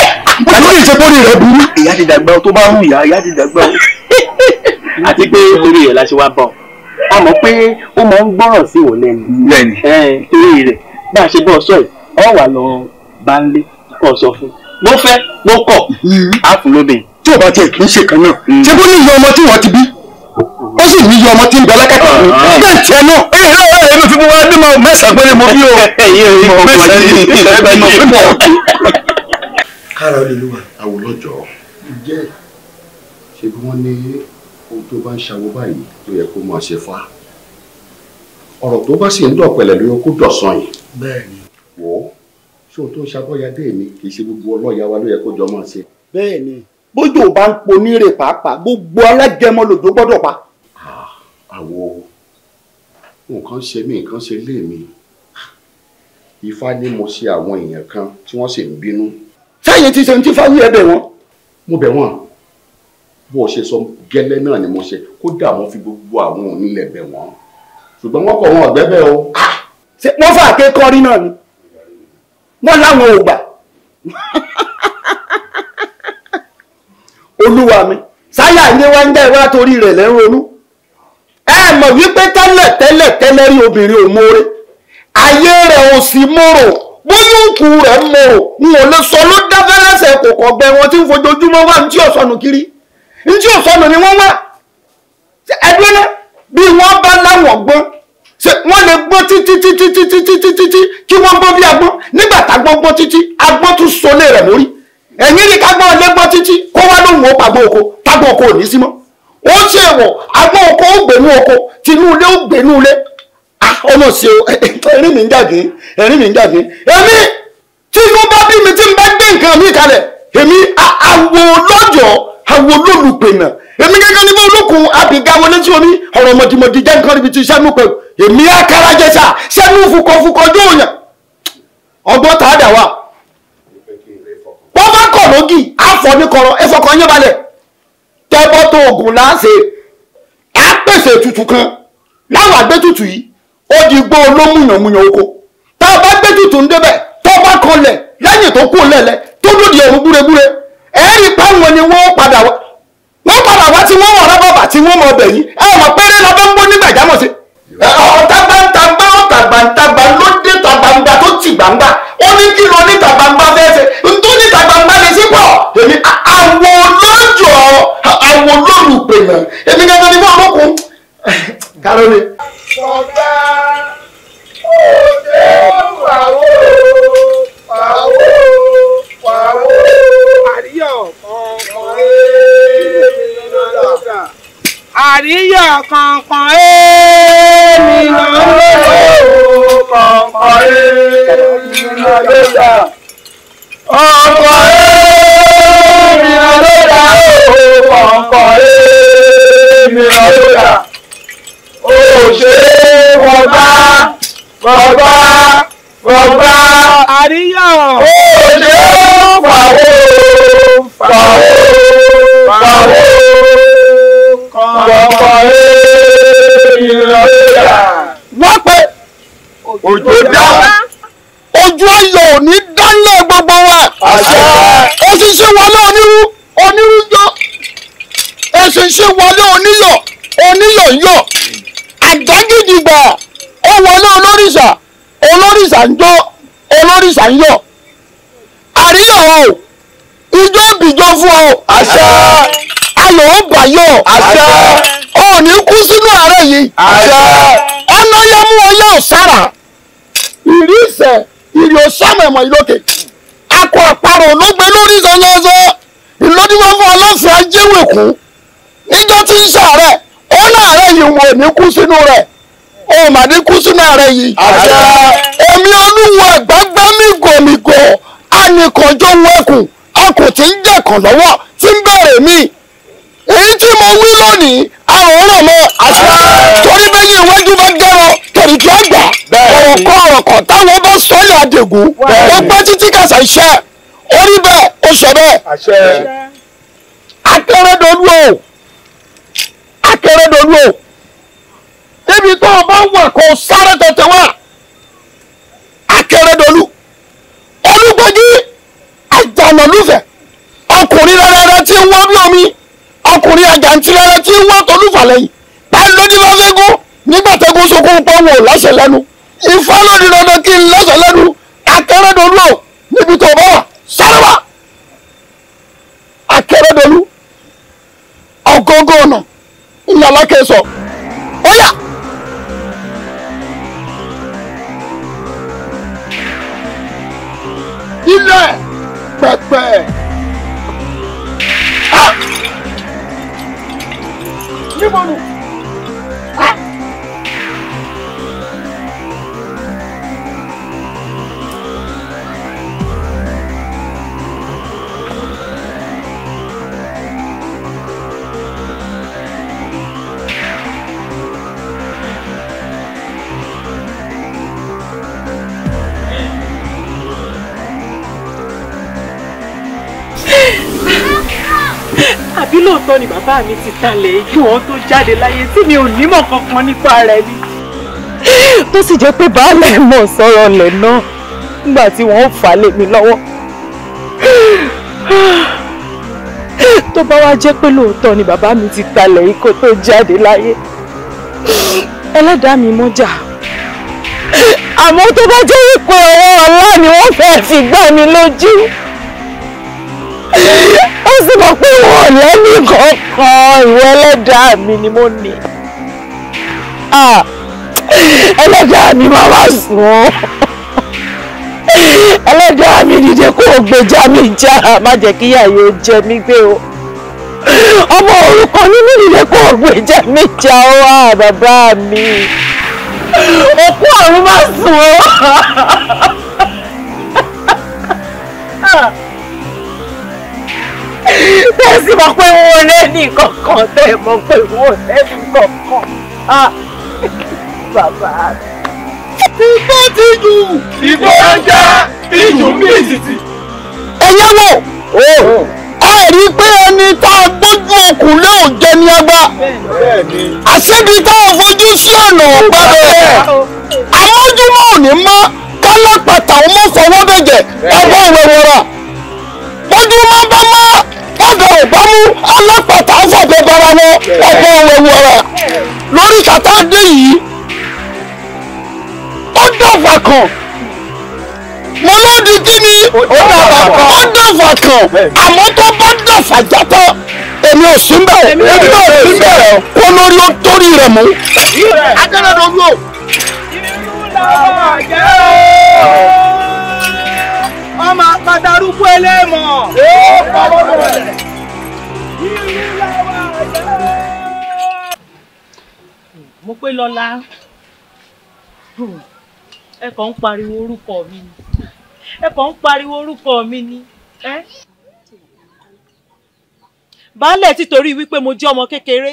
pẹ̀lú ìṣepọ̀lì rẹ̀ burú. ìyá ti dàgbà tó bá rún ìyá ti dàgbà. àti pé torí rẹ̀ la ṣe wá bọ̀ a mọ̀ pé ó máa ń gbọ́ràn sí ìwọ lẹ́nu. torí rẹ̀ bá a ṣe bọ́ sọ yìí ọ wà lọ bá ń lé kọ́ sọ fún mo fẹ́ mo kọ̀ á fún lóbìn. tí ò bá tiẹ̀ kì í ṣe kan náà ṣé bó ní iye ọmọ tí wọ́n ti bí ó sì ní iye ọmọ tí ń bẹ lẹ́kẹ̀kọ̀ mi bẹ́ẹ̀ tiẹ̀ náà èmi fi wá bímọ mẹ́sàn-án péré mo bí o kára olè ló wà. àwòlọ́jọ́ jẹ́ ṣe bí wọ́n ní ohun tó bá ń ṣàwó báyìí tó yẹ kó máa ṣe fa ọ̀rọ̀ tó bá sì ń dọ̀pẹ̀lẹ̀ ló yẹ kó dọ̀sán yìí. bẹ́ẹ̀ni. wò ó ṣé ohun tó ń ṣàbọ̀yadé mi kì í ṣe gbogbo ọlọ́ọ̀yà wa ló yẹ kó jọ máa ṣe. bẹ́ẹ̀ni bójú ò bá ń ponírè pàápàá gbogbo alágẹmọ lòdó gbọ́dọ̀ pa. àwo nǹkan ṣe mí nǹkan ṣe lé mi Ifá ní mo ṣe àwọn èèyàn kan tí wọ́n sì ń bínú. sáyẹn ti ṣe ń tí fáwí ẹ bẹ̀ wọ́n. mo bẹ̀ wọ́n bó o ṣe sọ gẹ́lẹ́ náà ni mo ṣe kódà mo fi gbogbo àwọn onílẹ̀ bẹ̀ wọ́n ṣùgbọ́n wọ́n kọ̀ wọn ọ̀gbẹ́bẹ̀ o. wọ́n fà ké kọ́rí náà ni wọ́n láwọn ò gbà. olúwa mi sáyà ilé wa ń dá ìwà torí rẹ̀ lẹ́ ń ronú. ẹ mọ̀ wípé tẹ́lẹ̀ rí obìnrin ò mórè ayé rẹ̀ ò sì mòrò bóyá òkú rẹ̀ mòrò n ò lè sọ ló dá fẹ́lẹ́sẹ̀ kò kọ̀gbẹ́ wọn tí ń fojoojúmọ́ wá ní tí ò sọnù kiri ní tí ò sọnù ni wọ́n wá. ẹgbẹ́ náà bí wọ́n bá láwọn gbọ́n wọ́n lè gbọ́n títí kí wọ́n gbọ́n bí agbọ́n nígbà tágbọ́n gbọ́n títí agbọ́n tún solé rẹ̀ mórí ẹ̀yìn ní kágbọ́n lé gbọ́n títí kó wá lóhùn ó pàgbọ́n oko tágbọ́n oko ò ní sí mọ́ ó ṣe wọ̀ agbọ́n oko ó gbénú oko tinú ilé ó gbénú ilé ọmọ sí o ẹ̀rín mi ń jàgé èmi tí wọ́n bá bí mi tí n bá gbé nǹkan mi kalẹ̀ èmi àwo lọ́jọ́ àwo lólùpẹ̀nà èmi gẹ́gẹ́ níbi olókun àbíga wọlé tí omi ọ̀rọ̀ mọ̀dìmọ̀dì jẹ́ nǹkan níbi tí sẹ́nu pẹ̀lú èmi akarajẹsà sẹ́nu fukọ̀fukọ̀ jóòyàn ọgbọ́n tá a dà wá. wọ́n bá kọ̀ lógì àfọ̀ ní kọ̀rọ̀ ẹ̀fọ́kàn yín balẹ̀ tẹ́bọ́ tó oògùn láǹṣe á pèsè tutù kan láwọn àgbétutù yìí ó di gbó olómùyànmùyàn oko tá a bá gbé tutù ń débẹ̀ tó bá kanlẹ̀ lẹ́yìn tó kú lẹ́lẹ́ tó lòdì ọ̀run búrebúre ẹ̀ẹ́rì páwọn ni wọ́n padà wá tí wọ́n wọ̀ rábàbà tí wọ́n mọ ọbẹ̀ yìí mọ̀ péré la bá ń bọ́ nígbà jámọ̀ sí. ọ̀tàgbàǹtàgbà ló dé tàgbàǹgbà tó ti gbàǹgbà ó ní kí ló ní tàgbàǹgbà fẹ́ẹ́ ṣe ntó ní tàgbàǹgbà lè sí pọ̀ èmi àwọn olójó àwọn olólùpẹ̀nà èmi gẹ́gẹ́ ni wọ́n lókun. Kárólé. Ọ̀gá òde pàwó àríyọ̀ kankan èmi náà lọ́dà. Ọkọ̀ èmi náà lọ́dà. Ọkọ̀ èmi náà lọ́dà. Ó ṣe bọ̀bá àríyọ̀. Ó ṣe fàwọ́ kọ̀ọ̀kọ̀ ìrọ̀lẹ́yà. Wọ́n pé òjò dá ojú ayọ̀ ò ní dánlẹ̀ gbogbo wa. Òṣìṣẹ́ wọlé onírújọ́ òṣìṣẹ́ wọlé oníyọ̀ yọ̀ àjàgídìgbà ó wọlé olórìṣà ń jó olórìṣà ń yọ̀ àríyọ̀ o ijó bìjọ fún ọ àṣẹ ayọ̀ ó bàyọ̀ àṣẹ ò ní kú sínú àárẹ̀ yìí àṣẹ ọ̀nà yẹn mú ọyẹ ọ̀sára ìrísẹ̀ ìrì ọ̀sámọ̀ ẹ̀mọ̀ ìlókè akọ àparò ló gbé lórí ìsọyọsọ ìlódìwọ́ fún ọlọ́fẹ́ ajéwèkú níjọ́ tí ń ṣàárẹ̀ ó láàárẹ̀ yìí wò ní kú sínú rẹ̀ ó mà ní kú sínú àárẹ̀ yìí àṣẹ èmi olúwo ẹ̀gbágbá mígòmígò anìkànjọ́ wẹ̀kùn ọkùn tí ń jẹ̀kàn lọ́wọ́ tí ń bẹ̀rẹ̀ mí èyí tí mo wí lónìí àrùn ràn mọ́ àṣà torí bẹ́yìn iwájú bá gẹ́rọ kẹ̀rìkì àgbà ọ̀rọ̀ kan táwọn bá sọ́ọ̀lì àdègún ó pẹ́ títí kàṣà iṣẹ́ orí bẹ́ẹ̀ ó sọ bẹ́ẹ̀. Akérèdọ́lù o débi tó o bá wà kó o sáré tètè wá Akérèdọ́lù Olúgbòjí àjànàlúfẹ̀ ọkùnrin rẹ̀rẹ̀rẹ̀ tí ń wọ́n bí omi ọkùnrin àjàntìrẹ̀rẹ̀ tí ń wọ́n tolúfà lẹ́yìn báyìí ló ní bá fẹ́ gún nígbà tẹ́gùn sunkún pọ́n wò lọ́sẹ̀ lẹ́nu Ifá ló ní dandan kí n lọ́sẹ̀ lẹ́nu Akérèdọ́lù o níbi tó o bá wà sáré wá Akérèdọ́lù ọgọ́gọ́ ọ̀nà ìyàlá kẹsọ̀ ó yá. Ilẹ̀ pẹ̀pẹ̀ níbo nù. àbí lóòótọ́ ni bàbá mi ti talẹ̀ kí wọ́n tó jáde láyé tí mi ò nímọ̀ kankan nípa rẹ̀ ni. tó sì jẹ́ pé baálẹ̀ mọ̀ sọ̀rọ̀ ọ̀lẹ̀ náà nígbà tí wọ́n fà á lé mi lọ́wọ́. tó bá wá jẹ́ pé lóòótọ́ ni bàbá mi ti talẹ̀ yìí kó tó jáde láyé ẹlẹ́dàá mi mọ́jà. àmọ́ tó bá jẹ́ wípé ọwọ́ ọlá ni wọ́n fẹ́ẹ́ fi gbá mi lójú ó sì mọ̀ pé wọ́n lẹ́nu kankan ìwọ ẹlẹ́dàá mi ni mo ní. ẹlẹ́dàá mi máa wá sùn ọ́ ẹlẹ́dàá mi dìde kó o gbèjà mi já má jẹ́ kí ìyà yóò jẹ mí gbé o ọmọ òrukàn nínú dìde kó o gbèjà mi já o wá bàbá mi òkú ọ̀run má sùn ọ́. Tẹ́ sì mọ̀ pé wọ́n lẹ́ni kankan tẹ́ mọ̀ pé wọ́n lẹ́ni kankan. Bàbá mi. Ìgbó ti jù. Ìgbó jẹ́ ìjù mísìsì. Ẹyẹ wo? Ẹ rí i pé ẹni tá a gbójú okùn lé òjẹ ní agbá. Àṣebi tá a fojú sí ọ̀nà ọ̀gbá bẹ́ẹ̀. Àmójúmọ́ ò ní mọ́ ká kálápàtà ó mọ̀ fọwọ́ bẹ̀jẹ̀ ẹ̀bọ́ ìwẹ̀wọ̀ra bójú máa bá má ọ̀dọ̀ ìbámu alápàtà fọ̀bẹ bara wọn ẹ̀bọ́ ìwẹ̀wọ̀ra lórí kàtà dé yìí ó dọ̀fà kan mo ló di kí ni ó dọ̀fà kan àmọ́ tó bá dọ̀fà játọ́ èmi ò sí bẹ́ẹ̀ èmi ò sí bẹ́ẹ̀ kó lórí ó torí rẹ̀ mú. akẹ́rẹ́ dojú o. ọmọ àpàdárúkú ẹlẹ́mọ̀. mo pé lọ́lá ẹ kàn ń pariwo orúkọ mi ni ẹ kàn ń pariwo orúkọ mi ni baálẹ̀ títorí wípé mo jẹ́ ọmọ kékeré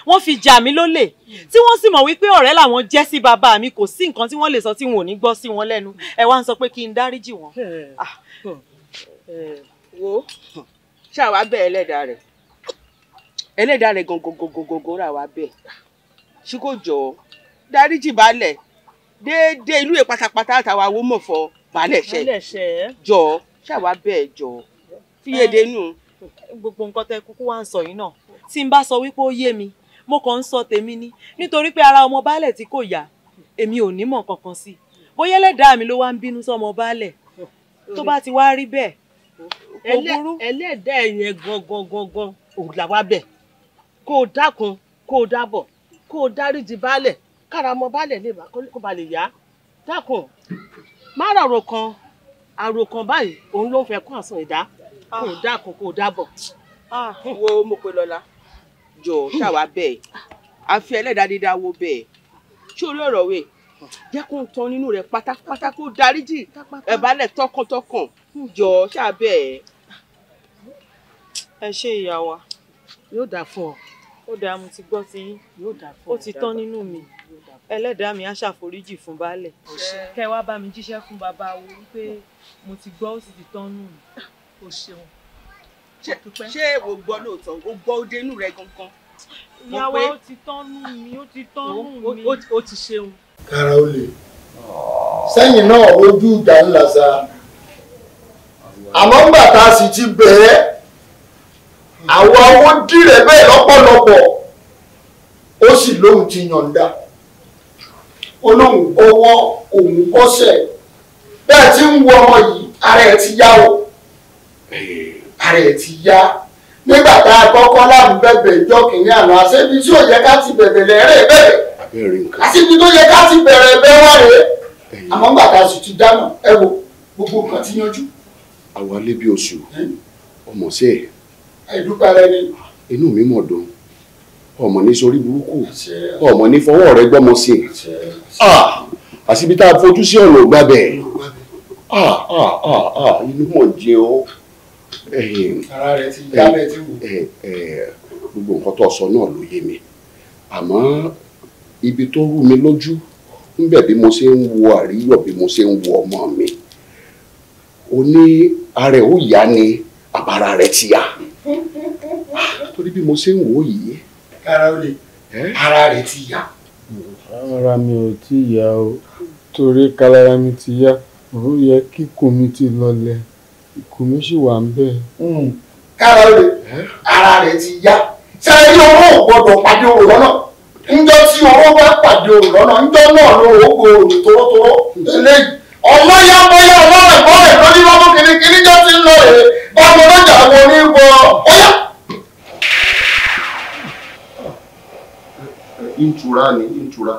wọ́n fi jà mí lólè tí wọ́n sì mọ̀ wípé ọ̀rẹ́ làwọn jẹ́ sí bàbá mi kò sí nǹkan tí wọ́n lè sọ tí wọn ò ní gbọ́ sí wọn lẹ́nu ẹ wá ń sọ pé kí n dáríjì wọn. wo ṣáwa bẹ ẹlẹ́dàá rẹ̀ gangan ra wa bẹ́ẹ̀ ṣí kò jọ dáríjì baálẹ̀ déédéé ìlú yẹn pátápátá àtàwọn àwọn mọ̀ fọ baálẹ̀ ṣẹ jọ ṣáwa bẹ́ẹ̀ jọ fíyèdè nù. gbogbo nǹkan tẹ kúkú wá ń sọ yìí náà tí n bá sọ wípé ó yé mi mo kàn ń sọ tèmi ni nítorí pé ara ọmọ baálẹ̀ tí kò yá èmi ò ní mọ̀ kankan sí bóyá ẹlẹ́dàá mi ló wá ń bínú sọmọ baálẹ̀ tó bá ti wá rí bẹ́ẹ̀ kò burú. ẹlẹ́dàá yẹn gangan òun là wá bẹ̀ kó o dákun kó o dábọ̀ kó o dáríjì baálẹ̀ kára ọmọ baálẹ̀ lè bá kó ba lè yá dákun má àròkàn báyìí òun ló ń fẹ́ kún àsán ìdá kó o dákun kó o dábọ̀. wo mo pe lọ́la jọ ṣàwá bẹ́ẹ̀ àfi ẹlẹ́dàá dídá wo bẹ́ẹ̀ ṣé orí ọ̀rọ̀ wẹ̀ jẹ́ kó ń tan nínú rẹ̀ pátápátá kó dáríjì ẹ̀bálẹ̀ tọkàntọkàn jọ ṣáà bẹ́ẹ̀. ẹ ṣe ìyá wa yóò dáa fún ọ. ó dáa mo ti gbọ́ ti yín yóò dáa fún ọ. ó ti tán nínú mi ẹlẹ́dàá mi á ṣàforíjì fún baálẹ̀ kẹ́ wá bá mi jíṣẹ́ fún bàbá wo wípé mo ti gbọ́ ó sì ti tán nù mí. o ṣeun ṣé o gbọ́ lóòótọ́ o gbọ́ ó dénú rẹ gangan. ìyàwó ó ti tán nù mí ó ti tán nù mí. ó ti ṣeun. kára ó lè sẹ́yìn náà ojú ìjà ńlá sa àmọ́ ńgbà tá a sì ti bẹ̀ẹ́ àwọn owó dìrẹ̀ bẹ́ẹ̀ lọ́pọ̀lọpọ̀ ó sì lóhun ti yọ̀ǹda ó lóhun ọwọ́ òun kọ́sẹ̀ bẹ́ẹ̀ tí ń wo ọmọ yìí ara ẹ̀ ti yá o ara ẹ̀ ti yá nígbà tá a kọ́kọ́ láàmú bẹ̀bẹ̀ ìjọ kìíní àná àṣẹbí tí ò yẹ ká ti bẹ̀bẹ̀ lẹ́rẹ̀ bẹ̀rẹ̀ àṣẹbí tó yẹ ká ti bẹ̀rẹ̀ bẹ́ẹ̀ wá rèé àmọ́ nígbà tá a sì ti dáná ẹ wo gbogbo nǹkan ti yanjú. àwa lé bí oṣù ọmọ sí ẹ. ẹ̀dúpẹ́ rẹ ni. inú mi mọ̀ dùn ọmọ ní sórí burúkú ọmọ ní fọwọ́ rẹ gbọ́mọ sí i àṣìbí tá a fojú sí ọ̀nà ògbà bẹ́ẹ̀ inú mọ̀ jẹ́ ọ́. ara rẹ ti yá bẹ́ẹ̀ tí wò. gbogbo nǹkan tó sọ náà ló yé mi àmọ́ ibi tó rú mi lójú níbẹ̀ bí mo ṣe ń wo àríyọ̀ bí mo ṣe ń wo ọmọ mi ó ní ara ẹ̀ ó yá ni àbára rẹ̀ ti yá torí bí mo ṣe ń wò yìí. kára ó lè ara rẹ̀ ti yá. ara mi ò tí yá o torí kálára mi ti yá ó yẹ kí ikùn mi ti lọlẹ̀ ikùn mi sì wà ń bẹ̀. kára ó lè ara rẹ̀ ti yá sẹ́yìn owó ò gbọ́dọ̀ pàdé òrò lọ́nà ńjọ́ tí owó bá pàdé òrò lọ́nà ńjọ́ náà ló owó gbòòrò tòrótòró eléyìí ọmọ ya bóyá ọlọ́rẹ̀ bọ́ọ̀rẹ̀ lórí lọ́mọ kìnnìkìnnì jọ ti ń lọ rèé ọmọ lọ́jà àwọn onígbọ ọyá. ìtura ni ìtura.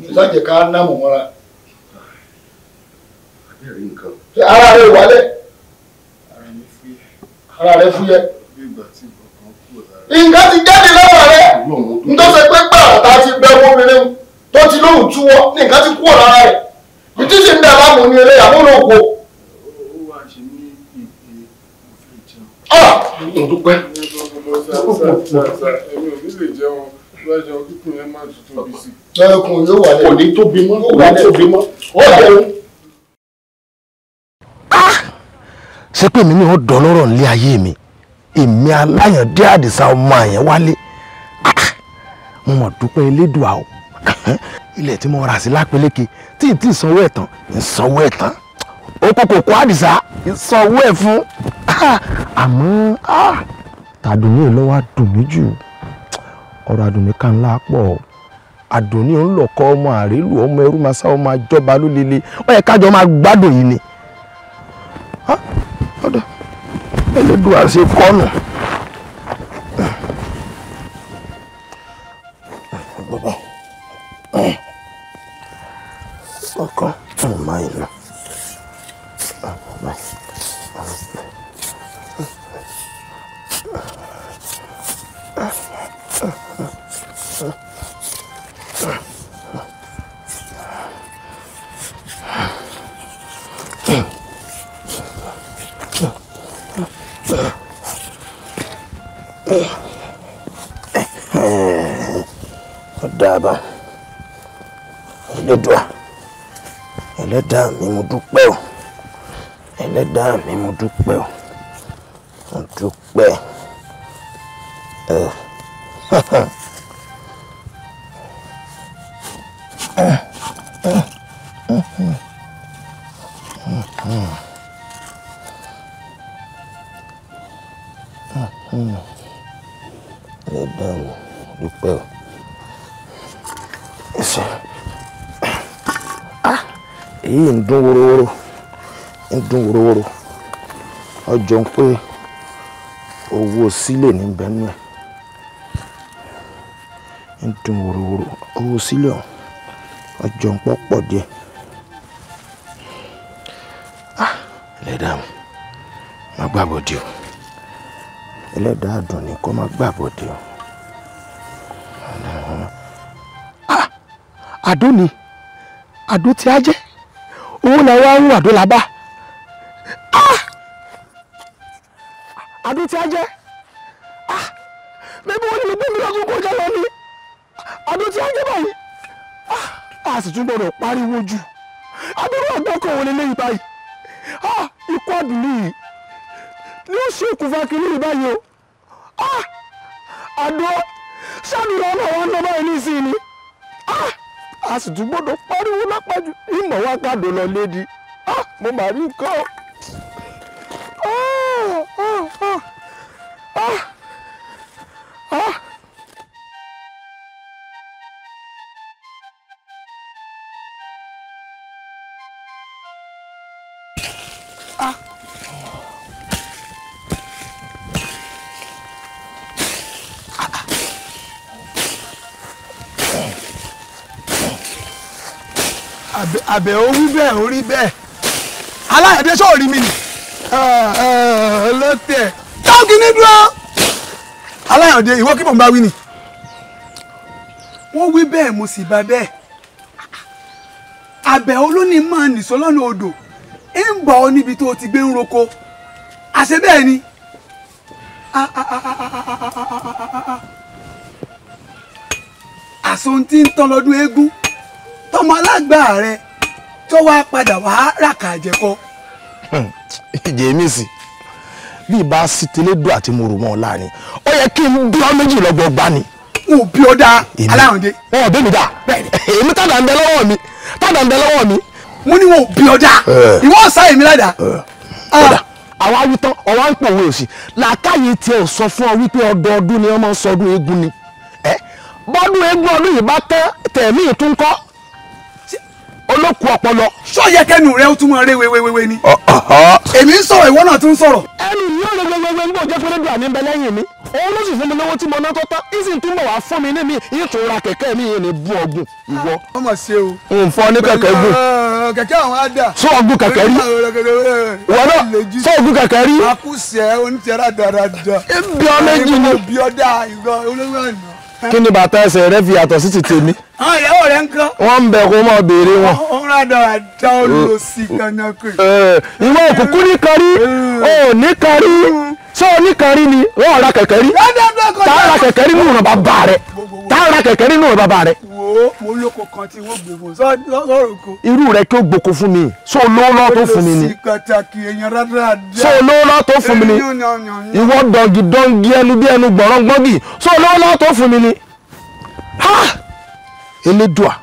ìsájẹ ká ná mọ̀ mọ́ra. abẹ́rẹ́ nǹkan. ara rẹ̀ wálẹ̀ ara rẹ̀ fúyẹ́. nǹkan ti jáde lọ́wọ́ rẹ̀ ntọ́sẹ̀ pé gbàrà tá a ti bẹ obìnrin tó ti lóhùn túwọ́ ní nǹkan ti kúrò lára rẹ̀ ìdí sì ń dà láàmú ní eré àmúlò òkò. mo dúpẹ́. èmi ò ní lè jẹun lọ́jọ́ kíkùn yẹn máa tutù bí sí. lọ́ọ̀kùn yóò wà lẹ́yìn. kò ní tóbi mọ́ kò ní tóbi mọ́ ó jẹun. ṣé pé mi ní ó dán lọ́rọ̀ nílé ayé mi èmi aláyàndé àdìsá ọmọ àyẹn wálé mo mọ̀ dúpẹ́ elédùà o ilẹ̀ tí mo rà sí lápẹ́lẹ́kẹ̀ tí ì tí ì sanwó ẹ̀ tán ń sanwó ẹ̀ tán ó kókò kó àdìsá ń sanwó ẹ̀ fún àmọ́ tàdùnní ló wá dùn mí jù ọ̀rọ̀ àdùnní kan ńlá pọ̀ àdùnní ń lọ kọ́ ọmọ àrélù ọmọ ẹrú máa sá ọmọ àjọba ló lele ó yẹ kájọ máa gbádùn yìí ni ọ̀dọ̀ ẹlẹ́dùn àṣẹ kọ́nù. ọkàn ọmọ ìlú ọ̀dàbà ẹlẹ́dùà ẹlẹ́dàá mi mo dúpẹ́ o ẹlẹ́dàá mi mo dúpẹ́ o mo dúpẹ́ ẹlẹ́dàá mi dúpẹ́ o. èyí ń dún wórówóró ọjọ́ ń pé owó sílẹ̀ ní bẹ́ẹ̀nù ẹ̀ ń dún wórówóró owó sílẹ̀ ọjọ́ ń pọ̀ díẹ̀ ẹlẹ́dàá mi má gbàbọ̀dé o ẹlẹ́dàá dùn ní kó má gbàbọ̀dé o. àdó ni àdó tí a jẹ́ owó làwọn àwọn àdó la bá àdó tí a jẹ́ bẹ́ẹ̀ bí wọ́n lè gbé mi lọ́sùn kọjá lọ ní àdó tí a jẹ́ báyìí a sì tún gbọ́dọ̀ pariwo jù àdúrà ọgbọ́kọ̀ wọlé lẹ́yìn báyìí ikú àdúlé yìí ni ó ṣe òkú fákìlì yìí báyìí o àdó sàdúrà ọlọ́wọ́ ń lọ báyìí ní ìsìn ni a sì tún gbọ́dọ̀ pariwo lápájú ìmọ̀ wá gàdó lọ lédi mo mà rí nǹkan àbẹ̀ ó wí bẹ́ẹ̀ ó rí bẹ́ẹ̀ aláyẹ̀dẹ́ sọ̀rọ̀ rí mi nì lọ́tẹ̀ táwọn ní dúró aláyẹ̀dẹ́ ìwọ kí mò ń bá wí nì wọ́n wí bẹ́ẹ̀ mo sì bá bẹ́ẹ̀ àbẹ̀ olóní máa nìṣó lọ́nà odò ń bọ̀ ọ́ níbi tó ti gbé ń roko àṣẹ bẹ́ẹ̀ ni àṣọ tí ń tán lọ́dún eégún tọmọ alágbà rẹ tó wá padà wá ràkà jẹkọ. jèmísì bí ibà sí tẹlẹdùn àti mòrùmọ láàrin ó yẹ kí n bí ọ méjì lọ́gbọ̀ gbá ni. n ò bí ọ dá aláwọ̀dé. wọn ò bí mi dá èmi tàdà ń bẹ lọ́wọ́ mi tàdà ń bẹ lọ́wọ́ mi. mo ní wọn ò bí ọ dá ìwọ ọ̀sá èmi ládàá. àwa wí tán ọwọ́ ń pòwe òsì làákàyè tiẹ̀ sọ fún ọ wípé ọdọọdún ni wọ́n máa ń sọdún eégún ni bọ́dún eégún ọdún yìí bá tán tẹ̀mí ìtún kọ́ olókùú ọpọlọ. sọ yẹ kẹnu rẹ ó tún mọ eré wéwéwé ni. èmi ń sọ̀rọ̀ ìwọ náà tún ń sọ̀rọ̀. ẹnu mi ò lè wéwéwé nígbà jẹ́ pẹ́lẹ́dù àmì ń bẹ lẹ́yìn mi òun ló sì fún mi lówó tí mo ná tó tán ìsìn tún bọ̀ wá fún mi ní mi yìí tó ra kẹ̀kẹ́ mi yìí ní bú ọgùn ìwọ. ọmọ ṣe o. n fọ ní kẹ̀kẹ́ gùn. kẹ̀kẹ́ àwọn á dà. sọ ọgùn kẹ̀kẹ́ rí. ìwọ náà sọ ọgùn kẹ̀kẹ́ rí. àkúṣe oníṣẹ́ra dáradára. ibi ọ méjì ni. ibi ọ̀dà ìgbà olówó àná. kí ni bàtà ẹsẹ̀ rẹ fi yàtọ̀ sí ti tèmi. àwọn ìyàwó rẹ ń kọ́. wọ́n ń bẹ kó mọ̀ béèrè wọn. wọ́n rà dára lọ sí kanakú. ìwọ òkùnkùn ní kárí ò ní kárí ṣé o ní kárí ni wọ́n ra kẹ̀kẹ́ rí. tá a ra kẹ̀kẹ́ rí nínú bàbá rẹ tá a ra kẹ̀kẹ́ rí nínú bàbá rẹ. wo mo lóko kan tí wọ́n gbogbo sọ̀rọ̀ ko. irú rẹ kí o gboko fún mi ṣé o lówó lọ́wọ́ tó fún mi ni. ṣé o lówó lọ́wọ́ tó fún mi ni. ìwọ dọ̀gì ẹnu bí ẹnu gbọ̀rọ̀ gbọ́gì ṣé o lówó lọ́wọ́ tó fún mi ni. elédùà